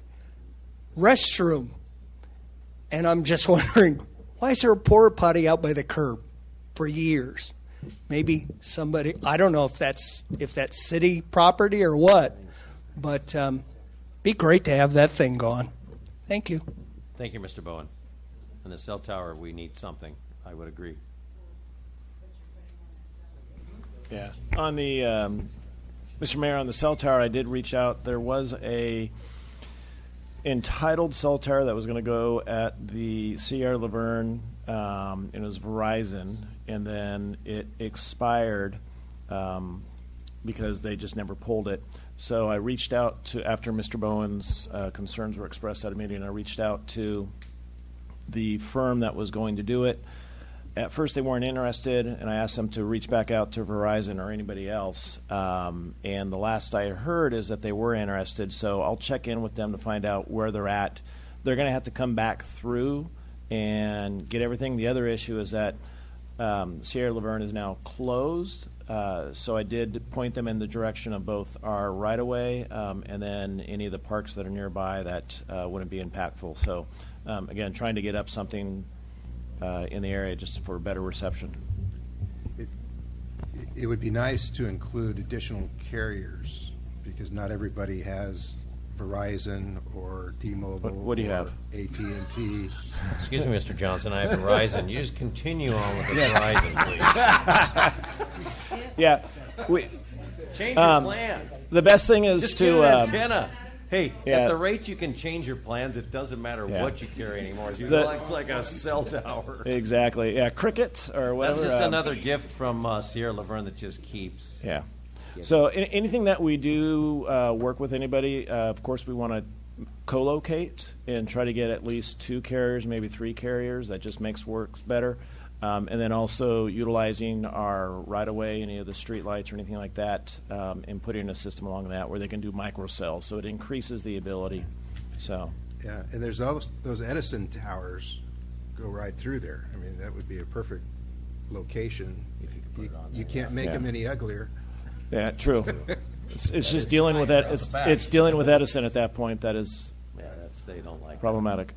restroom. And I'm just wondering, why is there a porta potty out by the curb for years? Maybe somebody, I don't know if that's city property or what, but be great to have that thing gone. Thank you. Thank you, Mr. Bowen. And the cell tower, we need something. I would agree. Yeah. On the, Mr. Mayor, on the cell tower, I did reach out. There was a entitled cell tower that was going to go at the CR Laverne, and it was Verizon, and then it expired because they just never pulled it. So I reached out to, after Mr. Bowen's concerns were expressed at a meeting, I reached out to the firm that was going to do it. At first they weren't interested, and I asked them to reach back out to Verizon or anybody else. And the last I heard is that they were interested, so I'll check in with them to find out where they're at. They're going to have to come back through and get everything. The other issue is that Sierra Laverne is now closed, so I did point them in the direction of both our right-of-way and then any of the parks that are nearby that wouldn't be impactful. So, again, trying to get up something in the area just for better reception. It would be nice to include additional carriers because not everybody has Verizon or T-Mobile. What do you have? AT&T. Excuse me, Mr. Johnson. I have Verizon. You just continue on with the Verizon, please. Yeah. Change your plan. The best thing is just to get an antenna. Hey, yeah. At the rate you can change your plans, it doesn't matter what you carry anymore. You like a cell tower. Exactly. Yeah, crickets or whatever. That's just another gift from Sierra Laverne that just keeps. Yeah. So anything that we do work with anybody, of course we want to co-locate and try to get at least 2 carriers, maybe 3 carriers. That just makes works better. And then also utilizing our right-of-way, any of the street lights or anything like that, and putting a system along that where they can do microcells. So it increases the ability. So yeah, and there's all those Edison towers go right through there. I mean, that would be a perfect location. If you could put it on there, you can't make them any uglier. Yeah, true. It's just dealing with that. It's dealing with Edison at that point. That is they don't like problematic.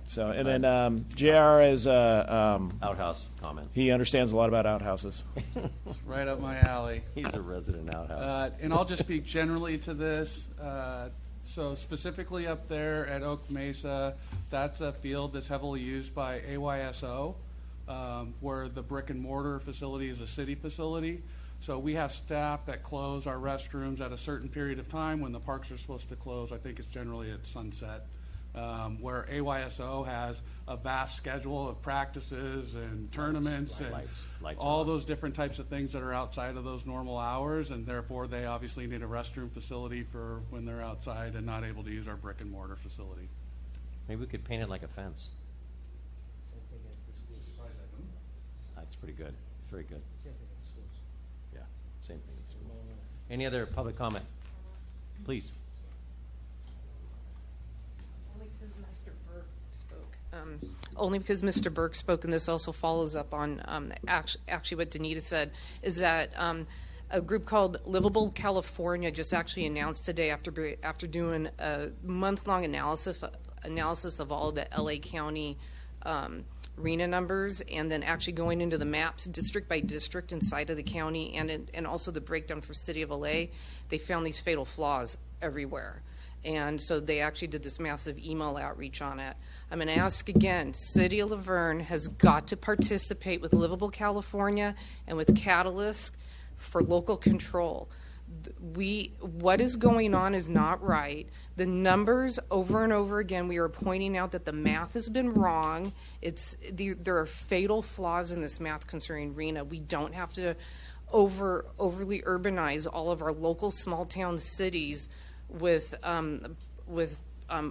So, and then JR is outhouse comment. He understands a lot about outhouses. Right up my alley. He's a resident outhouse. And I'll just speak generally to this. So specifically up there at Oak Mesa, that's a field that's heavily used by AYSO, where the brick and mortar facility is a city facility. So we have staff that close our restrooms at a certain period of time when the parks are supposed to close. I think it's generally at sunset. Where AYSO has a vast schedule of practices and tournaments and lights all those different types of things that are outside of those normal hours, and therefore they obviously need a restroom facility for when they're outside and not able to use our brick and mortar facility. Maybe we could paint it like a fence. That's pretty good. It's very good. Yeah, same thing. Any other public comment? Please. Only because Mr. Burke spoke, and this also follows up on actually what Danita said, is that a group called Livable California just actually announced today, after doing a month-long analysis of all the LA County RENA numbers, and then actually going into the maps district by district inside of the county, and also the breakdown for City of LA, they found these fatal flaws everywhere. And so they actually did this massive email outreach on it. I'm going to ask again, City of Laverne has got to participate with Livable California and with Catalyst for local control. What is going on is not right. The numbers over and over again, we are pointing out that the math has been wrong. There are fatal flaws in this math concerning RENA. We don't have to overly urbanize all of our local small town cities with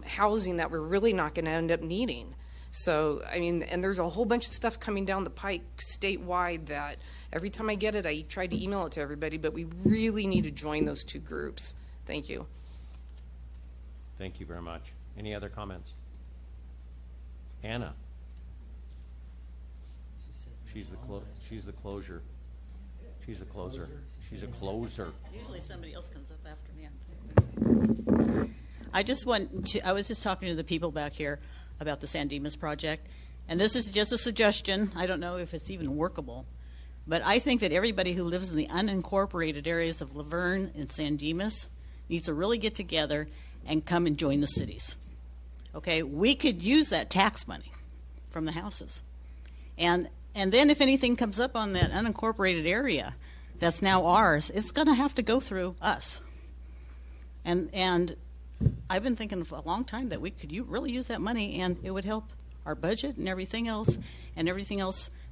housing that we're really not going to end up needing. So, I mean, and there's a whole bunch of stuff coming down the pike statewide that every time I get it, I try to email it to everybody, but we really need to join those two groups. Thank you. Thank you very much. Any other comments? Anna. She's the closer. She's a closer. She's a closer. Usually somebody else comes up after me. I was just talking to the people back here about the San Dimas project, and this is just a suggestion. I don't know if it's even workable, but I think that everybody who lives in the unincorporated areas of Laverne and San Dimas needs to really get together and come and join the cities. Okay, we could use that tax money from the houses, and then if anything comes up on that unincorporated area that's now ours, it's going to have to go through us. And I've been thinking for a long time that we could really use that money, and it would help our budget and everything else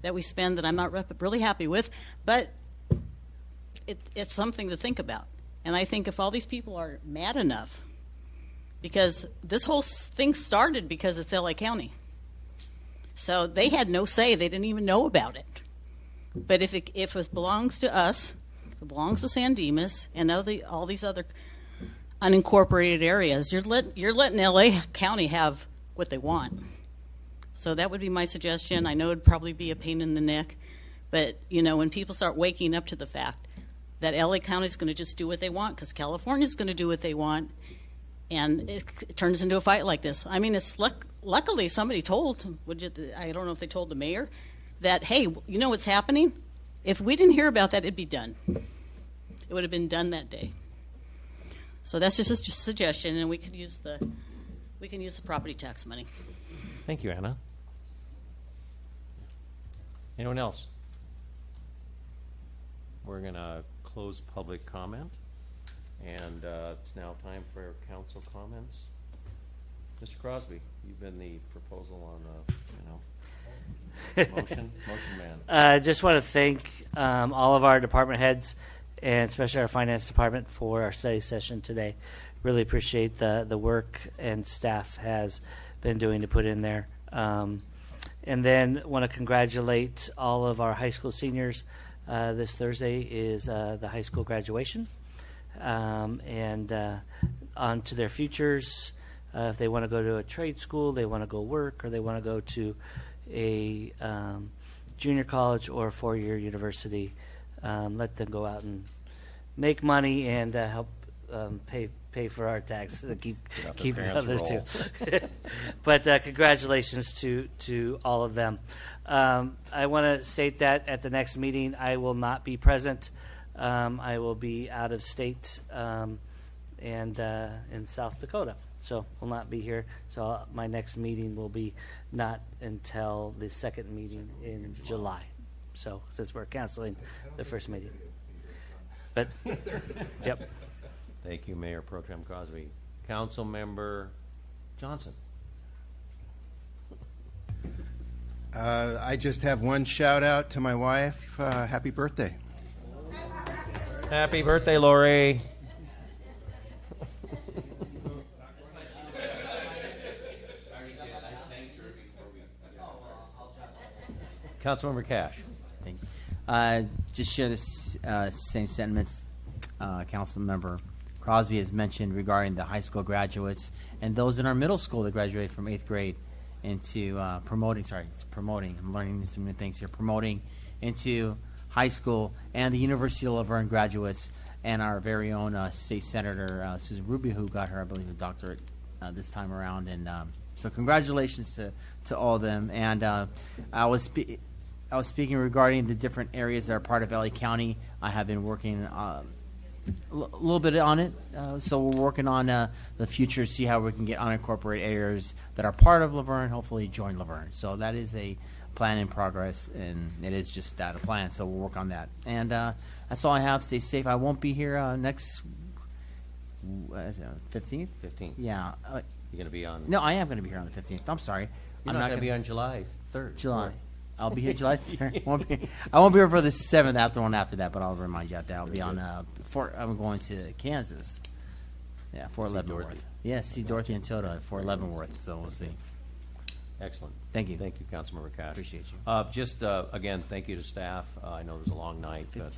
that we spend that I'm not really happy with. But it's something to think about. And I think if all these people are mad enough, because this whole thing started because it's LA County. So they had no say. They didn't even know about it. But if it belongs to us, it belongs to San Dimas and all these other unincorporated areas, you're letting LA County have what they want. So that would be my suggestion. I know it'd probably be a pain in the neck, but when people start waking up to the fact that LA County is going to just do what they want because California is going to do what they want, and it turns into a fight like this. I mean, it's luckily somebody told. I don't know if they told the mayor that, hey, you know what's happening? If we didn't hear about that, it'd be done. It would have been done that day. So that's just a suggestion, and we can use the property tax money. Thank you, Anna. Anyone else? We're going to close public comment, and it's now time for council comments. Mr. Crosby, you've been the proposal on motion man. I just want to thank all of our department heads, and especially our finance department, for our study session today. Really appreciate the work and staff has been doing to put in there. And then want to congratulate all of our high school seniors. This Thursday is the high school graduation. And on to their futures. If they want to go to a trade school, they want to go work, or they want to go to a junior college or a four-year university, let them go out and make money and help pay for our tax to keep Got the the parents others roll. too. But congratulations to all of them. I want to state that at the next meeting I will not be present. I will be out of state and in South Dakota, so will not be here. So my next meeting will be not until the second meeting in July. So since we're canceling the first meeting, but yep. Thank you, Mayor Pro Tem Crosby. Council Member Johnson. I just have one shout out to my wife. Happy birthday. Happy birthday, Lori. Councilmember Cash. Thank you. Just share this same sentiments Councilmember Crosby has mentioned regarding the high school graduates and those in our middle school that graduated from 8th grade into promoting, I'm learning some new things here, promoting into high school, and the University of Laverne graduates, and our very own State Senator Susan Rubio, who got her, I believe, a doctorate this time around. And so congratulations to all of them. And I was speaking regarding the different areas that are part of LA County. I have been working a little bit on it. So we're working on the future, see how we can get unincorporated areas that are part of Laverne, hopefully join Laverne. So that is a plan in progress, and it is just that, a plan. So we'll work on that. And that's all I have. Stay safe. I won't be here next 15th? 15th. Yeah. You're going to be on? No, I am going to be here on the 15th. I'm sorry. You're I'm not going to be on July 3rd. July. I'll be here July 3rd. I won't be here for the 7th after one after that, but I'll remind you of that. I'll be on I'm going to Kansas. Yeah, Fort Leavenworth. Dorothy. Yes, see Dorothy and Toto at Fort Leavenworth, so we'll see. Excellent. Thank you. Thank you, Councilmember Cash. Appreciate you. Again, thank you to staff. I know it was a long night, but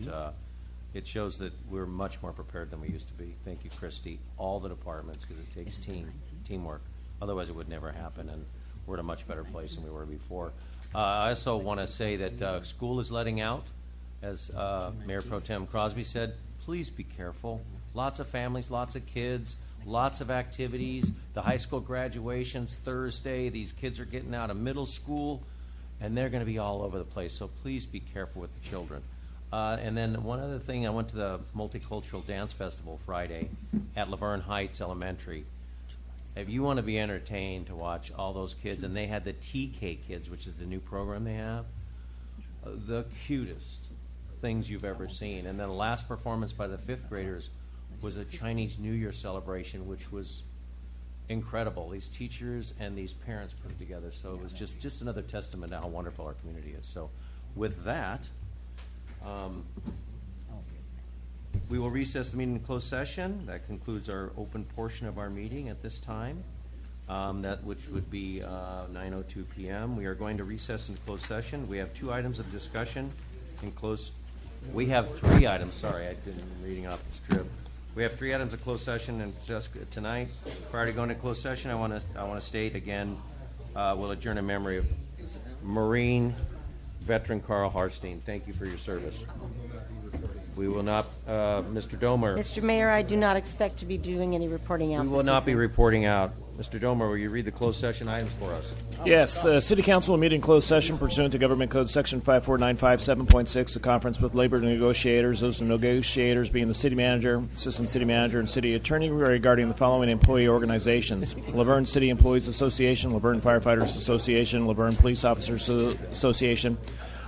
it shows that we're much more prepared than we used to be. Thank you, Christy, all the departments, because it takes teamwork. Otherwise, it would never happen, and we're in a much better place than we were before. I also want to say that school is letting out. As Mayor Pro Tem Crosby said, please be careful. Lots of families, lots of kids, lots of activities. The high school graduation's Thursday. These kids are getting out of middle school, and they're going to be all over the place. So please be careful with the children. And then one other thing, I went to the Multicultural Dance Festival Friday at Laverne Heights Elementary. If you want to be entertained to watch all those kids, and they had the TK Kids, which is the new program they have, the cutest things you've ever seen. And then the last performance by the 5th graders was a Chinese New Year celebration, which was incredible. These teachers and these parents put it together. So it was just another testament to how wonderful our community is. So with that, we will recess the meeting in closed session. That concludes our open portion of our meeting at this time, which would be 9:02 p.m. We are going to recess in closed session. We have 2 items of discussion in closed. We have 3 items. Sorry, I didn't reading off the script. We have 3 items of closed session and just tonight. Prior to going to closed session, I want to state again, we'll adjourn in memory of Marine veteran Carl Harstein. Thank you for your service. We will not, Mr. Domer. Mr. Mayor, I do not expect to be doing any reporting out. We will not be reporting out. Mr. Domer, will you read the closed session items for us? Yes, the City Council will meet in closed session pursuant to Government Code Section 54957.6, a conference with labor negotiators, those negotiators being the city manager, assistant city manager, and city attorney regarding the following employee organizations: Laverne City Employees Association, Laverne Firefighters Association, Laverne Police Officers Association,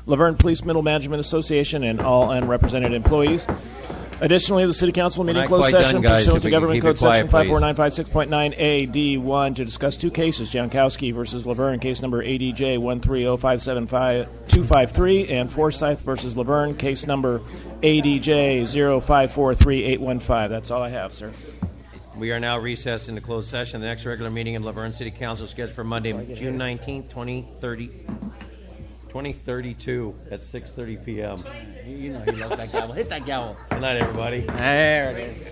Laverne Police Middle Management Association, and all unrepresented employees. Additionally, the City Council will meet in closed session pursuant to Government Code Section 54956.9 AD1 to discuss 2 cases, Jankowski versus Laverne, case number ADJ 130575253, and Forsyth versus Laverne, case number ADJ 0543815. That's all I have, sir. We are now recessed into closed session. The next regular meeting in Laverne City Council is scheduled for Monday, June 19th, 2032 at 6:30 p.m. You know you love that gavel. Hit that gavel. Good night, everybody. There it is.